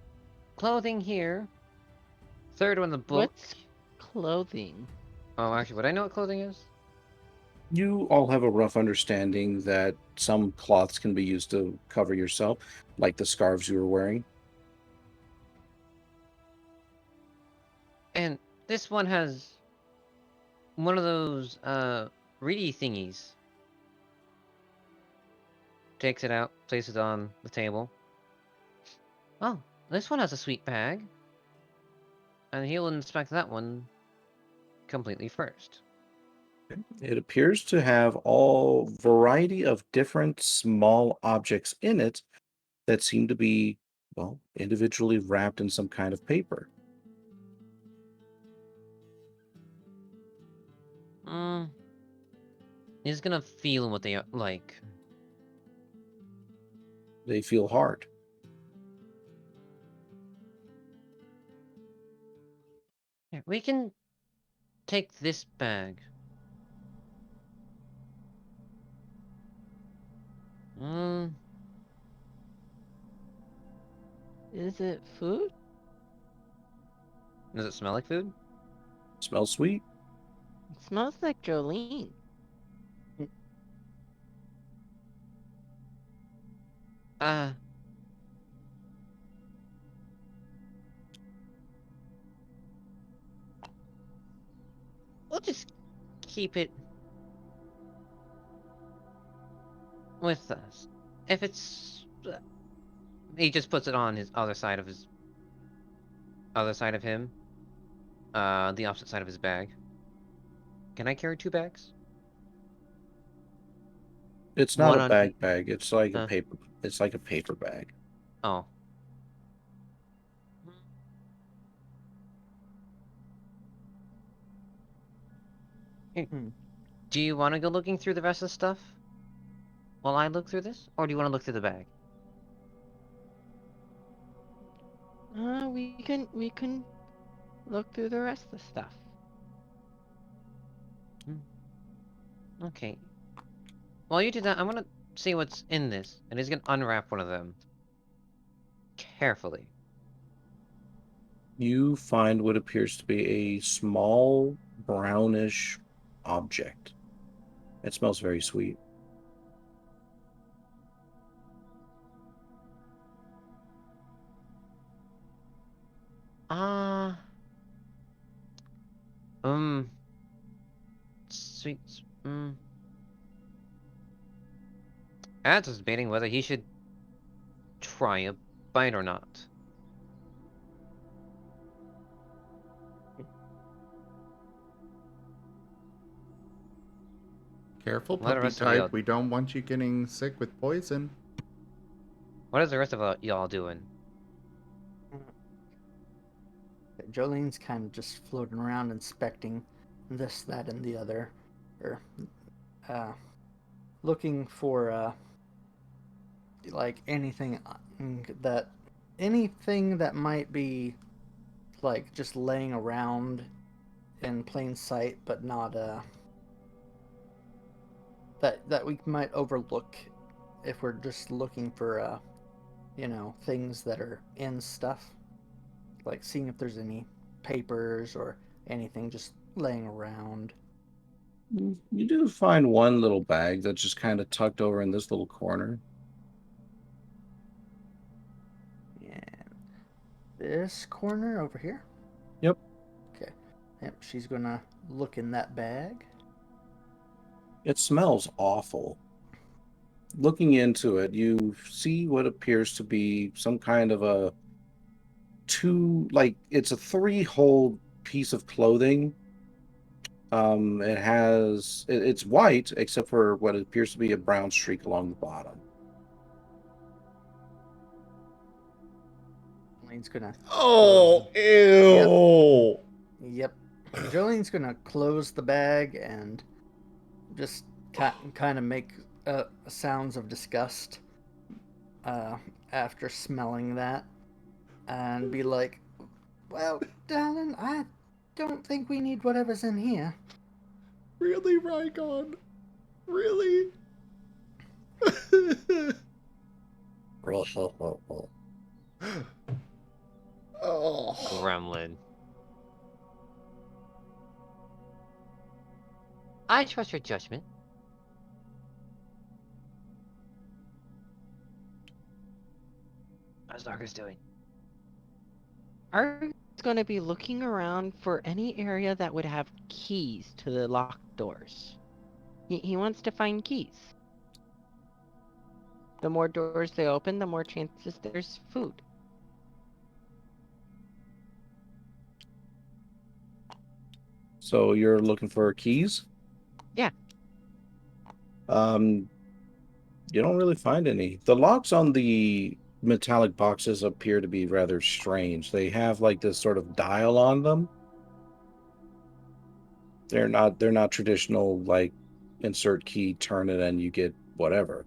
clothing here. Third one, the book. What's clothing? Oh, actually, would I know what clothing is? You all have a rough understanding that some cloths can be used to cover yourself, like the scarves you were wearing. And this one has one of those, reedy thingies. Takes it out, places it on the table. Oh, this one has a sweet bag. And he'll inspect that one completely first. It appears to have all variety of different small objects in it that seem to be, individually wrapped in some kind of paper. He's gonna feel what they are like. They feel hard. Here, we can take this bag. Is it food? Does it smell like food? Smells sweet. It smells like Jolene. We'll just keep it with us. If it's... he just puts it on his other side of his... other side of him. The opposite side of his bag. Can I carry 2 bags? It's not One a on bag. It's like a Huh. paper. It's like a paper bag. Oh. Here. Do you want to go looking through the rest of the stuff while I look through this? Or do you want to look through the bag? We can look through the rest of the stuff. Okay. While you do that, I'm gonna see what's in this. And he's gonna unwrap one of them. Carefully. You find what appears to be a small brownish object. It smells very sweet. Sweet. Ads is debating whether he should try a bite or not. Careful, Let the puppy rest of you type. We don't want you getting sick with poison. What is the rest of y'all doing? Jolene's kind of just floating around inspecting this, that, and the other, or looking for like anything that might be like just laying around in plain sight, but not that we might overlook if we're just looking for things that are in stuff, like seeing if there's any papers or anything just laying around. You do find one little bag that's just kind of tucked over in this little corner. And this corner over here. Yep. Okay. Yep, she's gonna look in that bag. It smells awful. Looking into it, you see what appears to be some kind of a it's a 3-hole piece of clothing. It's white except for what appears to be a brown streak along the bottom. Jolene's gonna. Oh, ew! Yep. Jolene's gonna close the bag and just kind of make sounds of disgust after smelling that, and be like, "Well, darling, I don't think we need whatever's in here." Really, Rygon? Really? Oh. Gremlin. I trust your judgment. How's Argus doing? Argus is going to be looking around for any area that would have keys to the locked doors. He wants to find keys. The more doors they open, the more chances there's food. So you're looking for keys? Yeah. You don't really find any. The locks on the metallic boxes appear to be rather strange. They have like this sort of dial on them. They're not traditional, like insert key, turn it, and you get whatever.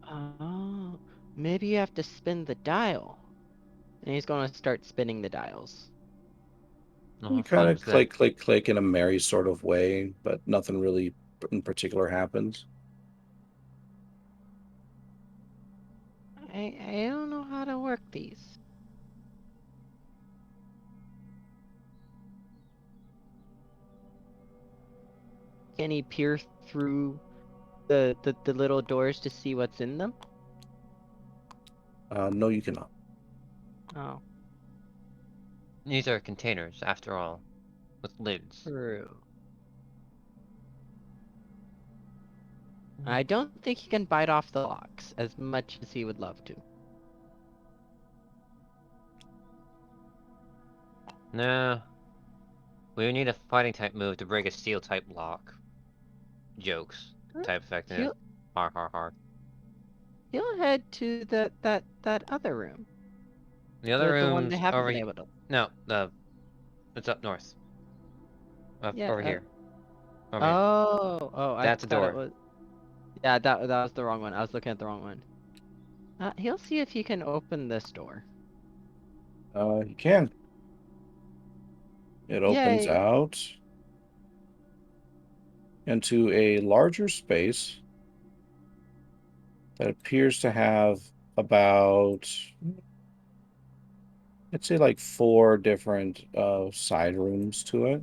Oh, maybe you have to spin the dial. And he's going to start spinning the dials. You kind of click, click, click in a merry sort of way, but nothing really in particular happens. I don't know how to work these. Can he peer through the little doors to see what's in them? No, you cannot. Oh. These are containers, after all, with lids. True. I don't think he can bite off the locks as much as he would love to. No. We need a fighting type move to break a steel type lock. Jokes. Type effective. Har har har. He'll head to that other room. The other the one room's they haven't over been here. able to. No, it's up north. Over here. Over here. Oh, I That's a thought door. it was. Yeah, that was the wrong one. I was looking at the wrong one. He'll see if he can open this door. You can. It opens Yay. out into a larger space that appears to have about, I'd say, like 4 different side rooms to it.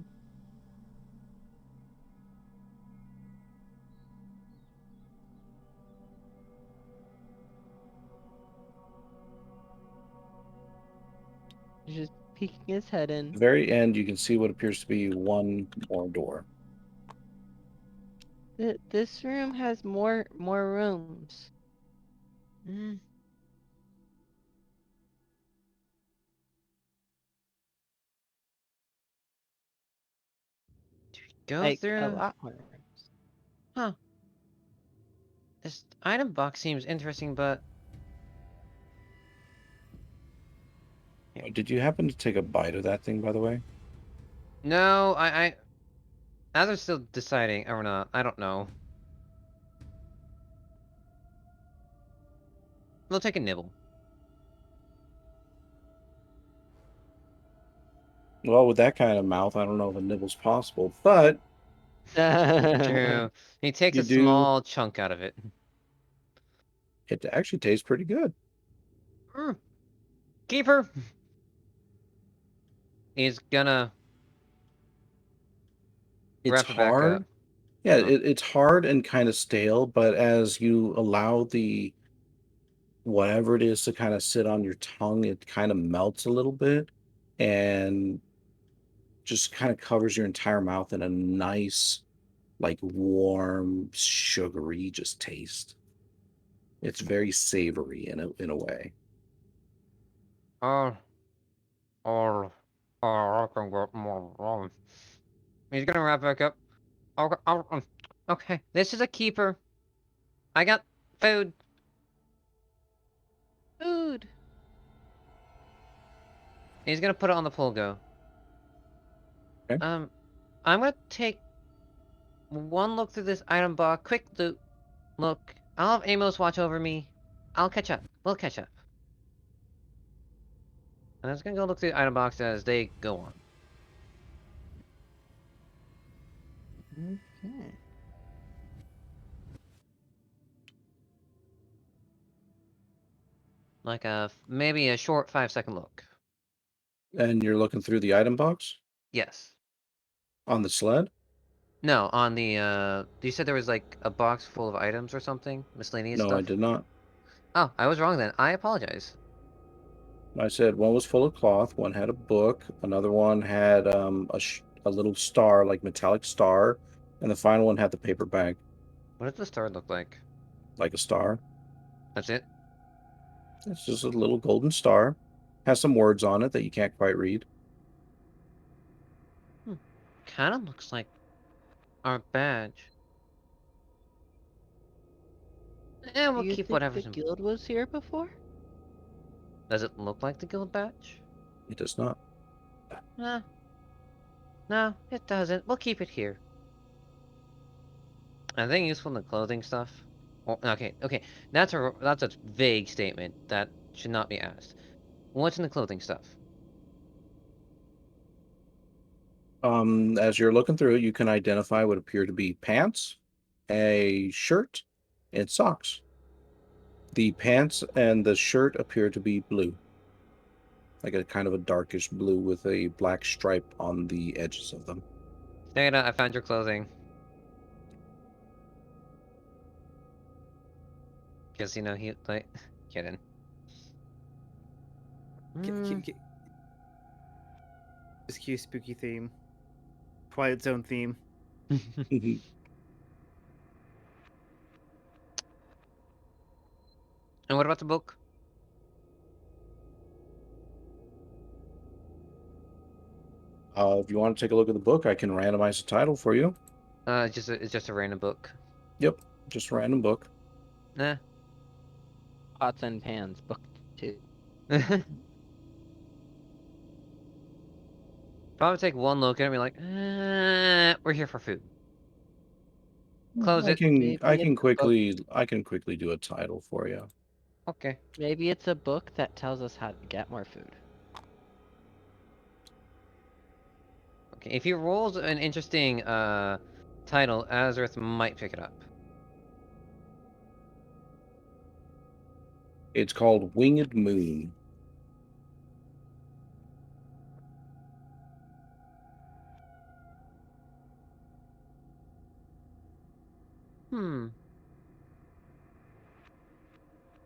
He's just peeking his head in. At the very end, you can see what appears to be one more door. This room has more rooms. Go Like, through. a lot more rooms. Huh. This item box seems interesting, but Did you happen to take a bite of that thing, by the way? No, As I'm still deciding or not, I don't know. We'll take a nibble. Well, with that kind of mouth, I don't know if a nibble's possible, but True. He takes you a do. small chunk out of it. It actually tastes pretty good. Keeper! He's gonna It's wrap it back up. hard. Yeah, Oh. it's hard and kind of stale, but as you allow the whatever it is to kind of sit on your tongue, it kind of melts a little bit and just kind of covers your entire mouth in a nice, like warm, sugary just taste. It's very savory in a way. Oh, I can get more wrong. He's gonna wrap back up. Okay, this is a keeper. I got food. Food. He's gonna put it on the pull go. Okay. I'm gonna take one look through this item box. Quick look. I'll have Amos watch over me. I'll catch up. We'll catch up. And I'm just gonna go look through the item box as they go on. Okay. Like maybe a short 5-second look. And you're looking through the item box Yes. on the sled? No, on the you said there was like a box full of items or something? Miscellaneous No, I stuff? did not. Oh, I was wrong then. I apologize. I said one was full of cloth, one had a book, another one had a little star, like metallic star, and the final one had the paper bag, What does the star look like? like a star. That's it? It's just a little golden star. Has some words on it that you can't quite read. Kind of looks like our badge. And Do we'll you keep think the whatever's in. guild was here before? Does it look like the guild badge? It does not. Nah. No, it doesn't. We'll keep it here. I think useful in the clothing stuff. Oh, okay. That's a vague statement that should not be asked. What's in the clothing stuff? As you're looking through it, you can identify what appear to be pants, a shirt, and socks. The pants and the shirt appear to be blue, like a kind of a darkish blue with a black stripe on the edges of them. Seda, I found your clothing. Because, you know, he, like, kidding. This cute spooky theme. Twilight Zone theme. And what about the book? If you want to take a look at the book, I can randomize the title for you. It's just a random book. Yep, just a random book. Nah. Pots and Pans, book 2. Probably take one look at it and be like, we're here for food. Close I it. can Maybe it's I can quickly do a title for you. Okay. Maybe it's a book that tells us how to get more food. Okay, if he rolls an interesting title, Azurith might pick it up. It's called Winged Moon.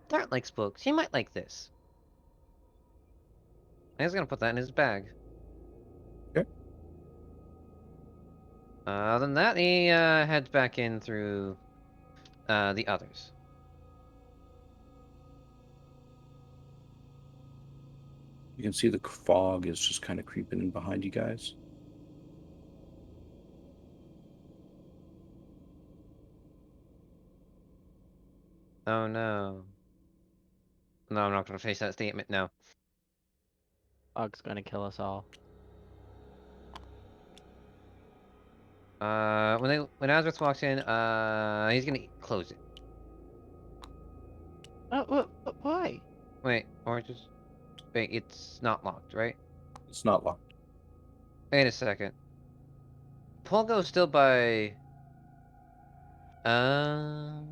Dart likes books. He might like this. He's gonna put that in his bag. Okay. Other than that, he heads back in through the others. You can see the fog is just kind of creeping in behind you guys. Oh no. No, I'm not gonna face that statement, no. Fog's gonna kill us all. When Azurith walks in, he's gonna close it. Why? Wait, or just wait. It's not locked, right? It's not locked. Wait a second. Polgo's still by. The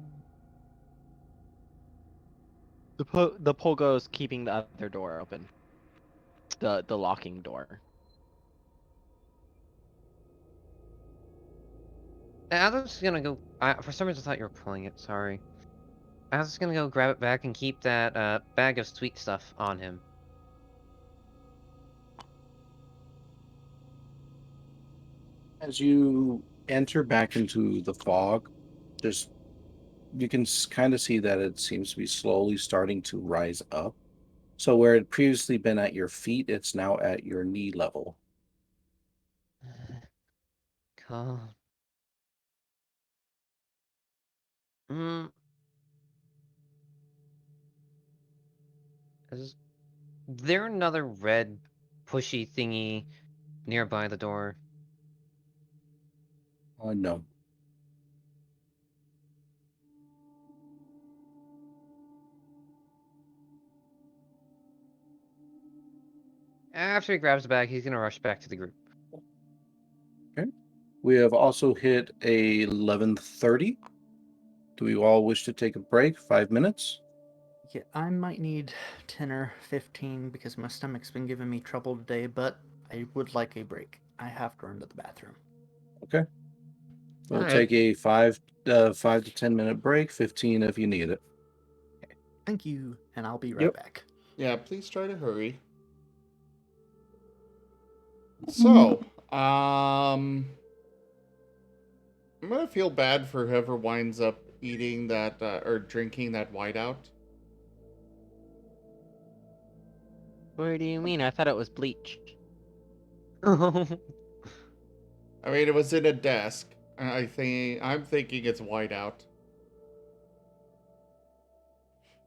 Polgo's keeping the other door open. The locking door. I was gonna go. For some reason, I thought you were pulling it. Sorry. I was just gonna go grab it back and keep that bag of sweet stuff on him. As you enter back into the fog, you can kind of see that it seems to be slowly starting to rise up. So where it previously been at your feet, it's now at your knee level. Cool. Is there another red pushy thingy nearby the door? No. After he grabs the bag, he's gonna rush back to the group. Okay. We have also hit 11:30. Do we all wish to take a break? 5 minutes? Yeah, I might need 10 or 15 because my stomach's been giving me trouble today, but I would like a break. I have to run to the bathroom. Okay. We'll Alright. take a 5 to 10 minute break, 15 if you need it. Thank you, and I'll be right Yep. back. Yeah, please try to hurry. So, I'm gonna feel bad for whoever winds up eating that or drinking that whiteout. What do you mean? I thought it was bleach. I mean, it was in a desk. I'm thinking it's whiteout.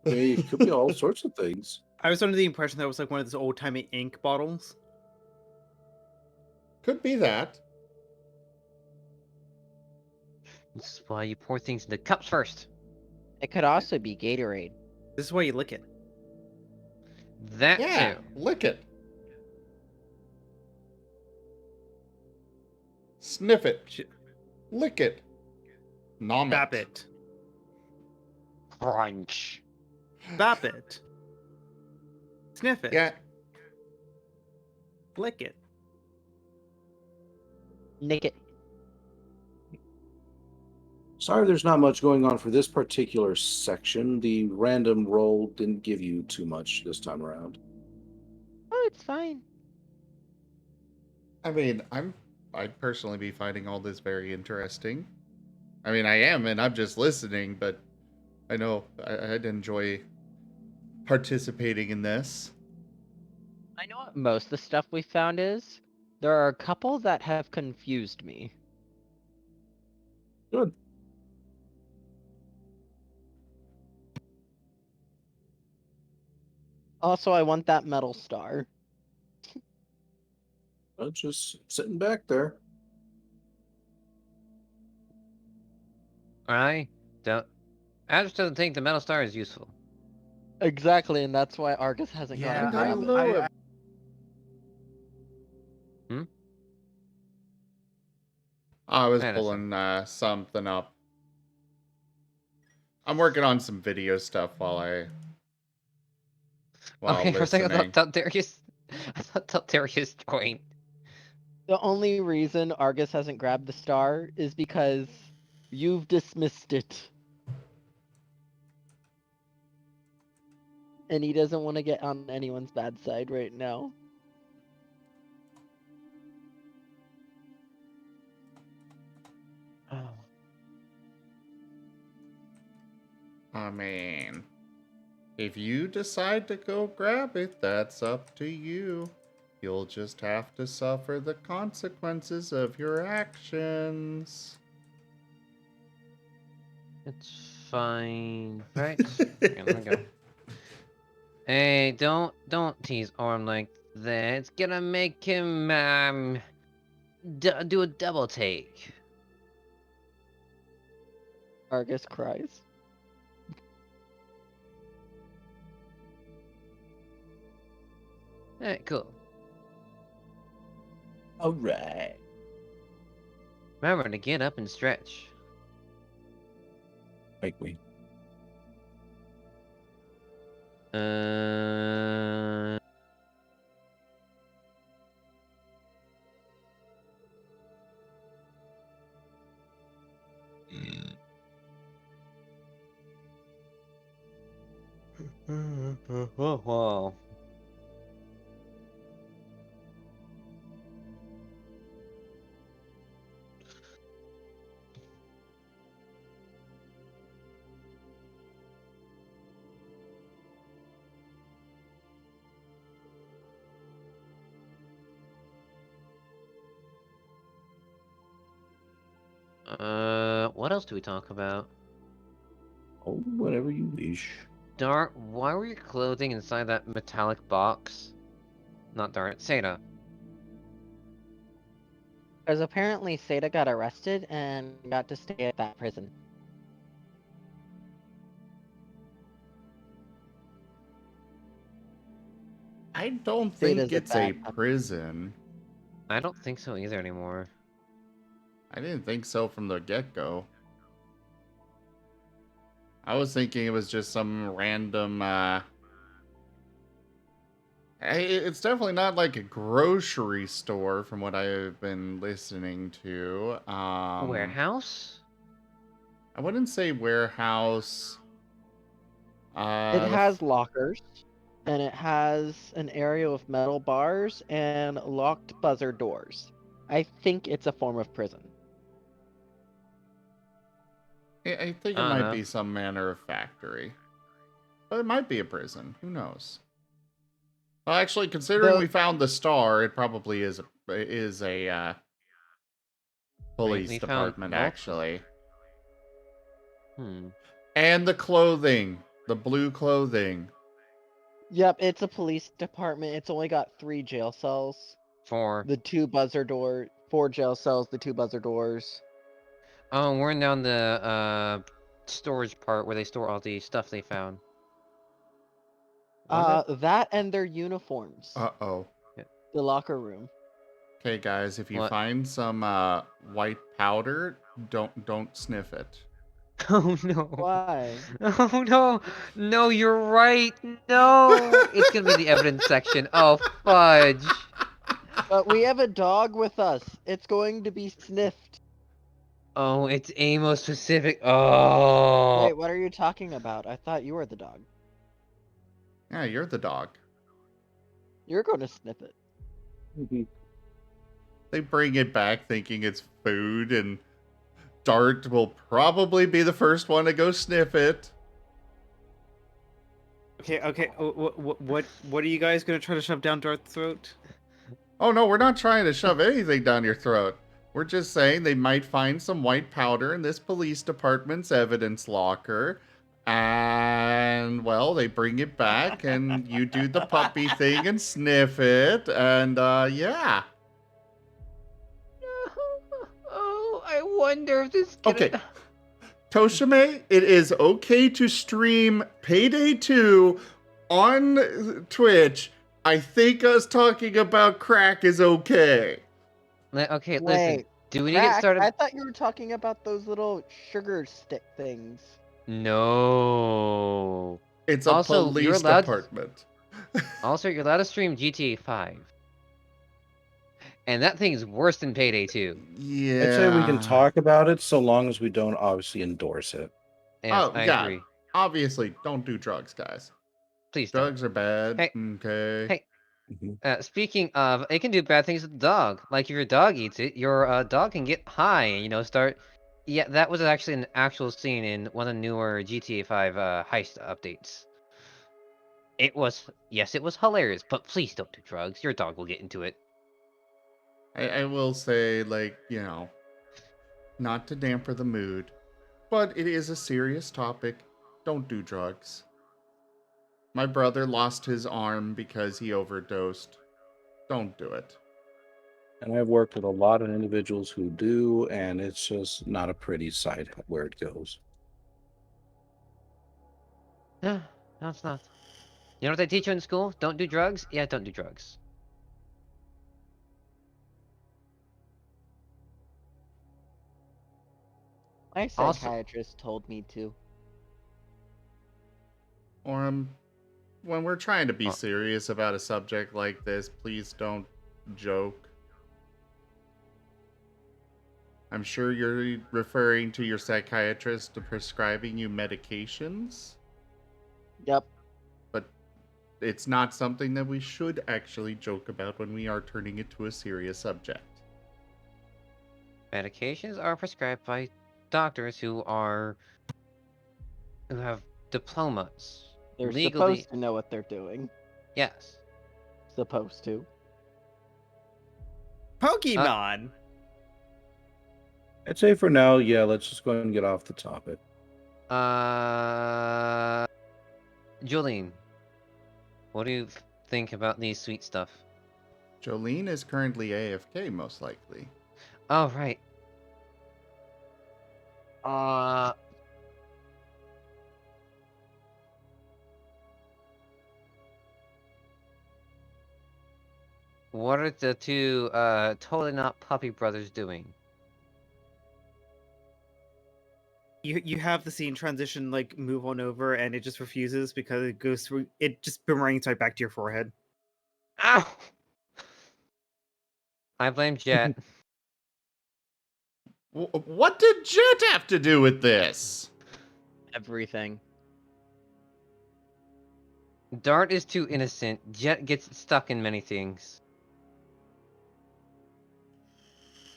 It could be all sorts of things. I was under the impression that it was like one of those old-timey ink bottles. Could be that. This is why you pour things into cups first. It could also be Gatorade. This is why you lick it. That Yeah, too. lick it. Sniff it. Lick it. Nom it. Bap it. Crunch. Bap it. Sniff it. Yeah. Lick it. Nick it. Sorry, there's not much going on for this particular section. The random roll didn't give you too much this time around. Oh, it's fine. I mean, I'd personally be finding all this very interesting. I mean, I am, and I'm just listening, but I know I'd enjoy participating in this. I know what most of the stuff we found is. There are a couple that have confused me. Good. Also, I want that metal star. Just sitting back there. I just don't think the metal star is useful. Exactly, and that's why Argus hasn't Yeah, gone I to grab know it. I was Wait a pulling something up. I'm working on some video stuff while Okay, for a second listening. I thought Darius joined. The only reason Argus hasn't grabbed the star is because you've dismissed it. And he doesn't want to get on anyone's bad side right now. I mean, if you decide to go grab it, that's up to you. You'll just have to suffer the consequences of your actions. It's fine, right? Okay, let me go. Hey, don't tease Orm like Then it's gonna make him do a double take. Argus cries. Alright, cool. Alright. Remember to get up and stretch. Make me. Uh, Wow. What else do we talk about? Oh, whatever you wish. Dart, why were your clothing inside that metallic box? Not Dart, Seda. Because apparently Seda got arrested and got to stay at that prison. I don't Seda's think a it's a bad puppy. prison. I don't think so either anymore. I didn't think so from the get-go. I was thinking it was just some random, it's definitely not like a grocery store from what I've been listening to. Warehouse? I wouldn't say warehouse. It The has lockers, and it has an area with metal bars and locked buzzer doors. I think it's a form of prison. I think it I don't might know. be some manner of factory. But it might be a prison. Who knows? Well, actually, considering Though- we found the star, it probably is a police we found department, multiple- actually. Hmm. And the clothing. The blue clothing. Yep, it's a police department. It's only got 3 jail cells. 4. The 2 buzzer door, 4 jail cells, the 2 buzzer doors. Oh, we're down the storage part where they store all the stuff they found. That and their uniforms. Uh-oh. The locker room. Okay, guys, if you What? find some white powder, don't sniff it. Oh no. Why? Oh no. No, you're right. No. It's gonna be the evidence section. Oh fudge. But we have a dog with us. It's going to be sniffed. Oh, it's Amos specific. Oh. Wait, what are you talking about? I thought you were the dog. Yeah, you're the dog. You're going to sniff it. They bring it back thinking it's food, and Dart will probably be the first one to go sniff it. Okay. What are you guys gonna try to shove down Darth's throat? Oh no, we're not trying to shove anything down your throat. We're just saying they might find some white powder in this police department's evidence locker. And, well, they bring it back, and you do the puppy thing and sniff it, and, yeah. Oh, I wonder if this gonna... Okay. Toshime, it is okay to stream Payday 2 on Twitch. I think us talking about crack is okay. Okay, listen. Wait, Do we need to get Crack, started? I thought you were talking about those little sugar stick things. No. It's a Also, you're police allowed- department. Also, you're allowed to stream GTA 5. And that thing is worse than Payday 2. Yeah. I'd say we can talk about it so long as we don't obviously endorse it. Yes, Oh, I yeah. agree. Obviously, don't do drugs, guys. Please don't. Drugs are bad. Hey. Okay. Hey. Mhm. Speaking of, it can do bad things with the dog. Like if your dog eats it, your dog can get high and, start... Yeah, that was actually an actual scene in one of the newer GTA 5 heist updates. It was hilarious, but please don't do drugs. Your dog will get into it. I will say, like, not to damper the mood, but it is a serious topic. Don't do drugs. My brother lost his arm because he overdosed. Don't do it. And I've worked with a lot of individuals who do, and it's just not a pretty sight where it goes. Yeah, no, it's not. You know what they teach you in school? Don't do drugs? Yeah, don't do drugs. My Also- psychiatrist told me to. Or when we're trying to be Oh. serious about a subject like this, please don't joke. I'm sure you're referring to your psychiatrist prescribing you medications, Yep. but it's not something that we should actually joke about when we are turning it to a serious subject. Medications are prescribed by doctors who have diplomas. They're legally. supposed to know what they're doing. Yes. Supposed to. Pokemon. I'd say for now, yeah, let's just go ahead and get off the topic. Jolene, what do you think about these sweet stuff? Jolene is currently AFK, most likely. Oh, right. What are the two totally not puppy brothers doing? You have the scene transition like move on over, and it just refuses because it goes through. It just boomerangs right back to your forehead. Ow! I blame Jet. What did Jet have to do with this? Everything. Dart is too innocent. Jet gets stuck in many things.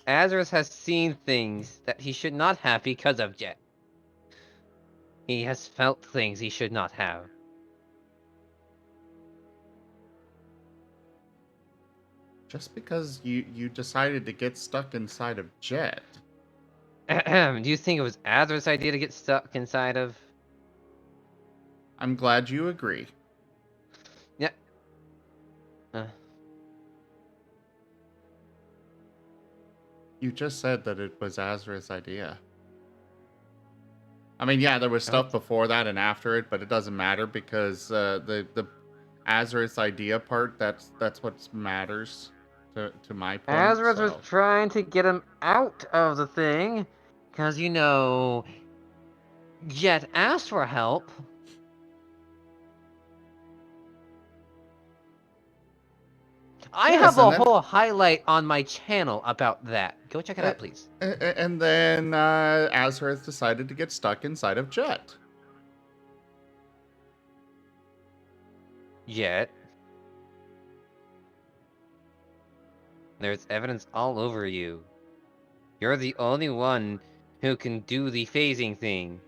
Azurith has seen things that he should not have because of Jet. He has felt things he should not have. Just because you decided to get stuck inside of Jet. Do you think it was Azurith's idea to get stuck inside of? I'm glad you agree. Yeah. You just said that it was Azurith's idea. I mean, yeah, there was stuff before that and after it, but it doesn't matter because the Azurith's idea part, that's what matters to my point. Azurith So. was trying to get him out of the thing, because, you know, Jet asked for help. I have a whole highlight on my channel about that. Go check it out, please. And then Azurith decided to get stuck inside of Jet. Jet. There's evidence all over you. You're the only one who can do the phasing thing.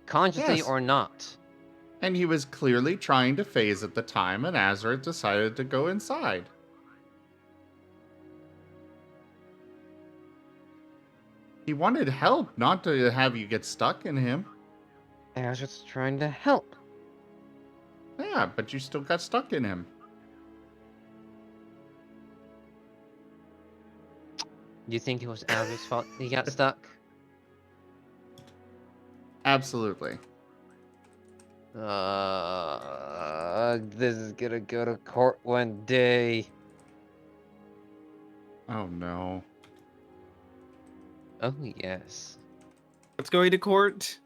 Consciously or not. And he was clearly trying to phase at the time, and Azurith decided to go inside. He wanted help, not to have you get stuck in him. Azurith's trying to help. Yeah, but you still got stuck in him. Do you think it was Azurith's fault he got stuck? Absolutely. This is gonna go to court one day. Oh no. Oh yes. What's going to court?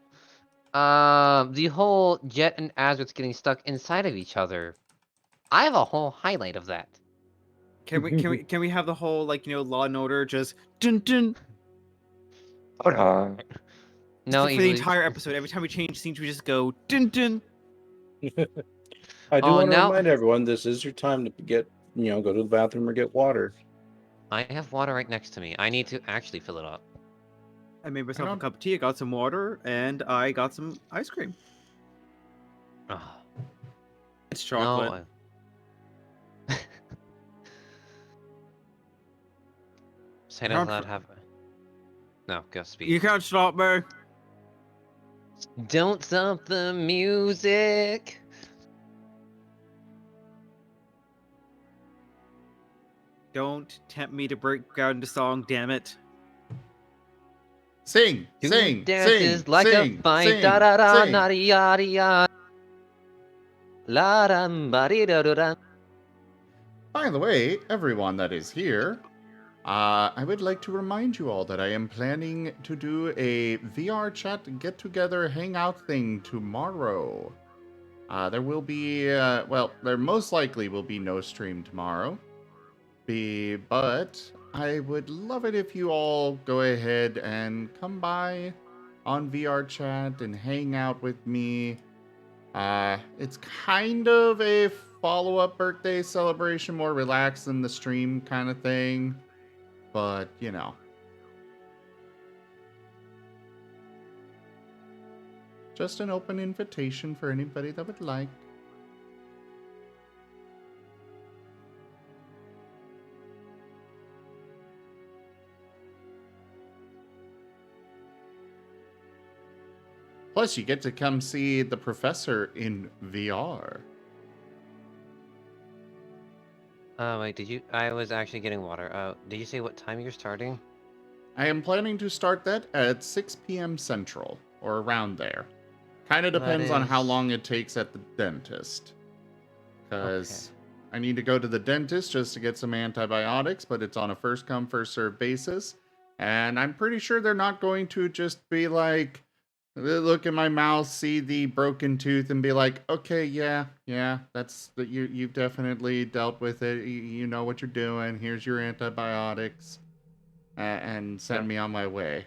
The whole Jet and Azurith getting stuck inside of each other. I have a whole highlight of that. Can we have the whole Law and Order just dun dun? No, for the entire episode, every time we change scenes, we just go dun dun. I do want to remind everyone, this is your time to get, go to the bathroom or get water. I have water right next to me. I need to actually fill it up. I made myself a cup of tea, I got some water, and I got some ice cream. Oh. It's chocolate. No, Say it out loud, have No, go speak. You can't stop me. Don't stop the music. Don't tempt me to break out into song, damn it. Sing, Two sing, dances sing, like sing, a fight. sing, Da da da, sing. nada yada yada. La dum ba dee da da da. By the way, everyone that is here, I would like to remind you all that I am planning to do a VR chat get-together hangout thing tomorrow. There will be, well, there most likely will be no stream tomorrow. But I would love it if you all go ahead and come by on VR chat and hang out with me. It's kind of a follow-up birthday celebration, more relaxed than the stream kind of thing. But, you know. Just an open invitation for anybody that would like. Plus, you get to come see the professor in VR. Wait, did you? I was actually getting water. Did you say what time you're starting? I am planning to start that at 6 p.m. Central, or around there. Kind of That depends on how is- long it takes at the dentist. Because I need to go to the dentist just to get some antibiotics, but it's on a first-come, first-served basis. And I'm pretty sure they're not going to just be like, look at my mouth, see the broken tooth, and be like, okay, yeah, you've definitely dealt with it. You know what you're doing. Here's your antibiotics. And send me on my way.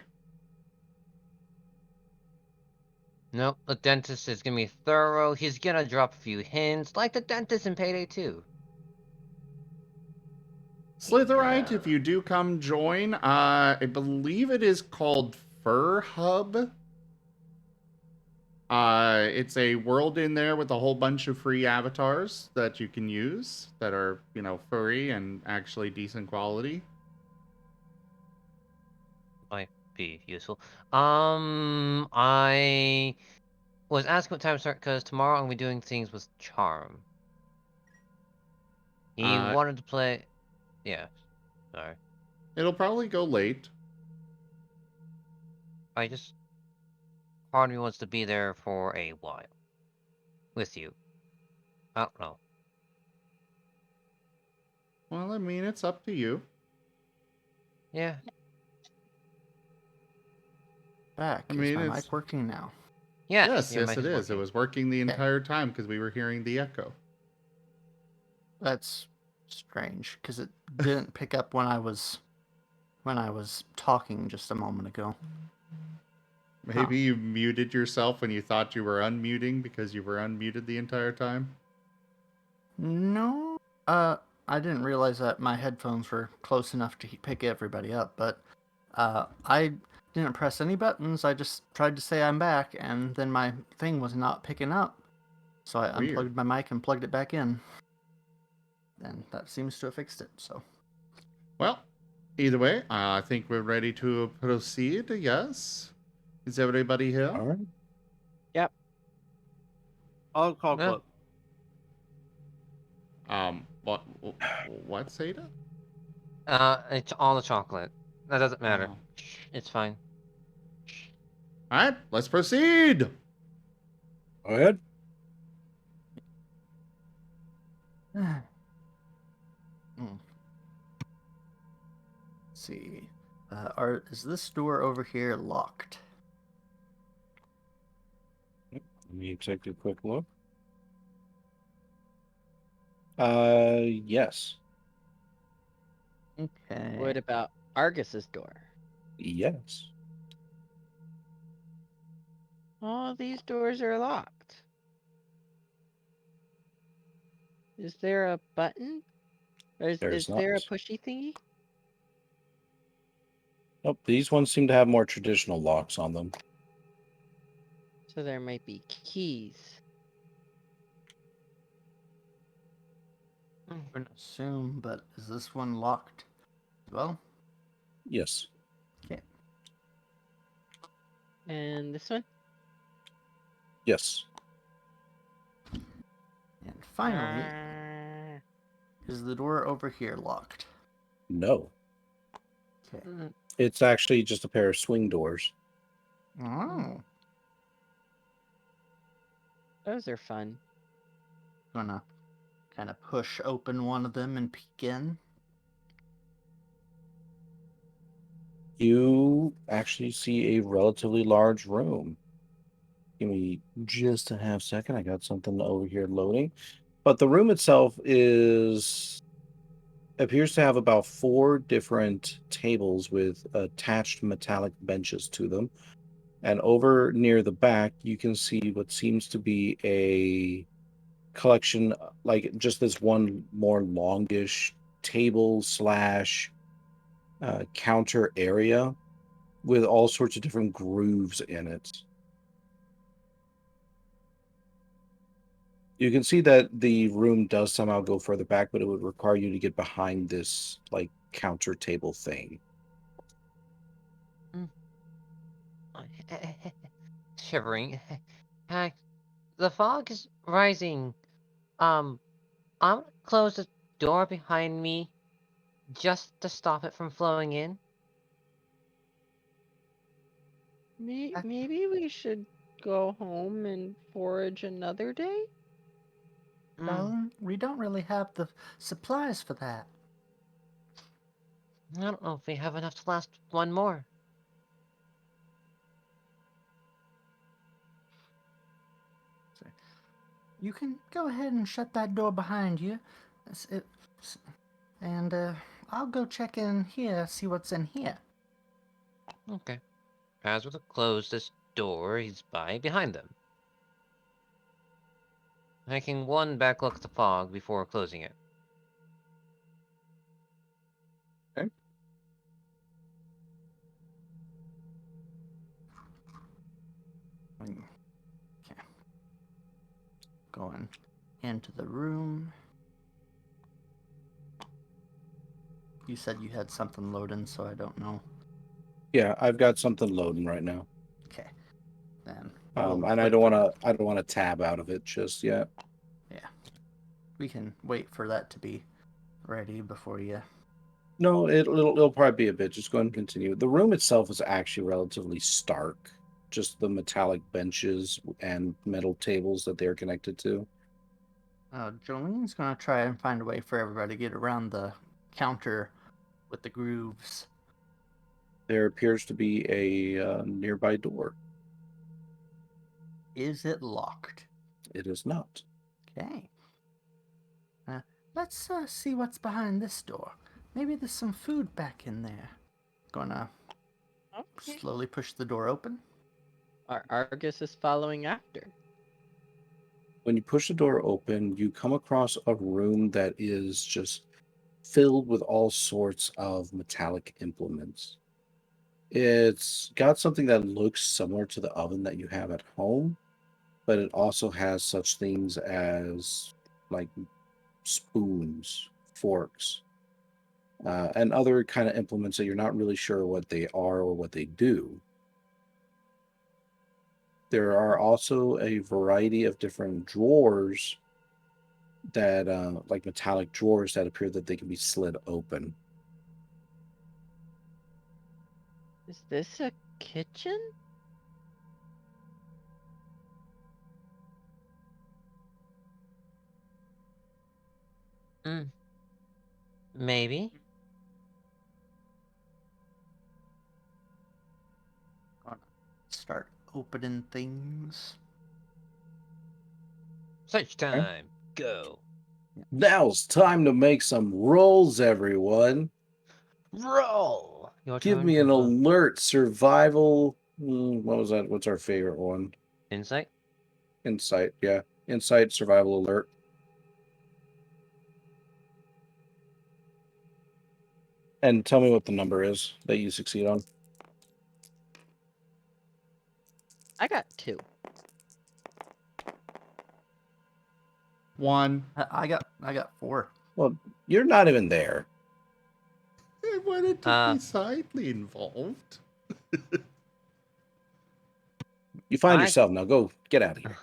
Nope, the dentist is gonna be thorough. He's gonna drop a few hints, like the dentist in Payday 2. Slitherite, if you do come join, I believe it is called Fur Hub. It's a world in there with a whole bunch of free avatars that you can use that are, you know, furry and actually decent quality. Might be useful. I was asking what time to start because tomorrow I'm gonna be doing things with Charm. He wanted to play. Yeah, sorry. It'll probably go late. Part of me wants to be there for a while. With you. I don't know. Well, I mean, it's up to you. Yeah. Back. I mean, is my it's... mic working now? Yes, your yes, mic it is. It working. was working the entire time because we were hearing the echo. That's strange because it didn't pick up when I was talking just a moment ago. Maybe you muted yourself when you thought you were unmuting because you were unmuted the entire time? No, I didn't realize that my headphones were close enough to pick everybody up, but I didn't press any buttons. I just tried to say I'm back, and then my thing was not picking up. So I unplugged my mic and plugged it back in. And that seems to have fixed it, so. Well, either way, I think we're ready to proceed, yes? Is everybody here? All right. Yep. I'll call No. Club. What, Seda? It's all the chocolate. That doesn't matter. Oh. It's fine. Alright, let's proceed! Go ahead. Let's see. Is this door over here locked? Let me take a quick look. Yes. Okay. What about Argus's door? Yes. All these doors are locked. Is there a button? Or is There's there a not. pushy thingy? Nope, these ones seem to have more traditional locks on them. So there might be keys. I'm gonna assume, but is this one locked as well? Yes. Okay. And this one? Yes. And finally, is the door over here locked? No. Okay. It's actually just a pair of swing doors. Oh. Those are fun. Gonna kind of push open one of them and peek in. You actually see a relatively large room. Give me just a half second. I got something over here loading. But the room itself appears to have about 4 different tables with attached metallic benches to them. And over near the back, you can see what seems to be a collection, like just this one more longish table slash counter area with all sorts of different grooves in it. You can see that the room does somehow go further back, but it would require you to get behind this like counter table thing. Shivering. The fog is rising. I'm gonna close the door behind me just to stop it from flowing in. Maybe we should go home and forage another day? Well, we don't really have the supplies for that. I don't know if we have enough to last one more. You can go ahead and shut that door behind you. And I'll go check in here, see what's in here. Okay. Azurith will close this door he's by behind them. Taking one back look at the fog before closing it. Okay. Okay. Going into the room. You said you had something loading, so I don't know. Yeah, I've got something loading right now. Okay. Then. And I don't want to tab out of it just yet. Yeah. We can wait for that to be ready before you. No, it'll probably be a bit. Just go ahead and continue. The room itself is actually relatively stark. Just the metallic benches and metal tables that they're connected to. Jolene's gonna try and find a way for everybody to get around the counter with the grooves. There appears to be a nearby door. Is it locked? It is not. Okay. Let's see what's behind this door. Maybe there's some food back in there. Gonna slowly push the door open. Argus is following after. When you push the door open, you come across a room that is just filled with all sorts of metallic implements. It's got something that looks similar to the oven that you have at home, but it also has such things as like spoons, forks, and other kind of implements that you're not really sure what they are or what they do. There are also a variety of different drawers that, like metallic drawers that appear that they can be slid open. Is this a kitchen? Maybe. Gonna start opening things. Search time. Go. Now's time to make some rolls, everyone. Roll. Your Give turn me an to vote. alert survival. What was that? What's our favorite one? Insight. Insight, yeah. Insight, survival alert. And tell me what the number is that you succeed on. I got 2. 1. I got 4. Well, you're not even there. I wanted to be slightly involved. You find yourself. Now go get out of here.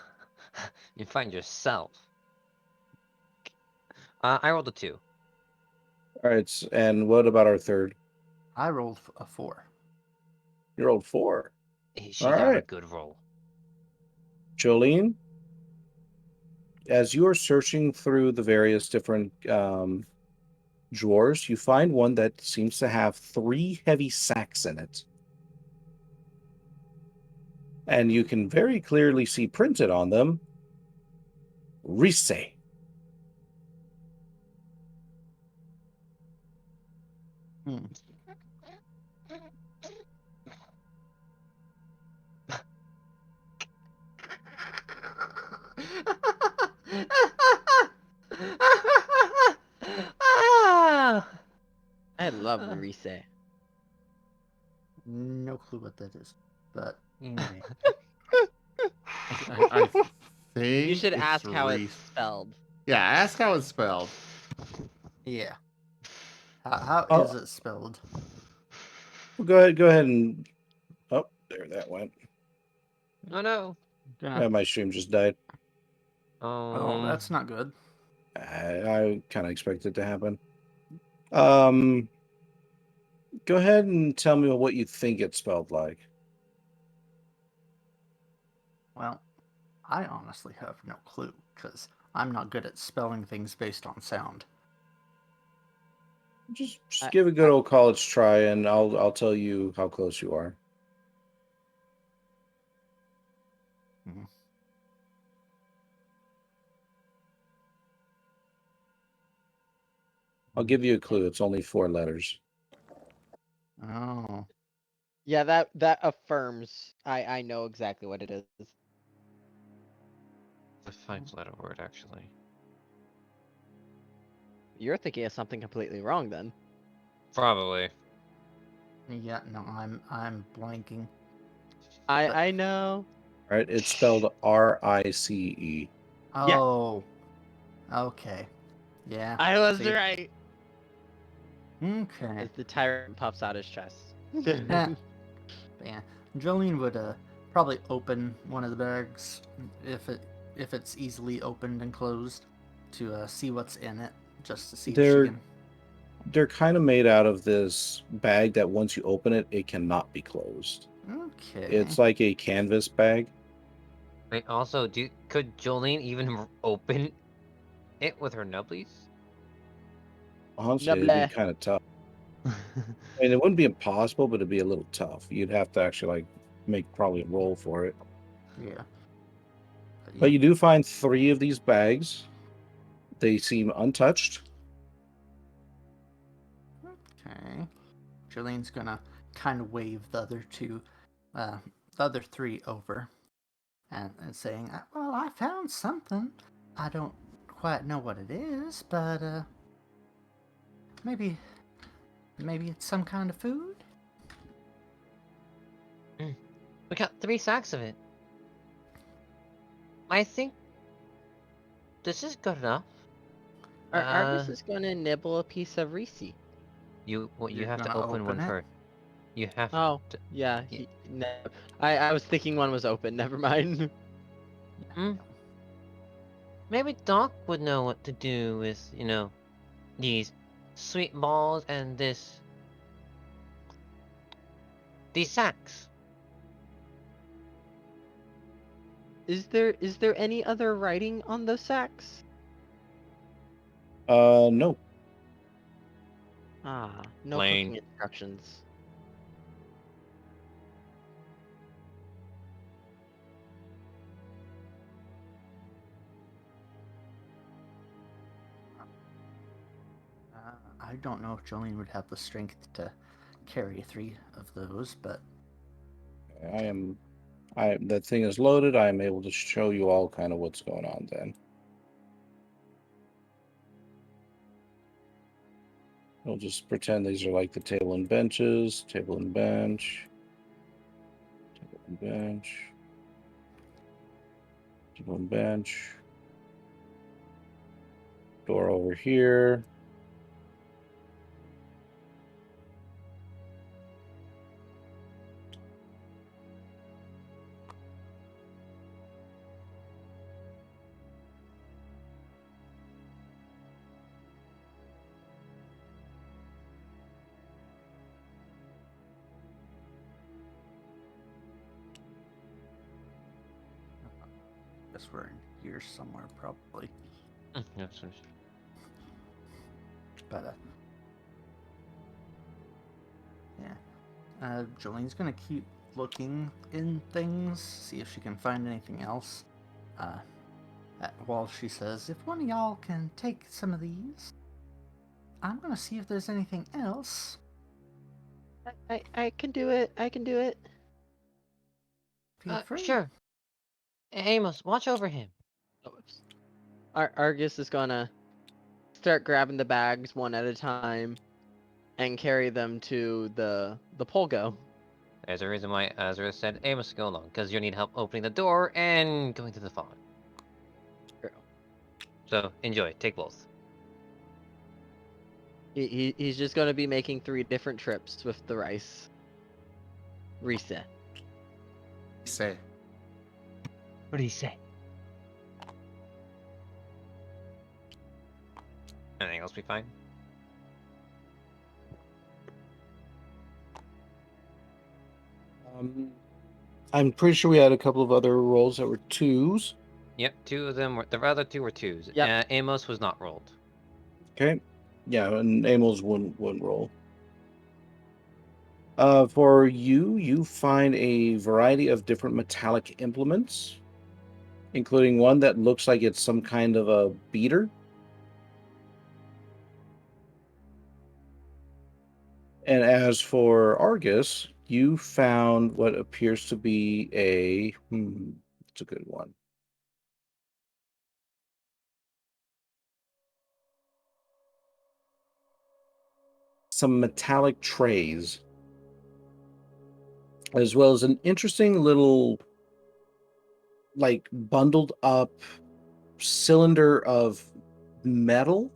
You find yourself. I rolled a 2. All right, and what about our third? I rolled a 4. You rolled 4. She All got a right. good roll. Jolene, as you are searching through the various different drawers, you find one that seems to have 3 heavy sacks in it. And you can very clearly see printed on them, Rise. Hmm. I love Rise. No clue what that is, but anyway. I think You should it's ask how it's Reese. spelled. Yeah, ask how it's spelled. Yeah. How Oh. is it spelled? Well, go ahead and... Oh, there that went. Oh no. Yeah, my stream just died. Oh, that's not good. I kind of expected it to happen. Go ahead and tell me what you think it's spelled like. Well, I honestly have no clue, because I'm not good at spelling things based on sound. Just give a good old college try, and I'll tell you how close you are. Mhm. I'll give you a clue. It's only 4 letters. Oh. Yeah, that affirms. I know exactly what it is. It's a 5-letter word, actually. You're thinking of something completely wrong then. Probably. Yeah, no, I'm blanking. I know. All right, it's spelled R-I-C-E. Yeah. Oh. Okay. Yeah. I was see? right. Okay. As the tyrant puffs out his chest. Yeah. Jolene would probably open one of the bags if it's easily opened and closed to see what's in it, just to see if she can. They're kind of made out of this bag that once you open it, it cannot be closed. Okay. It's like a canvas bag. Wait, also, could Jolene even open it with her nubblies? Honestly, it'd be kind of tough. I mean, it wouldn't be impossible, but it'd be a little tough. You'd have to actually like make probably a roll for it. Yeah. But you do find 3 of these bags. They seem untouched. Okay. Jolene's gonna kind of wave the other 3 over, and saying, "Well, I found something. I don't quite know what it is, but maybe it's some kind of food." We got 3 sacks of it. I think this is good enough. Argus is gonna nibble a piece of Reese. You You're have to gonna open one open it? first. You have Oh, to. yeah. I was thinking one was open. Never mind. Maybe Doc would know what to do with, these sweet balls and these sacks. Is there any other writing on those sacks? No. No Plain. cooking instructions. I don't know if Jolene would have the strength to carry 3 of those, but that thing is loaded. I am able to show you all kind of what's going on then. We'll just pretend these are like the table and benches, table and bench, table and bench, table and bench, door over here. Guess we're in here somewhere, probably. Yes, yes. But, yeah. Jolene's gonna keep looking in things, see if she can find anything else. While she says, if one of y'all can take some of these, I'm gonna see if there's anything else. I can do it. I can do it. Feel free. Sure. Amos, watch over him. Argus is gonna start grabbing the bags one at a time and carry them to the polgo. There's a reason why Azurith said Amos go along, because you need help opening the door and going through the fog. True. So enjoy. Take both. He's just gonna be making 3 different trips with the rice. Reset. Say. What do you say? Anything else be fine? I'm pretty sure we had a couple of other rolls that were 2s. Yep, 2 of them were. The other 2 were 2s. Yep. Amos was not rolled. Okay. Yeah, and Amos wouldn't roll. For you find a variety of different metallic implements, including one that looks like it's some kind of a beater. And as for Argus, you found what appears to be it's a good one. Some metallic trays, as well as an interesting little, like, bundled up cylinder of metal.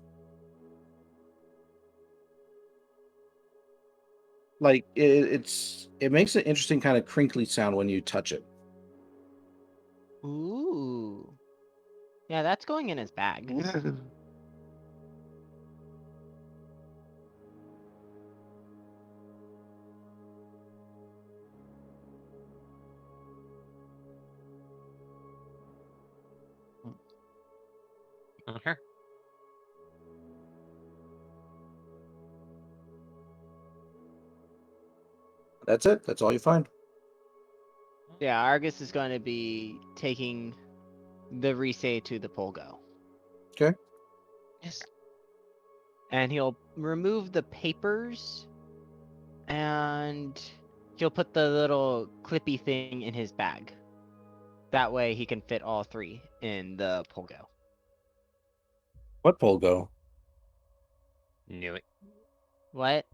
Like, it makes an interesting kind of crinkly sound when you touch it. Ooh. Yeah, that's going in his bag. Okay. That's it. That's all you find. Yeah, Argus is going to be taking the Risei to the polgo. Okay. Yes. And he'll remove the papers and he'll put the little clippy thing in his bag. That way he can fit all 3 in the polgo. What polgo? Knew it. What?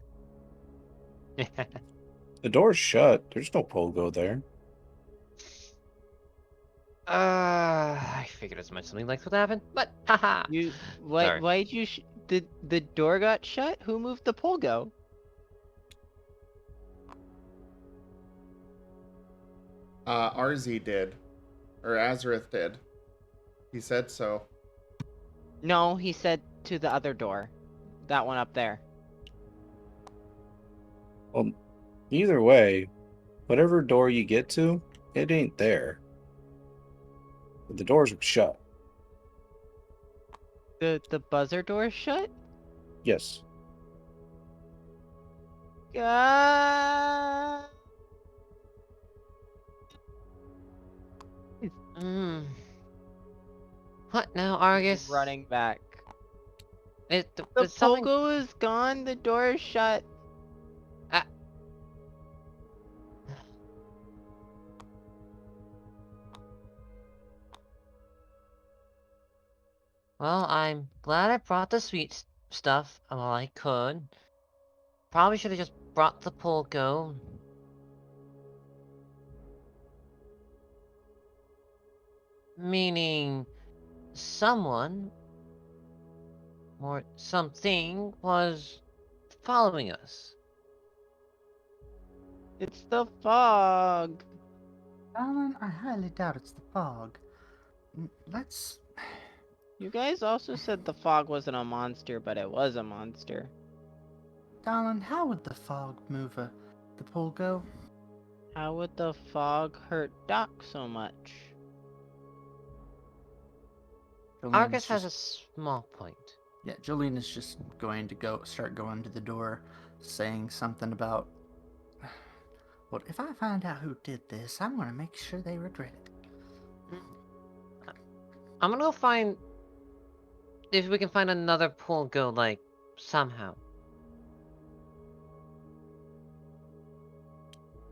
The door's shut. There's no polgo there. I figured as much. Something like that would happen, but haha. Sorry. Why'd you the door got shut? Who moved the polgo? RZ did. Or Azurith did. He said so. No, he said to the other door. That one up there. Well, either way, whatever door you get to, it ain't there. The doors are shut. The buzzer door shut? Yes. What now, Argus? Running back. The polgo is gone. The door is shut. Well, I'm glad I brought the sweet stuff while I could. Probably should have just brought the polgo. Meaning, someone or something was following us. It's the fog. Alan, I highly doubt it's the fog. Let's... You guys also said the fog wasn't a monster, but it was a monster. Darling, how would the fog move the polgo? How would the fog hurt Doc so much? Jolene's Argus has just- a small point. Yeah, Jolene is just going to start going to the door, saying something about, well, if I find out who did this, I'm going to make sure they regret it. I'm gonna go find if we can find another pool go like somehow.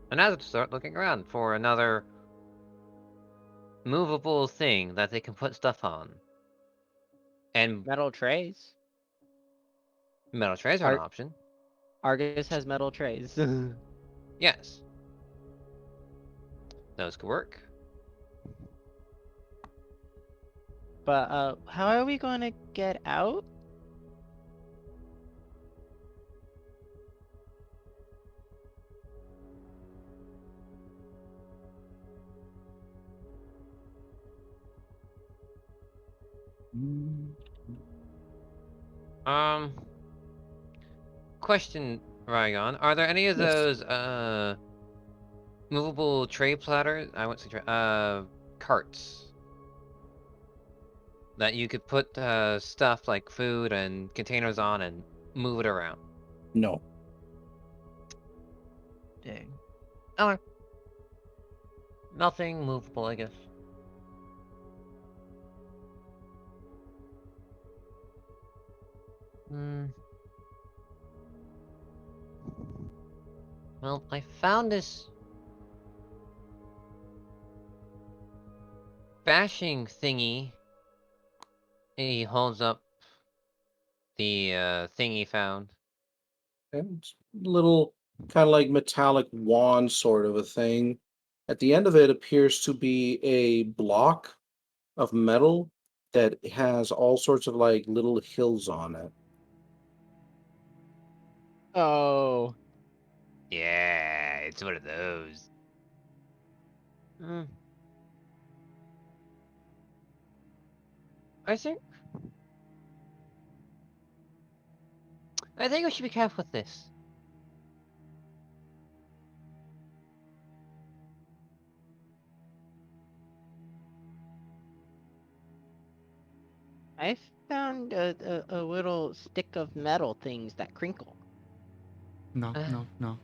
And now to start looking around for another movable thing that they can put stuff on. And Metal trays. metal trays are an option. Argus has metal trays. Yes. Those could work. But how are we going to get out? Question, Ryan, are there any of Yes. those movable tray platters? I wouldn't say tray, carts that you could put stuff like food and containers on and move it around. No. Dang. Okay. Nothing movable, I guess. Hmm. Well, I found this bashing thingy. He holds up the thing he found. And it's a little kind of like metallic wand sort of a thing. At the end of it appears to be a block of metal that has all sorts of like little hills on it. Oh. Yeah, it's one of those. Hmm. I think we should be careful with this. I found a little stick of metal things that crinkle. Knock, knock, knock.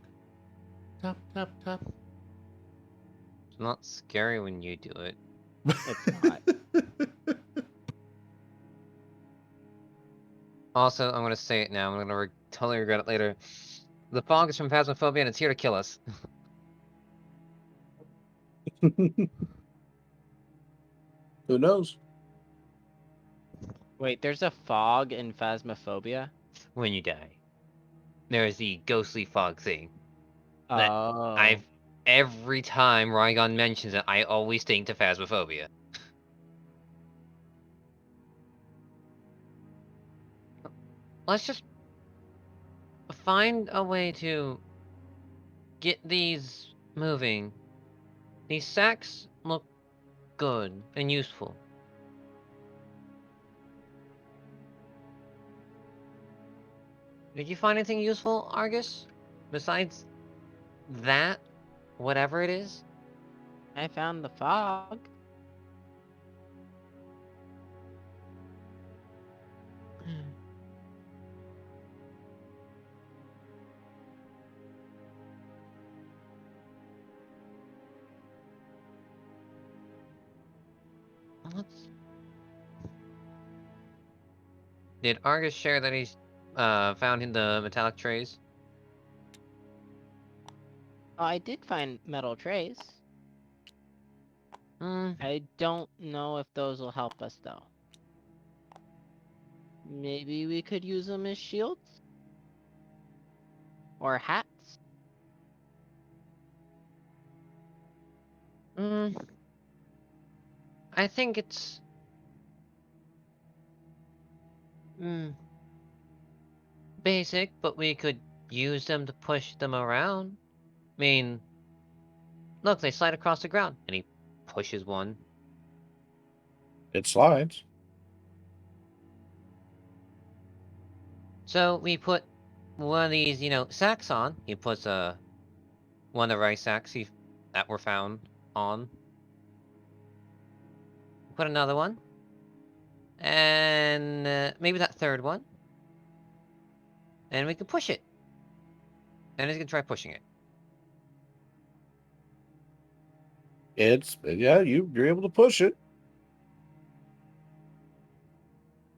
Tap, tap, tap. It's not scary when you do it. It's not. Also, I'm gonna say it now. I'm gonna totally regret it later. The fog is from Phasmophobia and it's here to kill us. Who knows? Wait, there's a fog in Phasmophobia? When you die. There's the ghostly fog thing. That Oh. every time Rygon mentions it, I always think to Phasmophobia. Let's just find a way to get these moving. These sacks look good and useful. Did you find anything useful, Argus? Besides that, whatever it is? I found the fog. Let's... Did Argus share that he's found in the metallic trays? Oh, I did find metal trays. Hmm. I don't know if those will help us, though. Maybe we could use them as shields? Or hats? Hmm. I think it's... basic, but we could use them to push them around. I mean, look, they slide across the ground. And he pushes one. It slides. So we put one of these, sacks on. He puts one of the rice sacks that were found on. Put another one. And maybe that third one. And we can push it. And he's gonna try pushing it. Yeah, you're able to push it.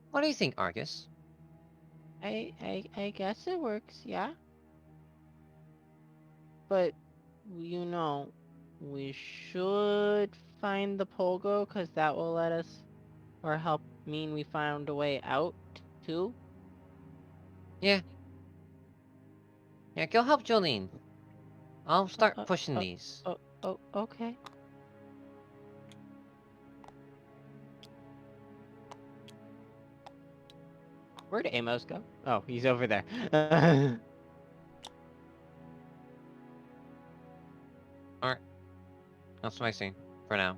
What do you think, Argus? I guess it works, yeah. But you know, we should find the pogo because that will let us or help mean we found a way out too. Yeah. Yeah, go help Jolene. I'll start pushing uh, these. Okay. Where'd Amos go? Oh, he's over there. Alright. That's my scene. For now.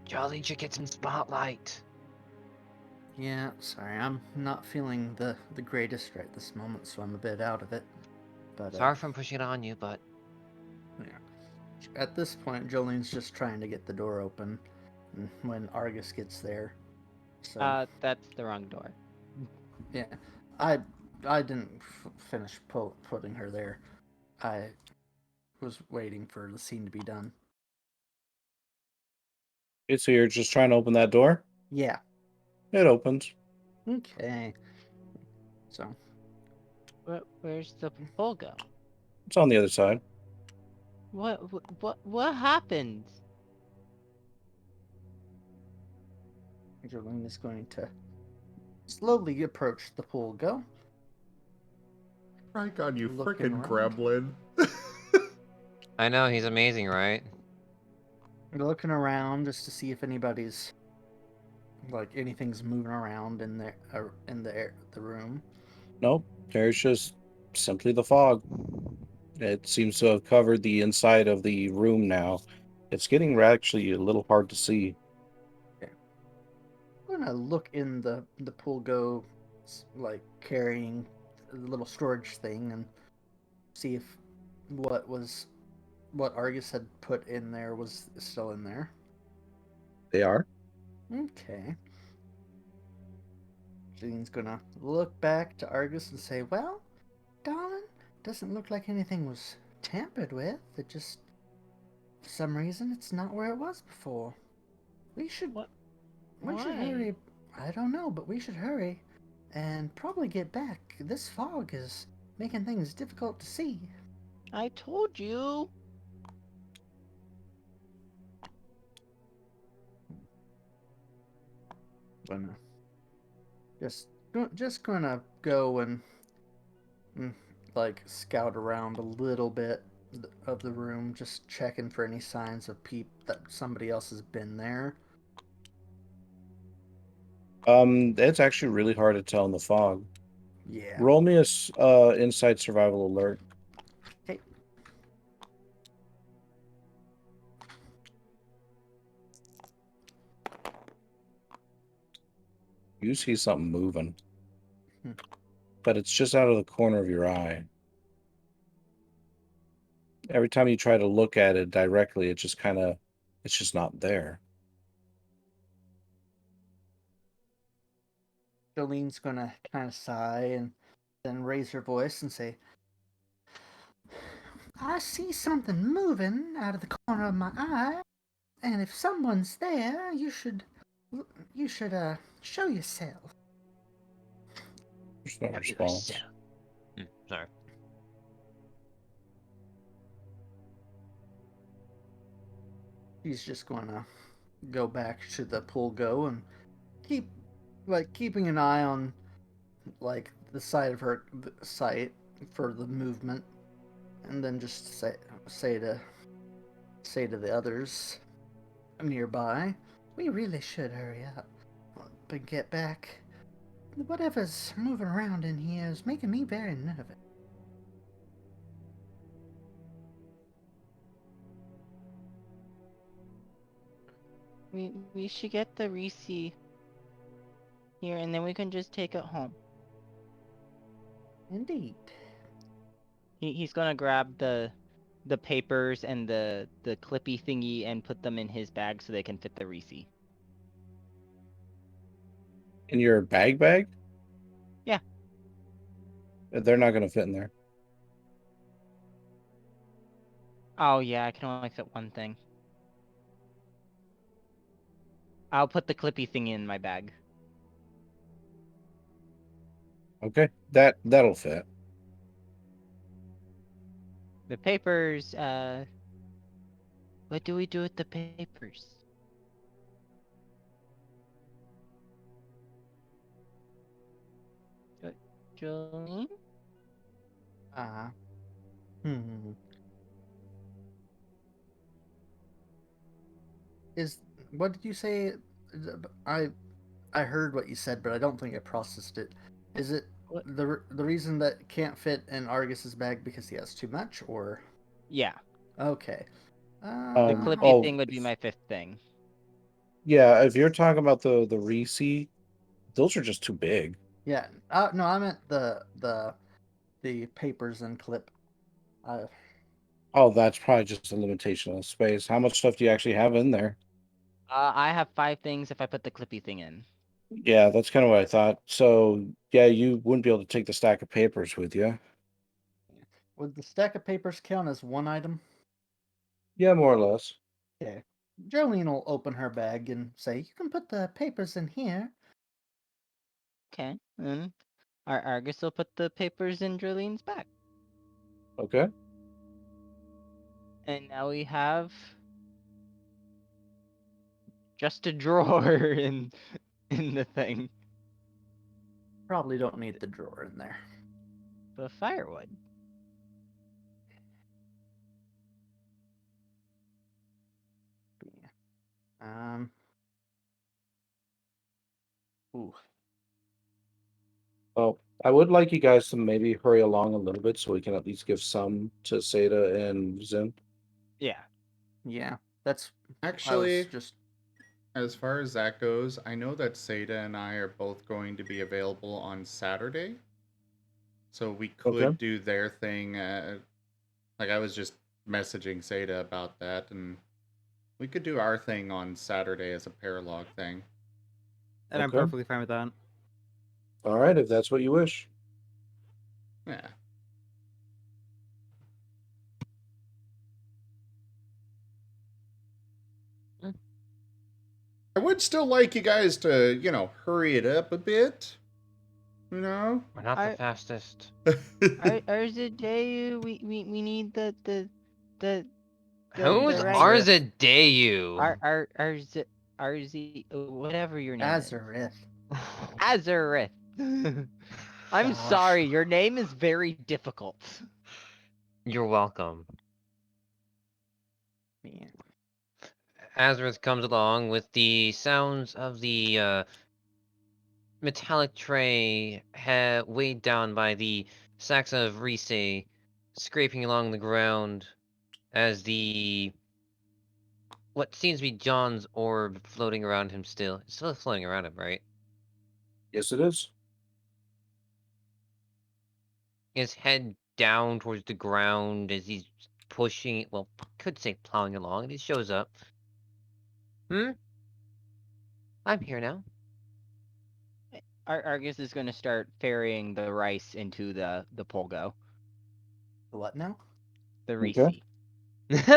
Jolene should get some spotlight. Yeah, sorry, I'm not feeling the greatest right this moment, so I'm a bit out of it. But Sorry for pushing it on you, but yeah. At this point, Jolene's just trying to get the door open when Argus gets there. So That's the wrong door. yeah, I didn't finish putting her there. I was waiting for the scene to be done. Okay, so you're just trying to open that door? Yeah. It opens. Okay. So Where's the pogo? It's on the other side. What happened? Jolene is going to slowly approach the pool. Go. Right on, you Looking frickin' around. gremlin. I know he's amazing, right? Looking around just to see if anybody's anything's moving around in the room. Nope. There's just simply the fog. It seems to have covered the inside of the room now. It's getting actually a little hard to see. Okay. I'm gonna look in the pool. Go, carrying a little storage thing and see if what Argus had put in there was still in there. They are. Okay. Jean's gonna look back to Argus and say, "Well, darling, doesn't look like anything was tampered with. It just, for some reason, it's not where it was before. We should What? We should Why? hurry. I don't know, but we should hurry and probably get back. This fog is making things difficult to see." I told you. Gonna just gonna go and scout around a little bit of the room, just checking for any signs of that somebody else has been there. It's actually really hard to tell in the fog. Yeah. Roll me a inside survival alert. Okay. You see something moving, but it's just out of the corner of your eye. Every time you try to look at it directly, it's just not there. Jolene's gonna kind of sigh and then raise her voice and say, "I see something moving out of the corner of my eye, and if someone's there, you should show yourself." There's no response. Sorry. She's just gonna go back to the pool and keeping an eye on the side of her sight for the movement, and then just say to the others nearby, "We really should hurry up but get back. Whatever's moving around in here is making me very nervous." We should get the Reese here, and then we can just take it home. Indeed. He's gonna grab the the papers and the clippy thingy and put them in his bag so they can fit the Reese. In your bag? Yeah. They're not going to fit in there. Oh yeah, I can only fit one thing. I'll put the clippy thing in my bag. Okay, that'll fit. The papers, what do we do with the papers? Jolene? Hmm. What did you say? I I heard what you said, but I don't think I processed it. Is it What? the reason that it can't fit in Argus's bag because he has too much, or Yeah, okay? the Um, clippy oh, thing would be my fifth thing. yeah, if you're talking about the Reese, those are just too big. Yeah. No, I meant the papers and clip. Uh, Oh, that's probably just a limitation of space. How much stuff do you actually have in there? I have 5 things if I put the clippy thing in. Yeah, that's kind of what I thought. So, yeah, you wouldn't be able to take the stack of papers with you. would the stack of papers count as one item? Yeah, more or less. Okay. Jolene will open her bag and say, "You can put the papers in here." Okay, then Argus will put the papers in Jolene's bag. Okay. And now we have just a drawer in the thing. Probably don't need the drawer in there. The firewood. Um. Ooh. Well, I would like you guys to maybe hurry along a little bit so we can at least give some to Seda and Zim. Yeah. Yeah. That's. I was Actually, just. as far as that goes, I know that Seda and I are both going to be available on Saturday. So we Okay. could do their thing. Like I was just messaging Seda about that, and we could do our thing on Saturday as a paralog thing. And I'm Okay. perfectly fine with that. All right, if that's what you wish. Yeah. I would still like you guys to, hurry it up a bit. You know? We're not the I- fastest. Arzadeyu, we need the Who's right Arzadeyu? Arzi whatever your name is. Azurith. Azurith. I'm Gosh. sorry, your name is very difficult. You're welcome. Man. Azurith comes along with the sounds of the metallic tray weighed down by the sacks of Riese scraping along the ground as what seems to be John's orb floating around him still. It's still floating around him, right? Yes, it is. His head down towards the ground as he's pushing, well, could say plowing along, and he shows up. I'm here now. Argus is going to start ferrying the rice into the polgo. The what now? The Okay. Reese.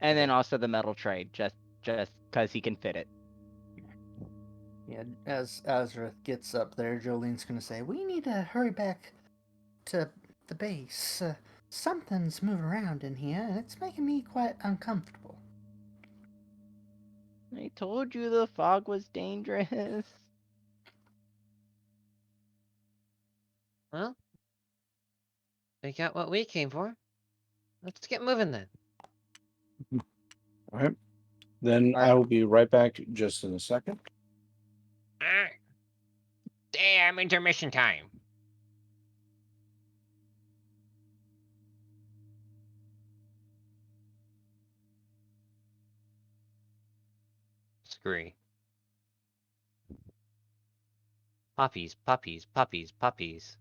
And then also the metal tray, just because he can fit it. Yeah, as Azurith gets up there, Jolene's gonna say, "We need to hurry back to the base. Something's moving around in here, and it's making me quite uncomfortable." I told you the fog was dangerous. Well, we got what we came for. Let's get moving then. All right. Then All right. I will be right back just in a second. Damn intermission time. Screw. Puppies, puppies, puppies, puppies.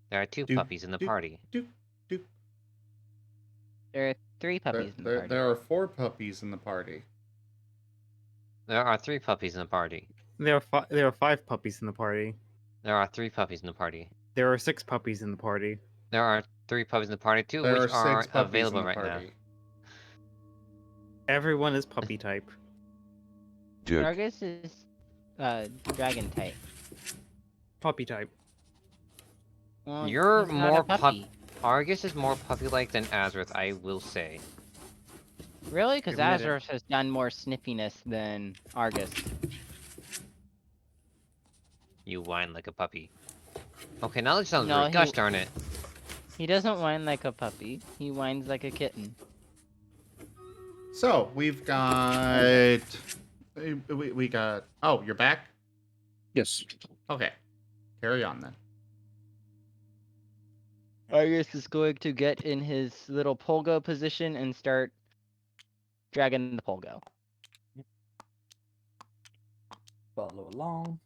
There are two Do, puppies in the do, party. do, do. There are 3 puppies in the party. There are 4 puppies in the party. There are 3 puppies in the party. There are 5 puppies in the party. There are 3 puppies in the party. There are 6 puppies in the party. There are 3 puppies in the party too, There which are 6 are puppies available in the right now. party. Everyone is puppy type. Argus is dragon type. Puppy type. Well, You're he's not a more puppy. Argus is more puppy-like than Azurith, I will say. Really? Because Admit it. Azurith has done more sniffiness than Argus. You whine like a puppy. Okay, now that sounds No, rude. Gosh darn it. He doesn't whine like a puppy. He whines like a kitten. So, we've got... We got... Oh, you're back? Yes. Okay. Carry on, then. Argus is going to get in his little polgo position and start dragging the polgo. Follow along.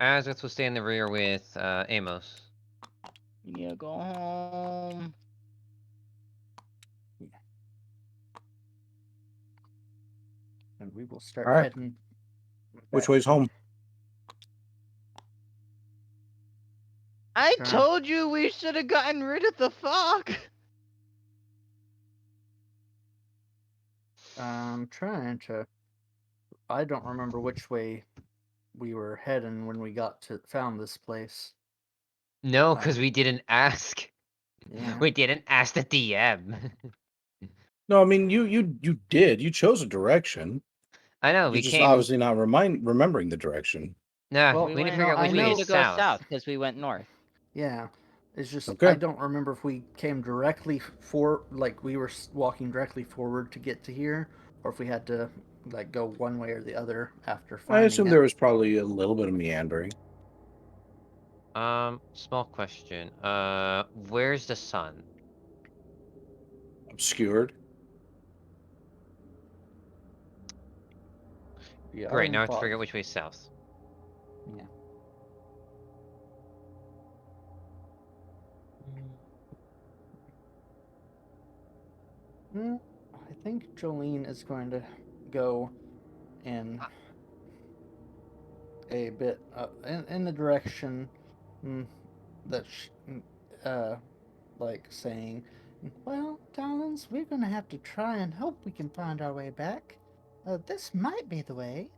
Azurith will stay in the rear with Amos. You need to go home. And we will start All right. heading. Which back. way's home? I Sure. told you we should have gotten rid of the fog. I'm trying to. I don't remember which way we were heading when we found this place. No, because we didn't ask. Yeah. We didn't ask the DM. No, I mean you did. You chose a direction. I know, You're we just came... obviously not remembering the direction. Nah, Well, we We need to went, figure out I which we way know- need is to go south. south because we went north. Yeah. It's just Okay. I don't remember if we came directly we were walking directly forward to get to here, or if we had to like go one way or the other after finding I assume it. there was probably a little bit of meandering. Small question. Where's the sun? Obscured. We are Great, in now I have to fog. figure out which way is south. Yeah. I think Jolene is going to go in a bit in the direction that like saying, "Well, darlings, we're gonna have to try and hope we can find our way back. This might be the way."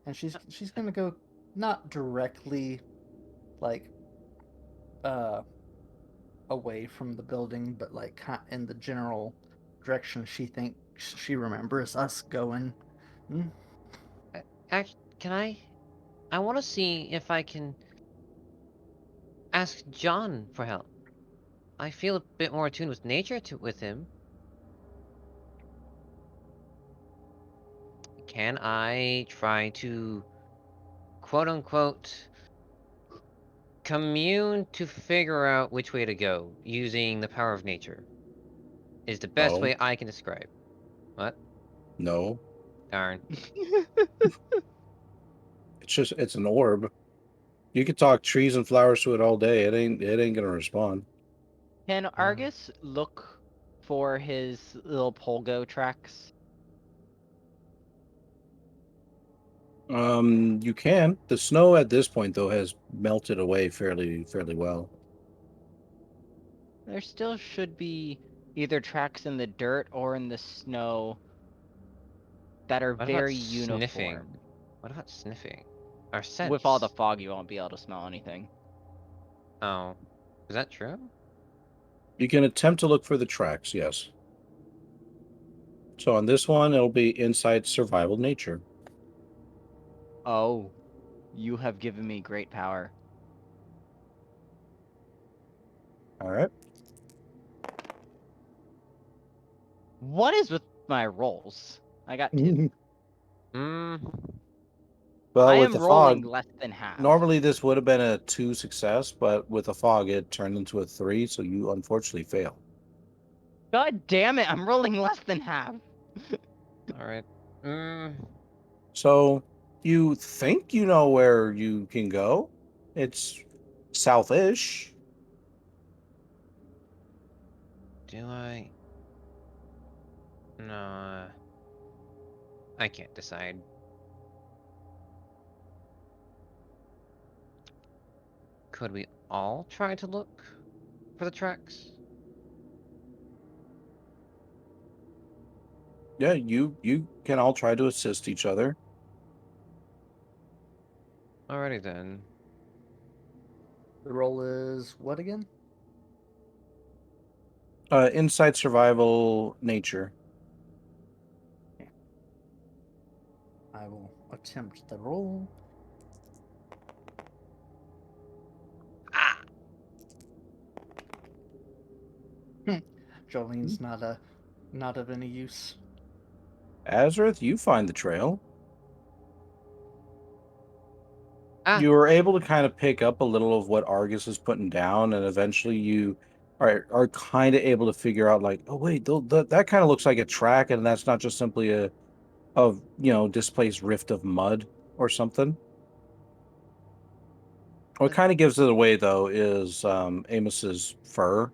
And she's gonna go not directly like away from the building, but like in the general direction she thinks she remembers us going. Can I want to see if I can ask John for help. I feel a bit more attuned with nature with him. Can I try to, quote-unquote, commune to figure out which way to go using the power of nature? Is the best No. way I can describe. What? No. Darn. It's an orb. You could talk trees and flowers to it all day. It ain't gonna respond. Can Argus look for his little polgo tracks? You can. The snow at this point though has melted away fairly well. There still should be either tracks in the dirt or in the snow that are What about very sniffing? uniform. What about sniffing? Or scents? With all the fog, you won't be able to smell anything. Oh. Is that true? You can attempt to look for the tracks, yes. So on this one, it'll be inside survival nature. Oh, you have given me great power. All right. What is with my rolls? I got 2. Well, I with am the rolling fog, less than half. normally this would have been a 2 success, but with the fog, it turned into a 3, so you unfortunately fail. God damn it, I'm rolling less than half. Alright. So you think you know where you can go. It's Southish. Do I? No, I can't decide. Could we all try to look for the tracks? Yeah, you can all try to assist each other. Alrighty then. The roll is what again? Inside survival nature. I will attempt the roll. Ah! Jolene's not of any use. Azurith, you find the trail. Ah! You were able to kind of pick up a little of what Argus is putting down, and eventually you are kind of able to figure out, like, oh wait, that kind of looks like a track, and that's not just simply a displaced rift of mud or something. What kind of gives it away though is Amos's fur.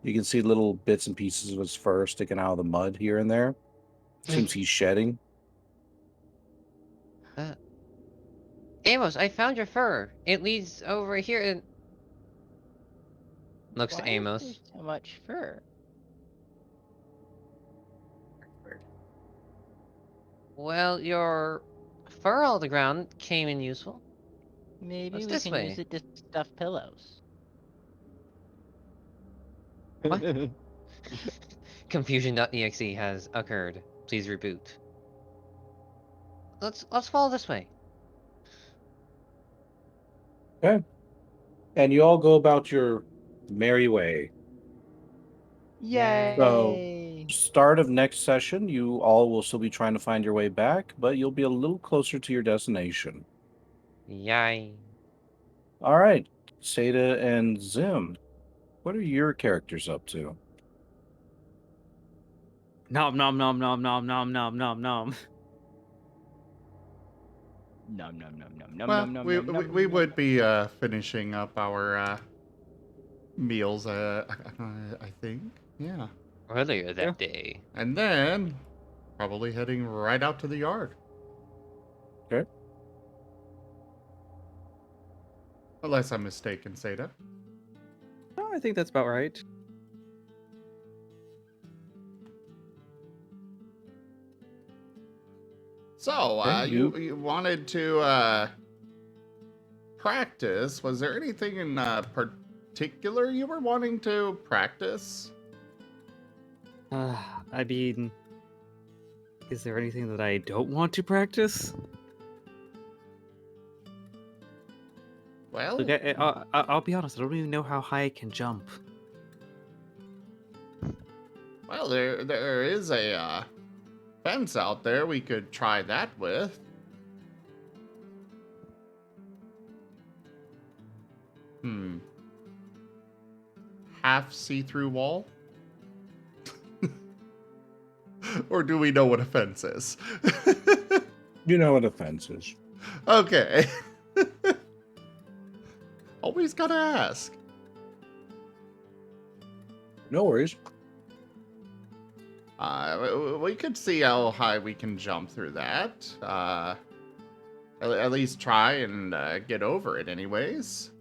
You can see little bits and pieces of his fur sticking out of the mud here and there. Seems he's shedding. Amos, I found your fur. It leads over here and looks Why to Amos. is there so much fur? Well, your fur all the ground came in useful. Maybe What's we this can way? use it to stuff pillows. What? Confusion.exe has occurred. Please reboot. Let's follow this way. Okay. And you all go about your merry way. Yay! Start of next session, you all will still be trying to find your way back, but you'll be a little closer to your destination. Yay. All right, Seda and Zim, what are your characters up to? Nom nom nom nom nom nom nom nom nom. Nom nom nom nom nom Well, nom nom we nom nom. we would be finishing up our meals. I think, yeah, Earlier that day. and then probably heading right out to the yard. Okay. Unless I'm mistaken, Seda. Oh, I think that's about right. So, Okay, you wanted to practice. Was there anything in particular you were wanting to practice? I mean, is there anything that I don't want to practice? Well, Look, I'll be honest. I don't even know how high I can jump. well, there is a fence out there. We could try that with. Half see-through wall? Or do we know what a fence is? You know what a fence is. Okay. Always gotta ask. No worries. We could see how high we can jump through that. At least try and get over it anyways.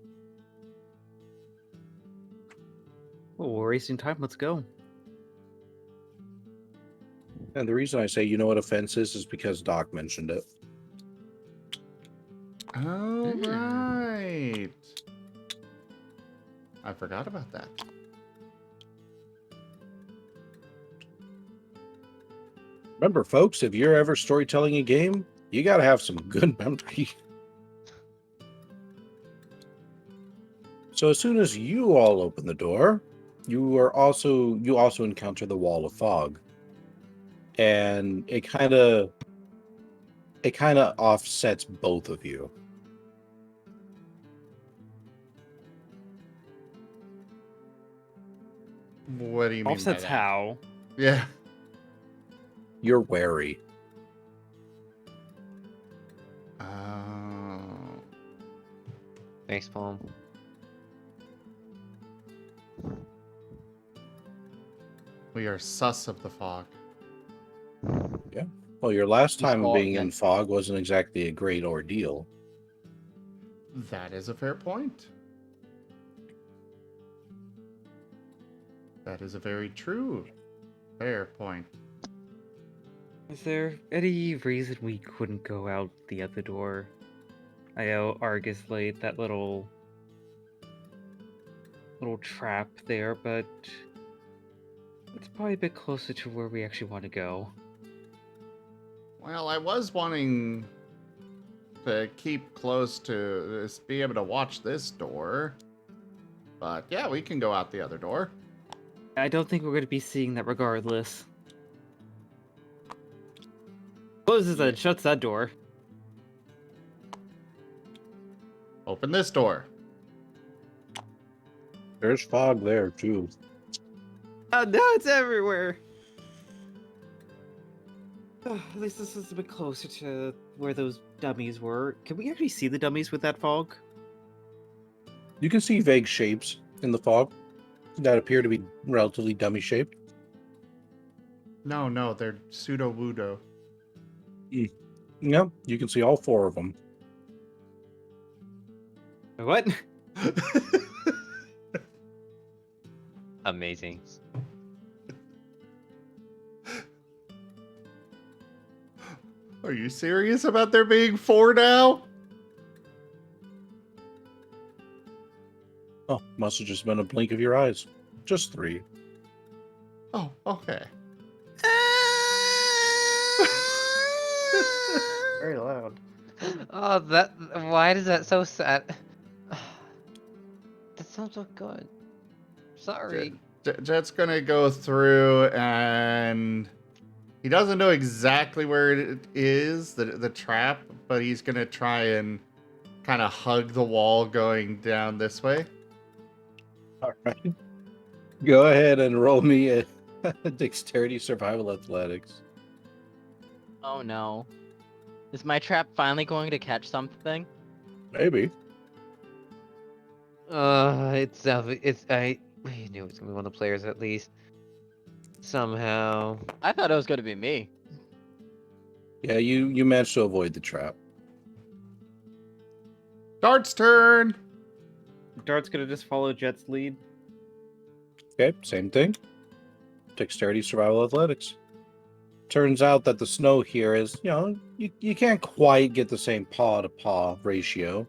Well, we're wasting time. Let's go. And the reason I say you know what a fence is because Doc mentioned it. Oh, right. I forgot about that. Remember, folks, if you're ever storytelling a game, you gotta have some good memory. So as soon as you all open the door, you also encounter the wall of fog. And it kind of offsets both of you. What do you mean Offsets by that? how? Yeah. You're wary. Oh. Facepalm. We are sus of the fog. Well, your last He's time all being in against- fog wasn't exactly a great ordeal. That is a fair point. That is a very true, fair point. Is there any reason we couldn't go out the other door? I know Argus laid that little trap there, but it's probably a bit closer to where we actually want to go. Well, I was wanting to keep close to be able to watch this door. But yeah, we can go out the other door. I don't think we're going to be seeing that regardless. Closes and shuts that door. Open this door. There's fog there, too. Oh no, it's everywhere! At least this is a bit closer to where those dummies were. Can we actually see the dummies with that fog? You can see vague shapes in the fog that appear to be relatively dummy shaped. No, they're pseudo-wudo. Yep, you can see all 4 of them. What? Amazing. Are you serious about there being 4 now? Oh, must have just been a blink of your eyes. Just 3. Oh, okay. Very loud. Oh, that. Why is that so sad? That sounds so good. Sorry. Jet's gonna go through and he doesn't know exactly where it is, the trap, but he's gonna try and kind of hug the wall going down this way. All right. Go ahead and roll me a dexterity survival athletics. Oh no. Is my trap finally going to catch something? Maybe. I knew it was gonna be one of the players at least. Somehow. I thought it was going to be me. Yeah, you managed to avoid the trap. Dart's turn. Dart's gonna just follow Jet's lead. Okay, same thing. Dexterity survival athletics. Turns out that the snow here is, you can't quite get the same paw to paw ratio.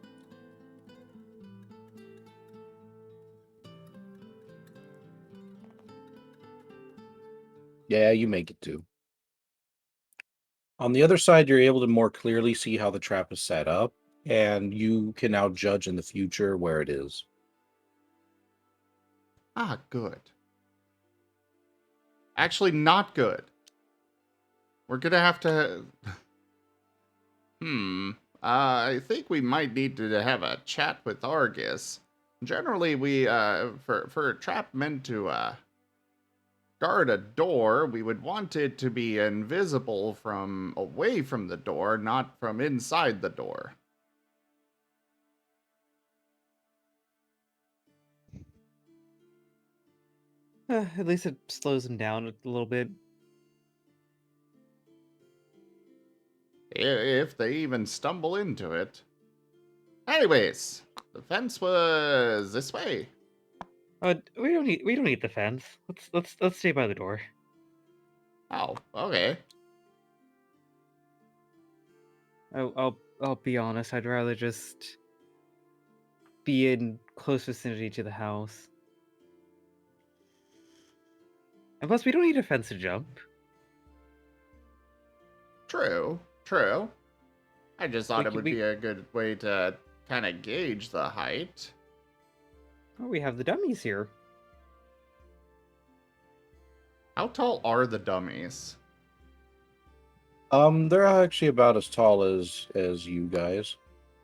Yeah, you make it too. On the other side, you're able to more clearly see how the trap is set up, and you can now judge in the future where it is. Ah, good. Actually, not good. We're gonna have to... I think we might need to have a chat with Argus. Generally, we, for a trap meant to, guard a door, we would want it to be invisible from away from the door, not from inside the door. At least it slows him down a little bit. If they even stumble into it. Anyways, the fence was this way. We don't need the fence. Let's stay by the door. Oh, okay. I'll be honest. I'd rather just be in close vicinity to the house. And plus, we don't need a fence to jump. True. I just thought it would be a good way to kind of gauge the height. Oh, we have the dummies here. How tall are the dummies? They're actually about as tall as you guys,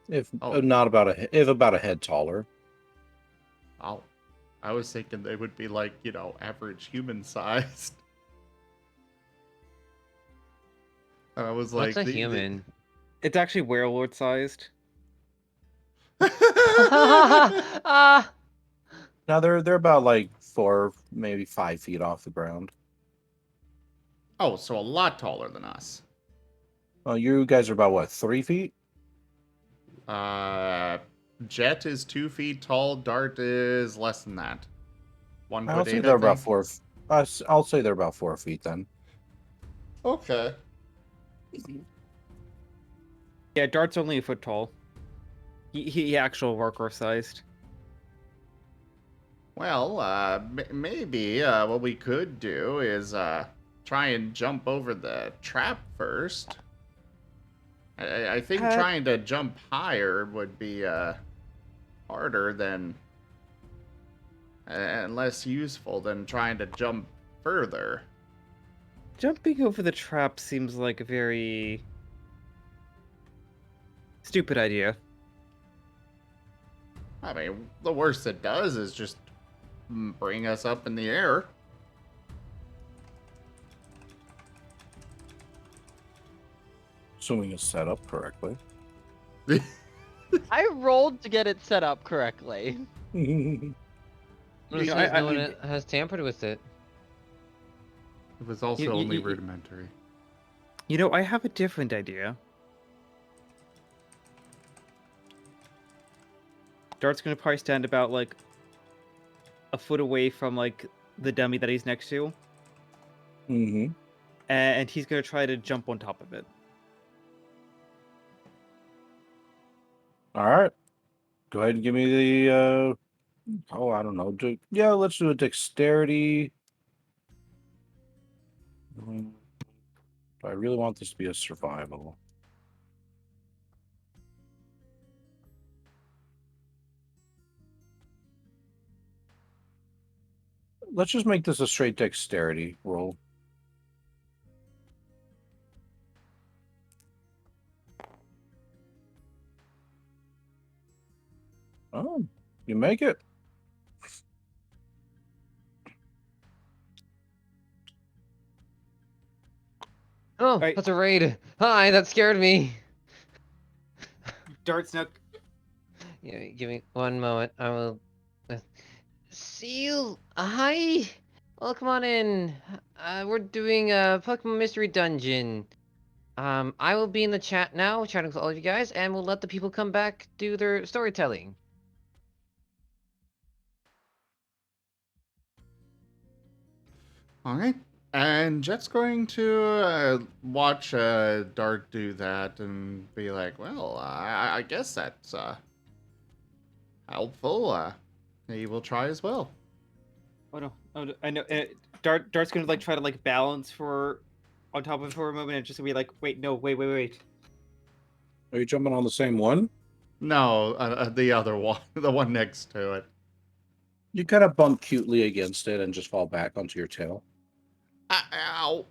if not about a head taller. Oh, I was thinking they would be like, average human sized. And I was like, What's a human? It's actually werewolf sized. Ah! Now they're about like 4, maybe 5 feet off the ground. Oh, so a lot taller than us. Well, you guys are about what, 3 feet? Jet is 2 feet tall. Dart is less than that. 1 I'll foot say 8, they're I about think. 4. I'll say they're about 4 feet then. Okay. Yeah, Dart's only a foot tall. He actual worker sized. Well, maybe what we could do is try and jump over the trap first. I think trying to jump higher would be harder than and less useful than trying to jump further. Jumping over the trap seems like a very stupid idea. I mean, the worst it does is just bring us up in the air. Assuming it's set up correctly. I rolled to get it set up correctly. Let's know, see if I no one mean- has tampered with it. It was also only rudimentary. You know, I have a different idea. Dart's gonna probably stand about like a foot away from like the dummy that he's next to, Mm-hmm. and he's gonna try to jump on top of it. All right. Go ahead and give me the. I don't know. Yeah, let's do a dexterity. I really want this to be a survival. Let's just make this a straight dexterity roll. Oh, you make it. Oh, Right. that's a raid. Hi, that scared me. Dart's not. Yeah, give me one moment. I will see you. Hi. Welcome on in. We're doing a Pokemon Mystery Dungeon. I will be in the chat now, chatting with all of you guys, and we'll let the people come back do their storytelling. All right. And Jet's going to watch Dart do that and be like, well, I guess that's helpful. He will try as well. Oh no! I know. Dart's gonna like try to like balance for on top of it for a moment, and just gonna be like, wait, no, wait. Are you jumping on the same one? No, the other one, the one next to it. You kind of bump cutely against it and just fall back onto your tail. Ow.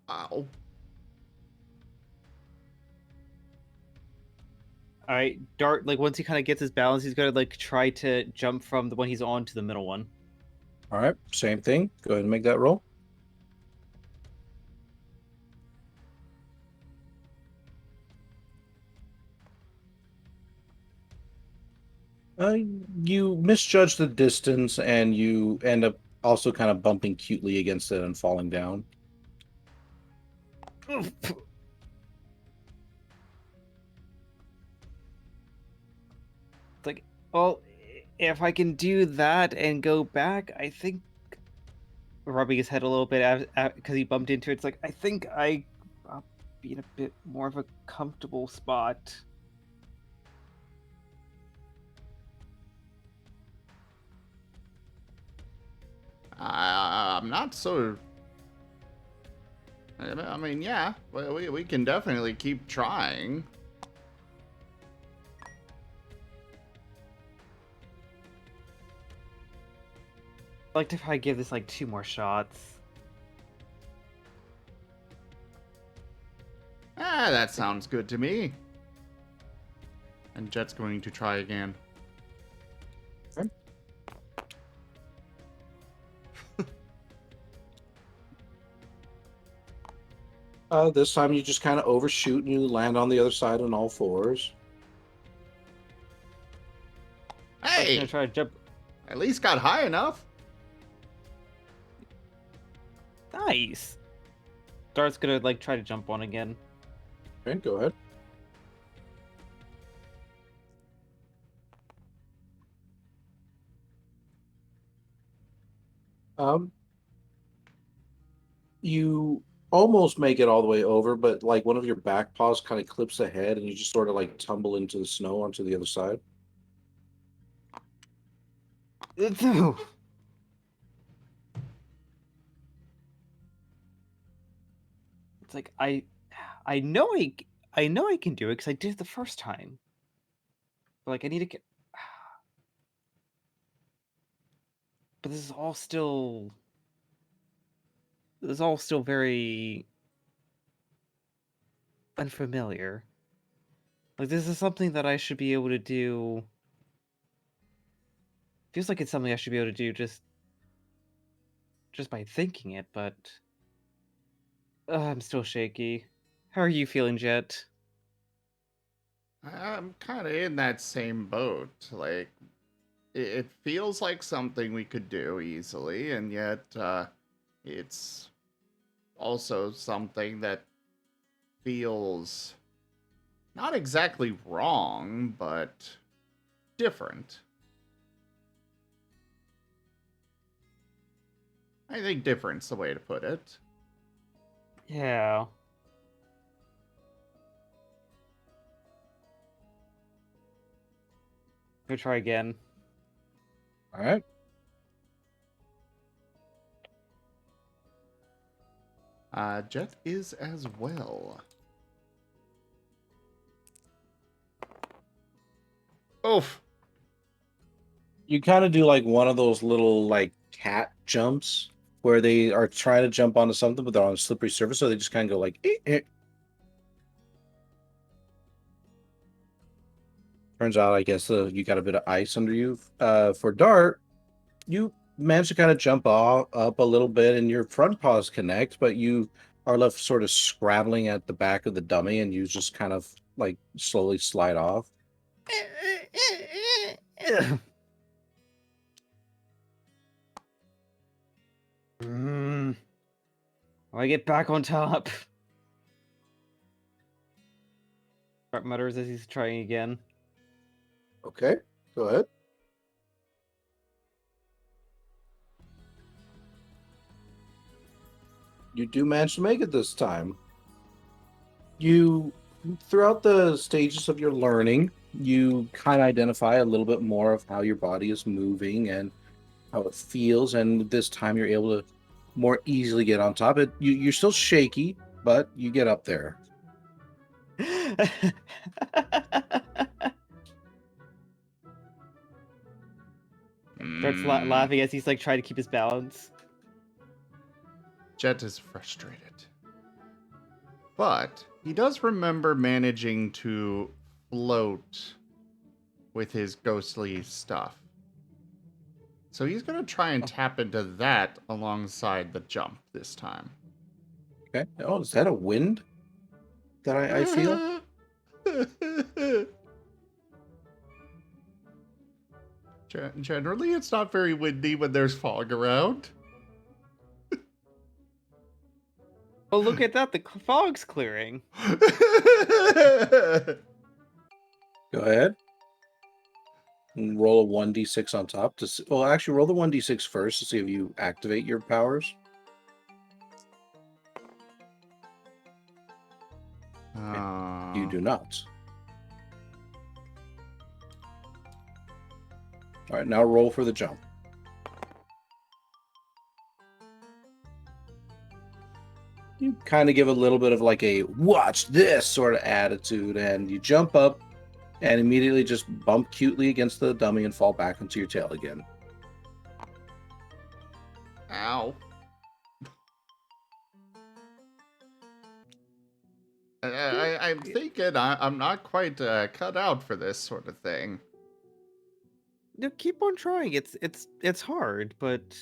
Ow. All right, Dart. Like once he kind of gets his balance, he's gonna like try to jump from the one he's on to the middle one. All right, same thing. Go ahead and make that roll. You misjudge the distance, and you end up also kind of bumping cutely against it and falling down. It's like, well, if I can do that and go back, I think. Rubbing his head a little bit because he bumped into it. It's like, I think I'll be in a bit more of a comfortable spot. I'm not so. I mean, yeah, we can definitely keep trying. I'd like to probably give this like 2 more shots. That sounds good to me. And Jet's going to try again. This time you just kind of overshoot and you land on the other side on all fours. I'm Hey, gonna try to jump. at least got high enough. Nice. Dart's gonna like try to jump on again. Okay, go ahead. You almost make it all the way over, but like one of your back paws kind of clips ahead, and you just sort of like tumble into the snow onto the other side. It's like I know I can do it because I did it the first time. But like I need to get. But this is all still very unfamiliar. Like this is something that I should be able to do. Feels like it's something I should be able to do just by thinking it, but I'm still shaky. How are you feeling, Jet? I'm kind of in that same boat. Like, it feels like something we could do easily, and yet it's also something that feels not exactly wrong, but different. I think different's the way to put it. Yeah. Go try again. All right. Jet is as well. Oof. You kind of do like one of those little like cat jumps where they are trying to jump onto something, but they're on a slippery surface, so they just kind of go like. Turns out, I guess you got a bit of ice under you. For Dart, you managed to kind of jump up a little bit, and your front paws connect, but you are left sort of scrabbling at the back of the dummy, and you just kind of like slowly slide off. I get back on top. Bart mutters as he's trying again. Okay, go ahead. You do manage to make it this time. Throughout the stages of your learning, you kind of identify a little bit more of how your body is moving and how it feels, and this time you're able to more easily get on top. You're still shaky, but you get up there. Starts laughing as he's like trying to keep his balance. Jet is frustrated. But he does remember managing to float with his ghostly stuff. So he's going to try and tap into that alongside the jump this time. Okay. Oh, is that a wind that I feel? Generally, it's not very windy when there's fog around. Oh, look at that. The fog's clearing. Go ahead. And roll a 1d6 on top. Well, actually, roll the 1d6 first to see if you activate your powers. You do not. All right, now roll for the jump. You kind of give a little bit of like a watch this sort of attitude, and you jump up and immediately just bump cutely against the dummy and fall back onto your tail again. Ow. I'm thinking I'm not quite cut out for this sort of thing. No, keep on trying. It's hard, but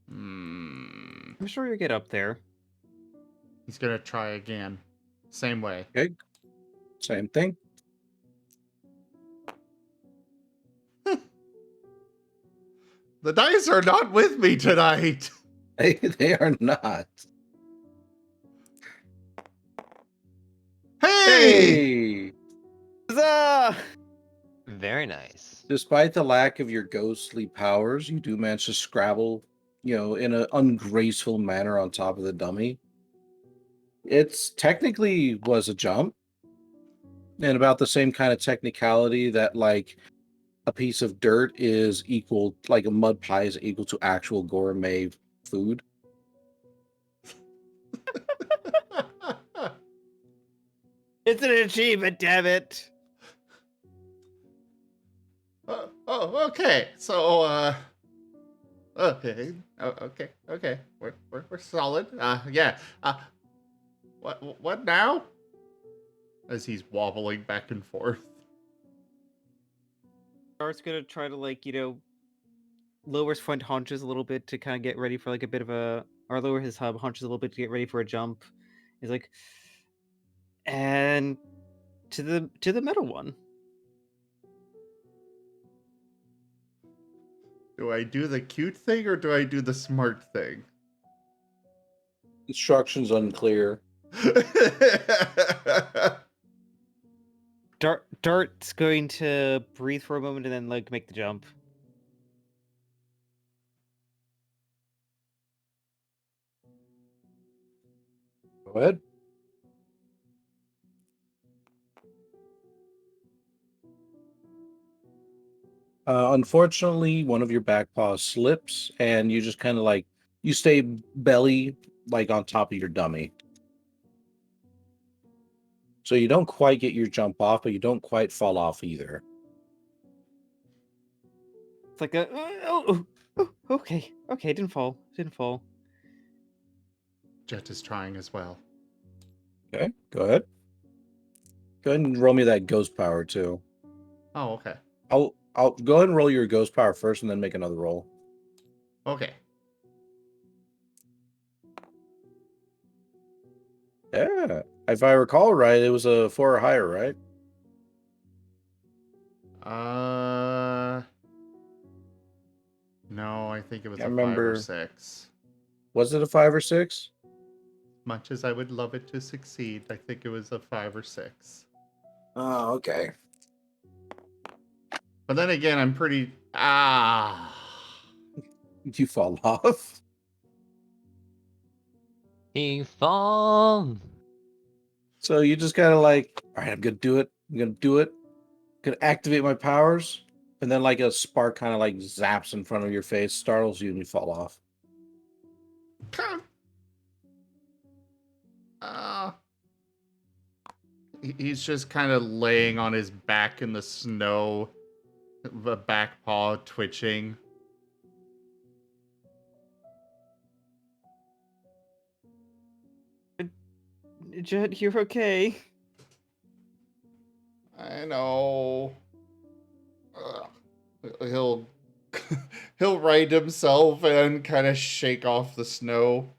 I'm sure you'll get up there. He's gonna try again. Same way. Okay. Same thing. The dice are not with me tonight. They are not. Hey! Hey! Huzzah! Very nice. Despite the lack of your ghostly powers, you do manage to scrabble, in an ungraceful manner on top of the dummy. It's technically was a jump, and about the same kind of technicality that like a piece of dirt is equal, like a mud pie is equal to actual gourmet food. It's an achievement, damn it! Okay. So, okay. Okay. We're solid. Yeah. What now? As he's wobbling back and forth. Dart's gonna try to lower his front haunches a little bit to kind of get ready for like a bit of a, or lower his hub haunches a little bit to get ready for a jump. He's like, and to the middle one. Do I do the cute thing or do I do the smart thing? Instructions unclear. Dart's going to breathe for a moment and then like make the jump. Go ahead. Unfortunately, one of your back paws slips, and you just kind of like you stay belly like on top of your dummy. So you don't quite get your jump off, but you don't quite fall off either. It's like a okay, didn't fall. Jet is trying as well. Okay, go ahead. Go ahead and roll me that ghost power too. Oh, okay. I'll go ahead and roll your ghost power first, and then make another roll. Okay. Yeah, if I recall right, it was a 4 or higher, right? No, I think it was I a 5 remember. or 6. Was it a 5 or 6? Much as I would love it to succeed, I think it was a 5 or 6. Oh, okay. But then again, I'm pretty... You fall off. He fall. So you just kind of like, all right, I'm gonna do it. I'm gonna do it. Gonna activate my powers, and then like a spark kind of like zaps in front of your face, startles you, and you fall off. He's just kind of laying on his back in the snow, the back paw twitching. Jet, you're okay. I know. He'll he'll right himself and kind of shake off the snow.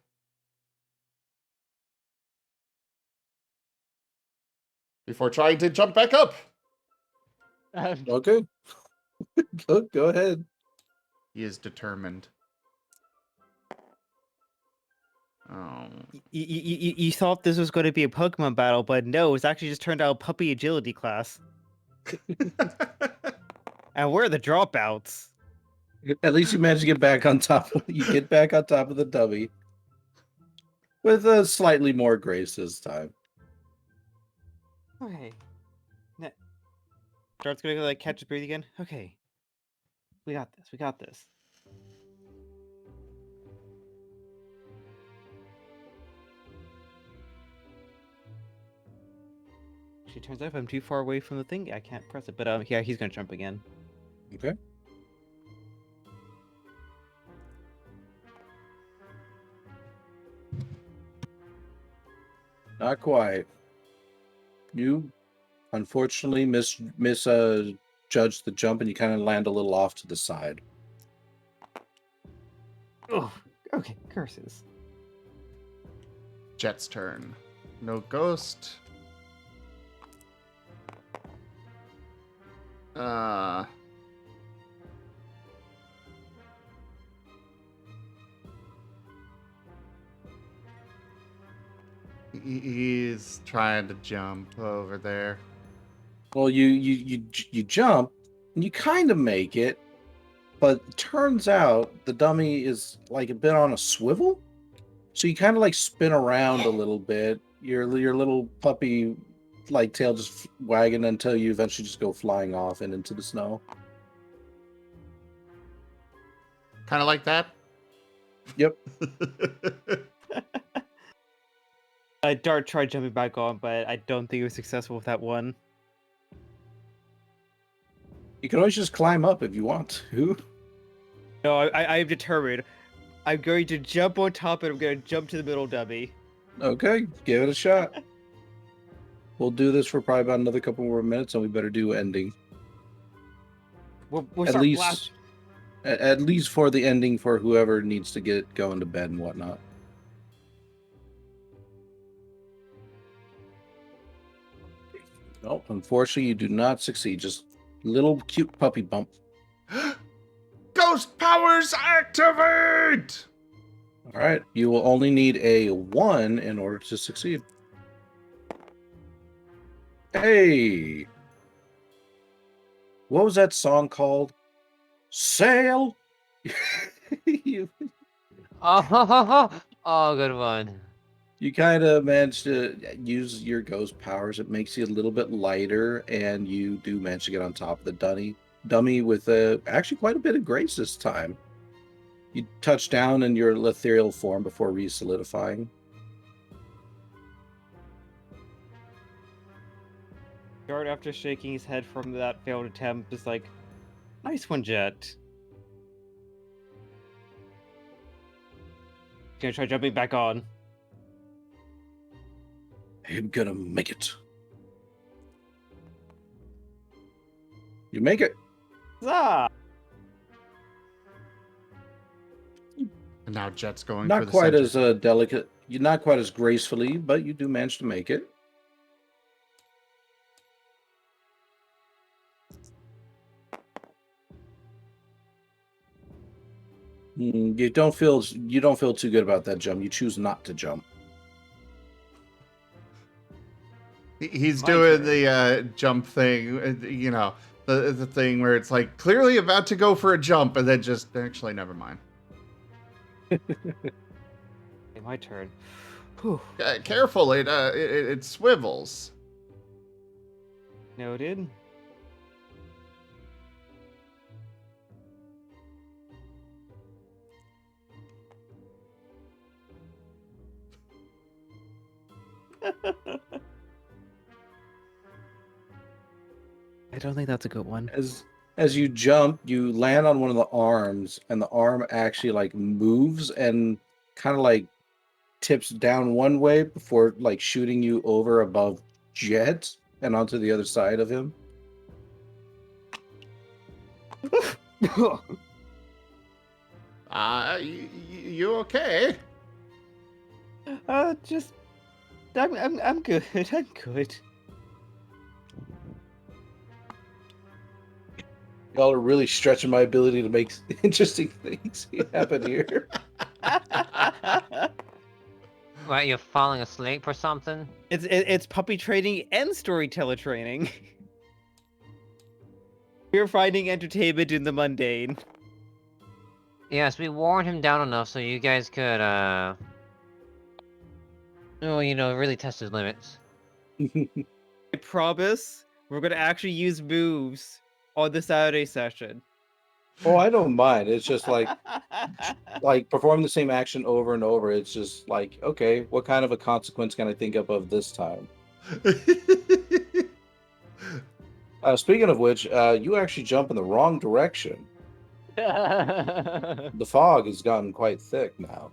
Before trying to jump back up. Okay. Go ahead. He is determined. Oh. You thought this was going to be a Pokemon battle, but no, it's actually just turned out a puppy agility class. And we're the dropouts. At least you managed to get back on top. You get back on top of the dummy with a slightly more grace this time. Okay. Dart's gonna like catch his breath again. Okay. We got this. We got this. She turns out if I'm too far away from the thing, I can't press it. But yeah, he's gonna jump again. Okay. Not quite. You unfortunately judged the jump, and you kind of land a little off to the side. Oh, okay. Curses. Jet's turn. No ghost. Uh, He's trying to jump over there. Well, you jump, and you kind of make it, but it turns out the dummy is like a bit on a swivel, so you kind of like spin around a little bit. Your little puppy like tail just wagging until you eventually just go flying off and into the snow. Kind of like that. Yep. Dart tried jumping back on, but I don't think it was successful with that one. You can always just climb up if you want to. No, I'm determined. I'm going to jump on top and I'm going to jump to the middle dummy. Okay, give it a shot. We'll do this for probably about another couple more minutes, and we better do ending. We'll At start least, blast- at least for the ending for whoever needs to get going to bed and whatnot. No, unfortunately, you do not succeed. Just little cute puppy bump. Ghost powers activate! All right, you will only need a 1 in order to succeed. Hey! What was that song called? Sail! you Oh, good one. you kind of managed to use your ghost powers. It makes you a little bit lighter, and you do manage to get on top of the dummy with actually quite a bit of grace this time. You touch down in your ethereal form before re-solidifying. Dart, after shaking his head from that failed attempt, is like, nice one, Jet. Gonna try jumping back on. I'm gonna make it. You make it. Ah! And now Jet's going for Not the quite center. as delicate. You're not quite as gracefully, but you do manage to make it. You don't feel too good about that jump. You choose not to jump. He's My doing turn. the jump thing, you know, the thing where it's like clearly about to go for a jump and then just actually never mind. Okay, my turn. Whew. Careful, it swivels. Noted. I don't think that's a good one. As you jump, you land on one of the arms, and the arm actually like moves and kind of like tips down one way before like shooting you over above Jet and onto the other side of him. You okay? Just I'm good. I'm good. Y'all are really stretching my ability to make interesting things happen here. Right, you're falling asleep or something? It's puppy training and storyteller training. We're finding entertainment in the mundane. Yes, we worn him down enough so you guys could, really test his limits. I promise we're gonna actually use moves on the Saturday session. Oh, I don't mind. It's just like perform the same action over and over. It's just like, okay, what kind of a consequence can I think of this time? Speaking of which, you actually jump in the wrong direction. The fog has gotten quite thick now.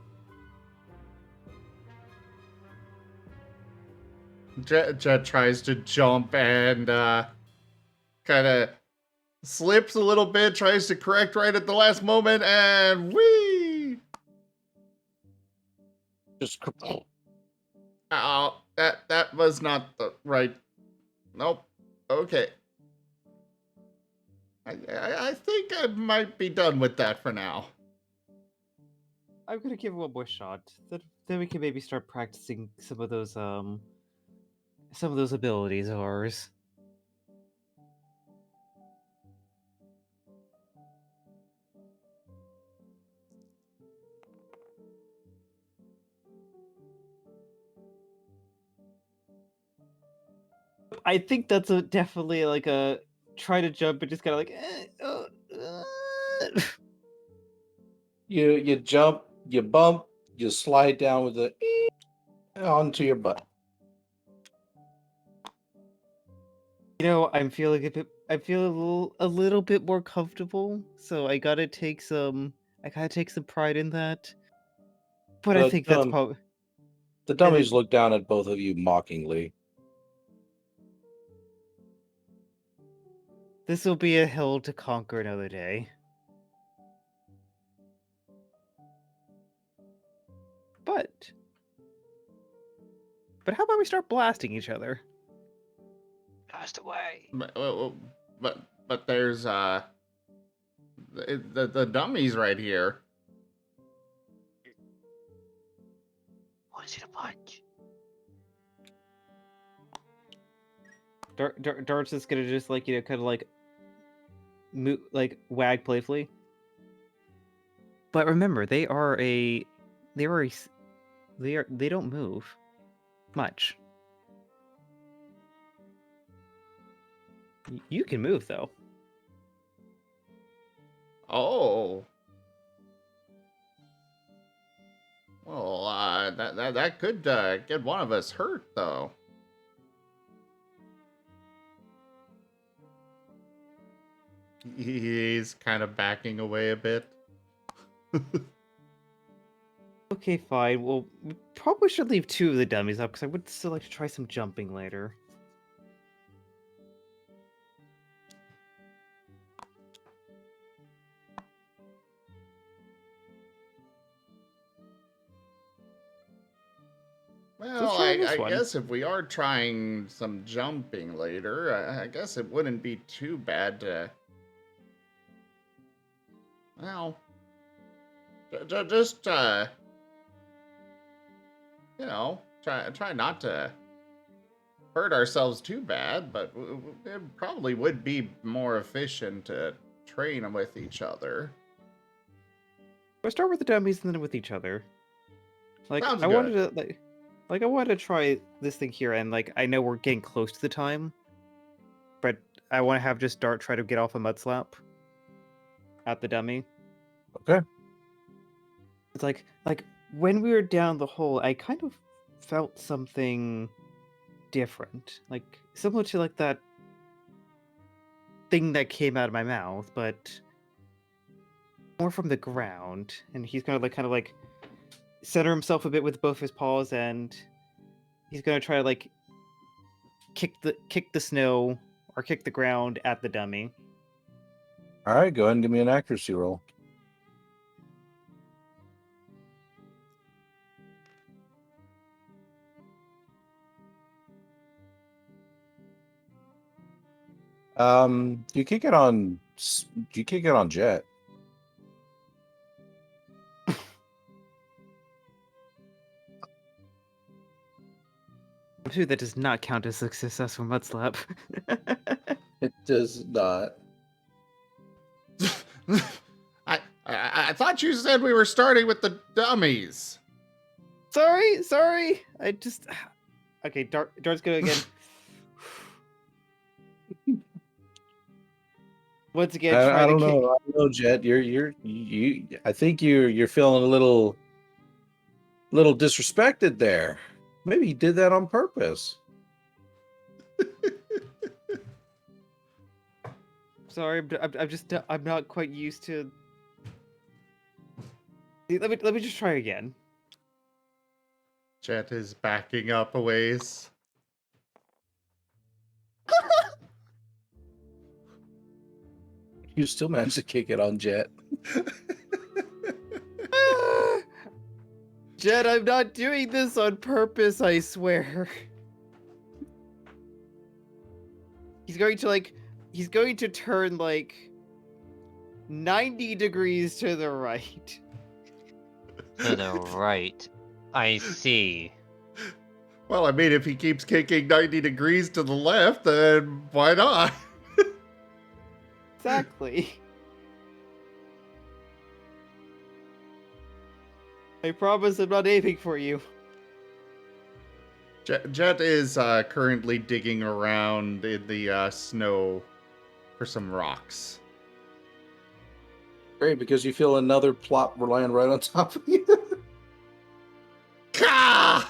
Jet tries to jump and kind of slips a little bit, tries to correct right at the last moment, and whee! Just Oh, that was not the right. Nope. Okay. I think I might be done with that for now. I'm gonna give it one more shot. The then we can maybe start practicing some of those abilities of ours. I think that's definitely like a try to jump and just kind of like. You jump, you bump, you slide down with the onto your butt. You know, I'm feeling a bit. I feel a little bit more comfortable, so I gotta take some pride in that. But I think that's probably. The dummies look down at both of you mockingly. This will be a hill to conquer another day. But how about we start blasting each other? Blast away. But there's the dummies right here. Want to see the punch? Dart's just gonna just like kind of like wag playfully. But remember, they don't move much. You can move though. Oh. Well, that could get one of us hurt though. He's kind of backing away a bit. Okay, fine. Well, we probably should leave 2 of the dummies up because I would still like to try some jumping later. Well, I guess if we are trying some jumping later, I guess it wouldn't be too bad to... Well... Just, you know, try not to hurt ourselves too bad, but it probably would be more efficient to train with each other. We'll start with the dummies and then with each other. Like, Sounds I good. wanted to try this thing here, and like, I know we're getting close to the time, but I want to have just Dart try to get off a mud slap at the dummy. Okay. It's like when we were down the hole, I kind of felt something different, like similar to like that thing that came out of my mouth, but more from the ground. And he's gonna kind of like center himself a bit with both his paws, and he's gonna try to like kick the snow or kick the ground at the dummy. All right, go ahead and give me an accuracy roll. You kick it on Jet. I'm sure that does not count as a successful mud slap. It does not. I thought you said we were starting with the dummies. Sorry. I just okay. Dart's good again. Once again, I don't know. I don't know, Jet. I think you're feeling a little disrespected there. Maybe he did that on purpose. Sorry, I'm not quite used to. Let me just try again. Jet is backing up a ways. You still managed to kick it on Jet. Jet, I'm not doing this on purpose, I swear. He's going to turn like 90 degrees to the right. To the right. I see. Well, I mean, if he keeps kicking 90 degrees to the left, then why not? Exactly. I promise I'm not aiming for you. Jet is currently digging around in the snow for some rocks. Great, because you feel another plop lying right on top of you. Gah!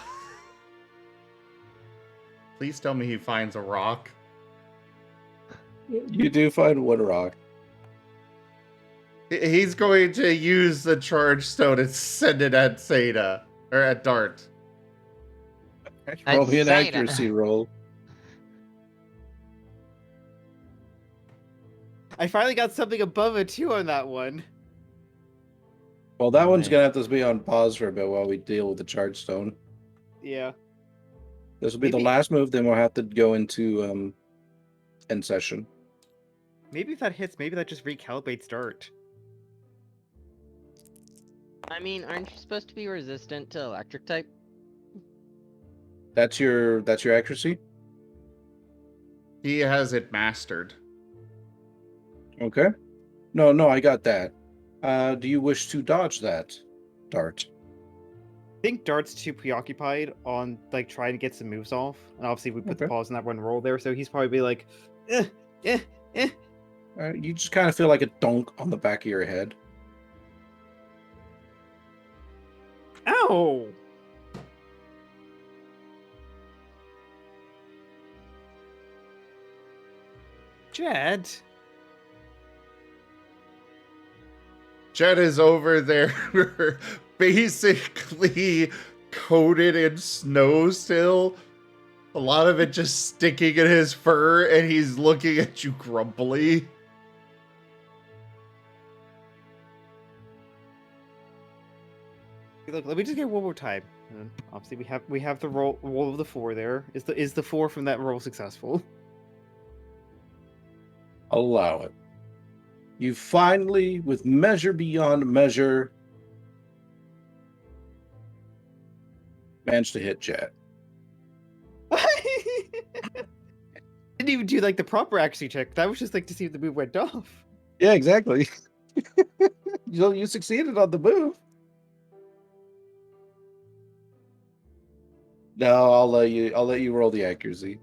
Please tell me he finds a rock. You do find one rock. He's going to use the charge stone and send it at Seda. Or at Dart. Roll me an Seda. accuracy roll. I finally got something above a 2 on that one. Well, that one's Nice. gonna have to be on pause for a bit while we deal with the charge stone. Yeah. This will be the Maybe- last move, then we'll have to go into end session. Maybe if that hits, maybe that just recalibrates Dart. I mean, aren't you supposed to be resistant to electric type? That's your accuracy? He has it mastered. Okay. No, I got that. Do you wish to dodge that, Dart? I think Dart's too preoccupied on like trying to get some moves off, and obviously we put the Okay. pause in that one roll there, so he's probably be like, eh. You just kind of feel like a donk on the back of your head. Ow! Jed. Jet is over there, basically coated in snow still. A lot of it just sticking in his fur, and he's looking at you grumpily. Look, let me just get one more time. Obviously, we have the roll of the 4 there. Is the 4 from that roll successful? Allow it. You finally, with measure beyond measure, managed to hit Jet. Didn't even do like the proper accuracy check. That was just like to see if the move went off. Yeah, exactly. You succeeded on the move. No, I'll let you roll the accuracy.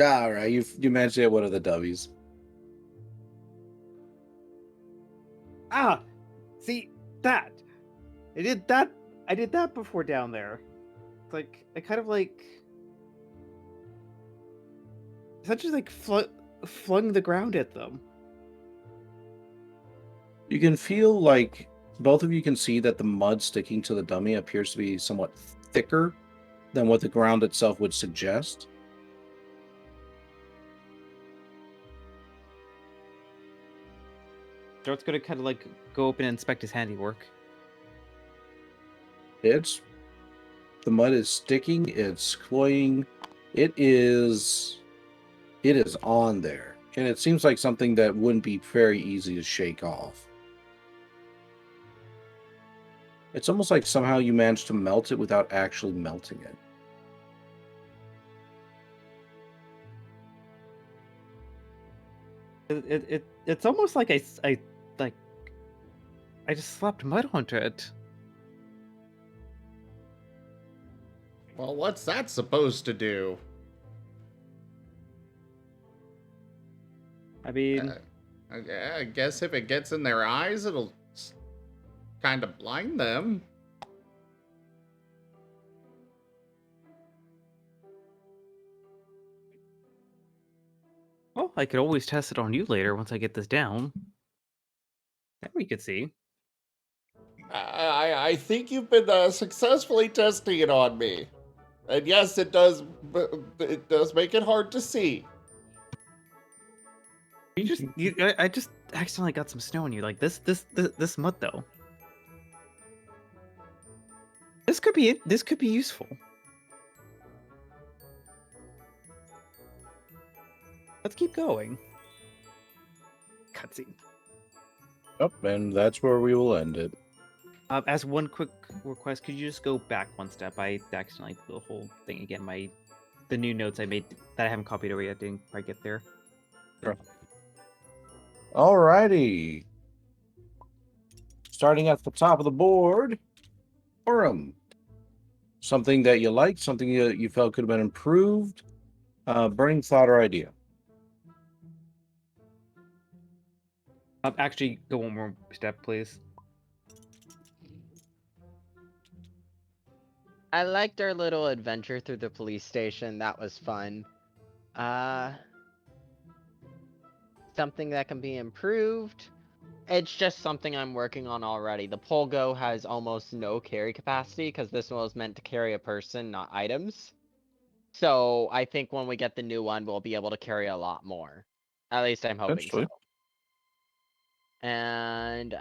All right, you managed to hit one of the W's. Ah, see that? I did that before down there. It's like I kind of like essentially like flung the ground at them. You can feel like both of you can see that the mud sticking to the dummy appears to be somewhat thicker than what the ground itself would suggest. Dart's gonna kind of like go up and inspect his handiwork. The mud is sticking, it's cloying, it is on there. And it seems like something that wouldn't be very easy to shake off. It's almost like somehow you managed to melt it without actually melting it. It's almost like I just slapped mud onto it. Well, what's that supposed to do? I mean, I guess if it gets in their eyes, it'll kind of blind them. well, I could always test it on you later once I get this down. There we could see. I think you've been successfully testing it on me. And yes, it does make it hard to see. I just accidentally got some snow on you. Like this mud though. This could be useful. Let's keep going. cutscene. Yep, and that's where we will end it. As one quick request, could you just go back one step? I accidentally did the whole thing again. The new notes I made that I haven't copied over yet didn't quite get there. Alrighty. Starting at the top of the board, Orem. Something that you liked, something you felt could have been improved, burning thought or idea. Actually, go one more step, please. I liked our little adventure through the police station. That was fun. Something that can be improved. It's just something I'm working on already. The Polgo has almost no carry capacity because this one was meant to carry a person, not items. So I think when we get the new one, we'll be able to carry a lot more. At least I'm hoping so. And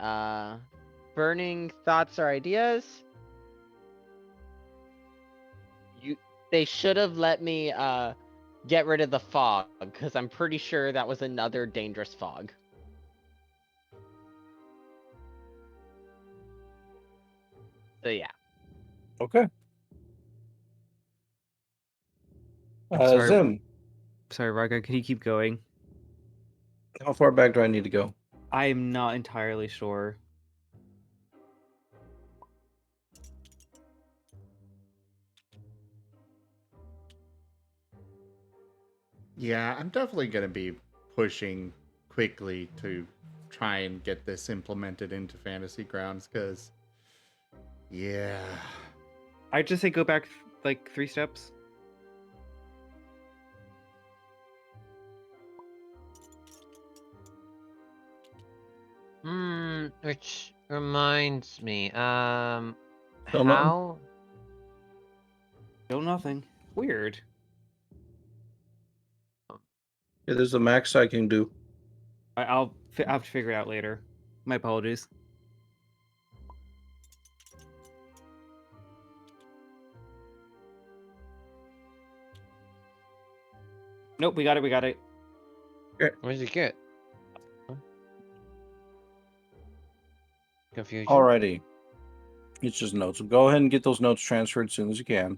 burning thoughts or ideas. They should have let me get rid of the fog, because I'm pretty sure that was another dangerous fog. So yeah. Okay. Sorry. Zim, Sorry, Raga, could you keep going? how far back do I need to go? I am not entirely sure. Yeah, I'm definitely going to be pushing quickly to try and get this implemented into Fantasy Grounds, because, yeah. I'd just say go back like 3 steps. Which reminds me, Still nothing? how? Still nothing. Weird. Yeah, there's the max I can do. I'll have to figure it out later. My apologies. Nope, we got it. We got it. What did you get? Huh? Confusion? Alrighty. It's just notes. So go ahead and get those notes transferred as soon as you can.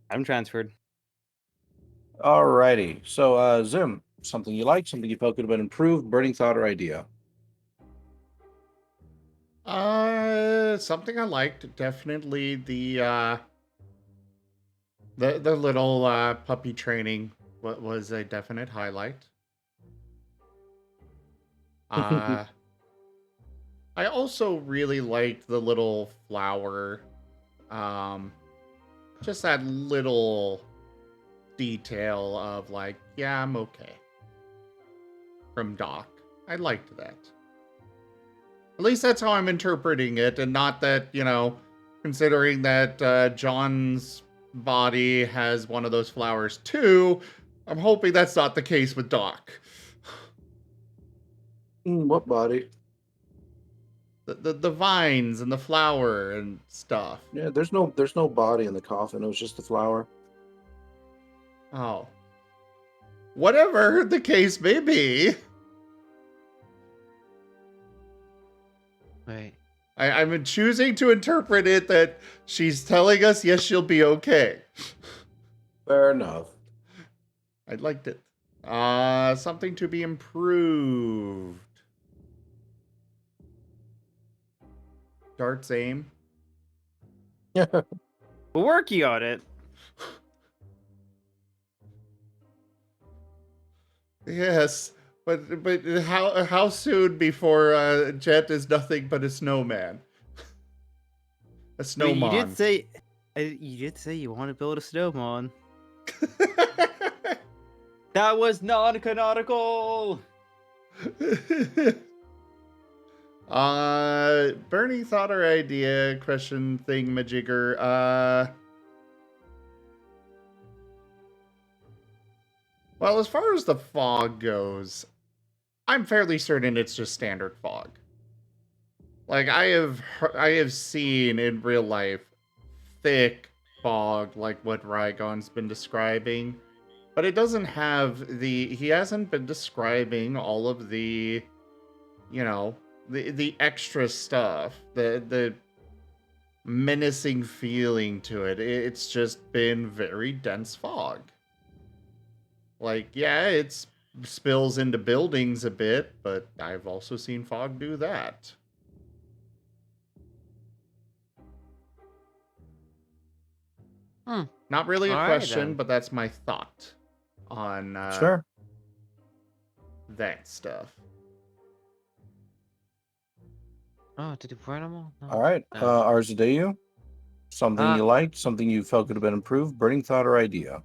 I'm transferred. Alrighty. So, Zim, something you liked, something you felt could have been improved, burning thought or idea. Something I liked, definitely the little puppy training was a definite highlight. I also really liked the little flower, just that little detail of like, yeah, I'm okay, from Doc. I liked that. At least that's how I'm interpreting it, and not that, considering that John's body has one of those flowers too, I'm hoping that's not the case with Doc. What body? The vines and the flower and stuff. Yeah, there's no body in the coffin. It was just the flower. Oh. Whatever the case may be. Wait. I'm choosing to interpret it that she's telling us, yes, she'll be okay. Fair enough. I liked it. Something to be improved. Dart's aim. We're working on it. Yes, but how soon before Jet is nothing but a snowman? A snowman. You did say you want to build a snowman. That was non-canonical. Burning thought or idea question thing majigger. Well, as far as the fog goes, I'm fairly certain it's just standard fog. Like, I have seen in real life thick fog like what Rygon's been describing, but it doesn't have the. He hasn't been describing all of the, you know, the extra stuff, the menacing feeling to it. It's just been very dense fog. Like, yeah, it spills into buildings a bit, but I've also seen fog do that. Not really a All right, question, then. but that's my thought on Sure. that stuff. Oh, to do for animal? No. All right. No. Arzadeu, something you liked, something you felt could have been improved, burning thought or idea.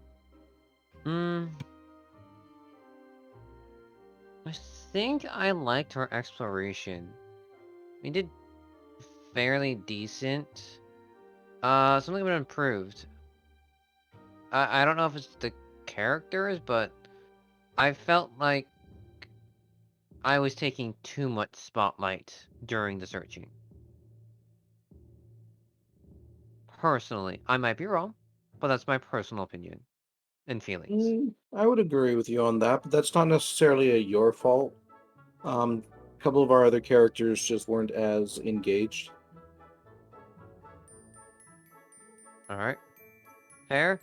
I think I liked her exploration. We did fairly decent. Something would have improved. I don't know if it's the characters, but I felt like I was taking too much spotlight during the searching. Personally, I might be wrong, but that's my personal opinion and feelings. I would agree with you on that, but that's not necessarily your fault. A couple of our other characters just weren't as engaged. All right, fair.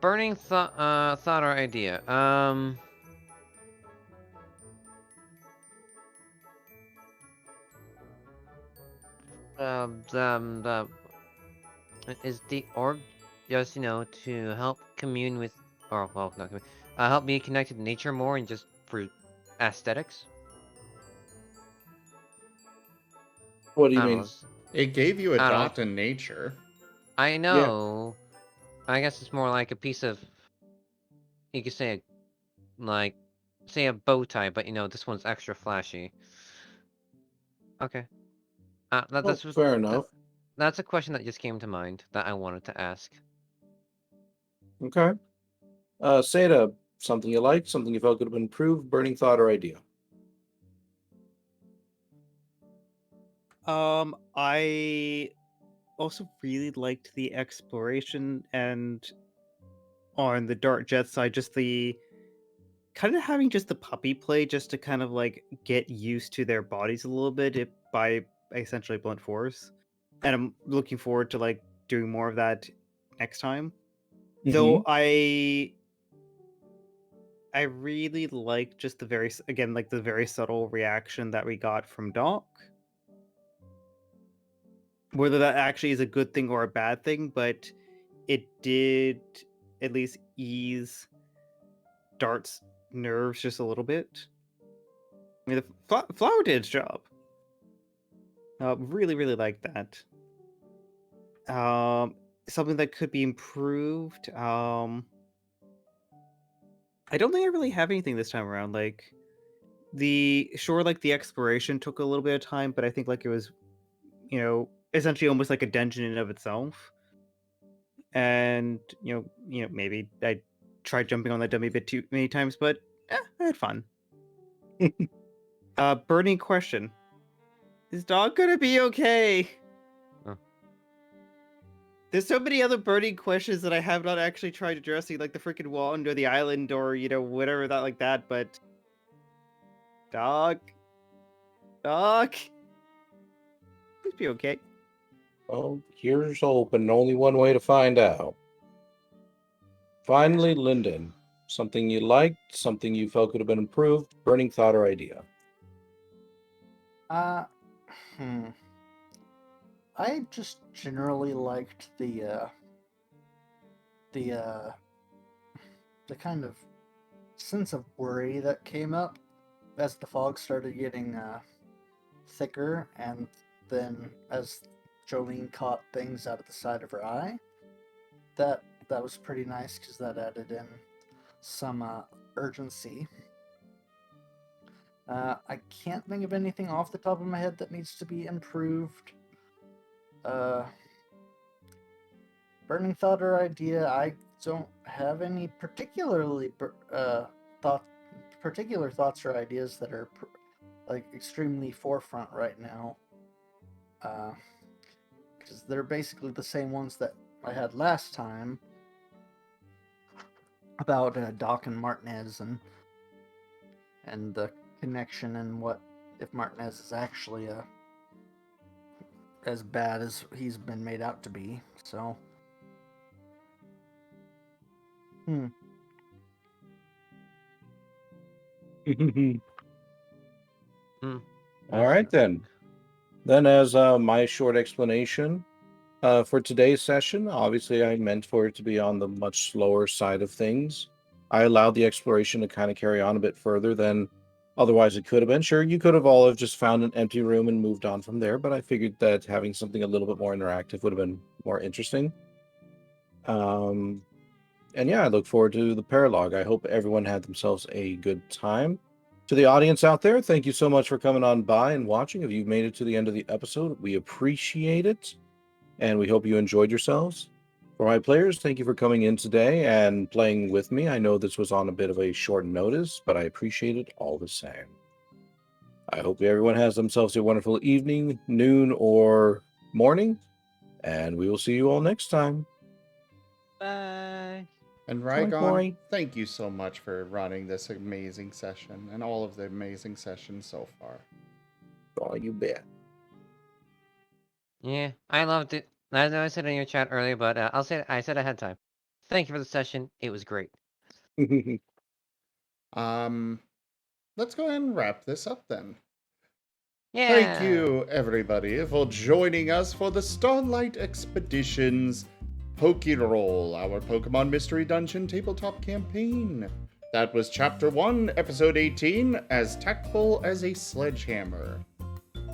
Burning thought or idea. The is the orb just to help commune with, or well, not commune, help me connect with nature more and just for aesthetics. What do you I don't mean? know. It gave you a I don't know. dot in nature. I know. I guess it's more like a piece of. You could say say a bow tie, but this one's extra flashy. Okay. That's Fair enough. That's a question that just came to mind that I wanted to ask. Okay. Seda, something you liked, something you felt could have been improved, burning thought or idea. I also really liked the exploration and on the Dark Jet side, just the kind of having just the puppy play just to kind of like get used to their bodies a little bit by essentially blunt force. And I'm looking forward to like doing more of that next time. Though I really like just the the very subtle reaction that we got from Doc. Whether that actually is a good thing or a bad thing, but it did at least ease Dart's nerves just a little bit. I mean, the flower did its job. Really, really like that. Something that could be improved. I don't think I really have anything this time around. Like the exploration took a little bit of time, but I think like it was, essentially almost like a dungeon in and of itself. And maybe I tried jumping on that dummy a bit too many times, but I had fun. Burning question: is Dog gonna be okay? There's so many other burning questions that I have not actually tried addressing, like the freaking wand or the island or whatever that like that. But Dog, please be okay. Well, here's hoping. Only one way to find out. Finally, Lyndon, something you liked, something you felt could have been improved, burning thought or idea. I just generally liked the kind of sense of worry that came up as the fog started getting thicker, and then as Jolene caught things out of the side of her eye. That was pretty nice because that added in some urgency. I can't think of anything off the top of my head that needs to be improved. Burning thought or idea, I don't have any particular thoughts or ideas that are like extremely forefront right now. Because they're basically the same ones that I had last time. about Doc and Martinez and the connection and what if Martinez is actually as bad as he's been made out to be. So, All right, then. Then, as my short explanation for today's session, obviously I meant for it to be on the much slower side of things. I allowed the exploration to kind of carry on a bit further than otherwise it could have been. Sure, you could have all have just found an empty room and moved on from there, but I figured that having something a little bit more interactive would have been more interesting. And yeah, I look forward to the paralogue. I hope everyone had themselves a good time. To the audience out there, thank you so much for coming on by and watching. If you've made it to the end of the episode, we appreciate it, and we hope you enjoyed yourselves. For my players, thank you for coming in today and playing with me. I know this was on a bit of a short notice, but I appreciate it all the same. I hope everyone has themselves a wonderful evening, noon, or morning, and we will see you all next time. Bye. And Boing, Rygon, boing. thank you so much for running this amazing session and all of the amazing sessions so far. Oh, you bet. Yeah, I loved it. I know I said in your chat earlier, but I said ahead of time. Thank you for the session. It was great. Let's go ahead and wrap this up then. Yeah. Thank you, everybody, for joining us for the Starlight Expeditions Pokerole, our Pokemon Mystery Dungeon tabletop campaign. That was Chapter 1, Episode 18, As Tactful as a Sledgehammer.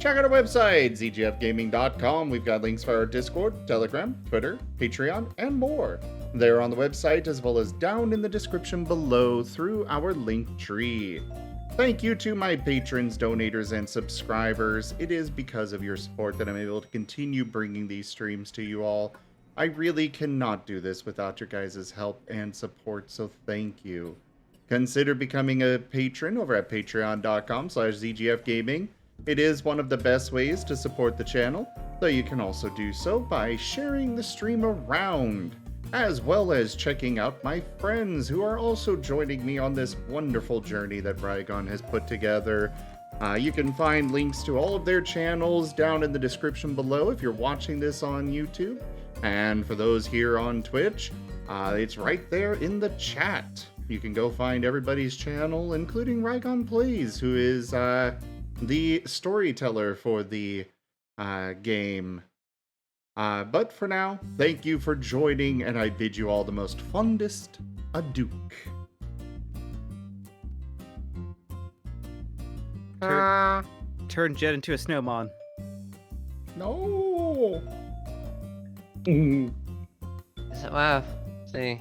Check out our website, zgfgaming.com. We've got links for our Discord, Telegram, Twitter, Patreon, and more. They're on the website as well as down in the description below through our link tree. Thank you to my patrons, donators, and subscribers. It is because of your support that I'm able to continue bringing these streams to you all. I really cannot do this without your guys' help and support, so thank you. Consider becoming a patron over at patreon.com/zgfgaming. It is one of the best ways to support the channel, though you can also do so by sharing the stream around, as well as checking out my friends who are also joining me on this wonderful journey that Rygon has put together. You can find links to all of their channels down in the description below if you're watching this on YouTube. And for those here on Twitch, it's right there in the chat. You can go find everybody's channel, including Rygon Plays, who is the storyteller for the game. But for now, thank you for joining, and I bid you all the most fondest adieu. Turn Jet into a snowman. No! So, see.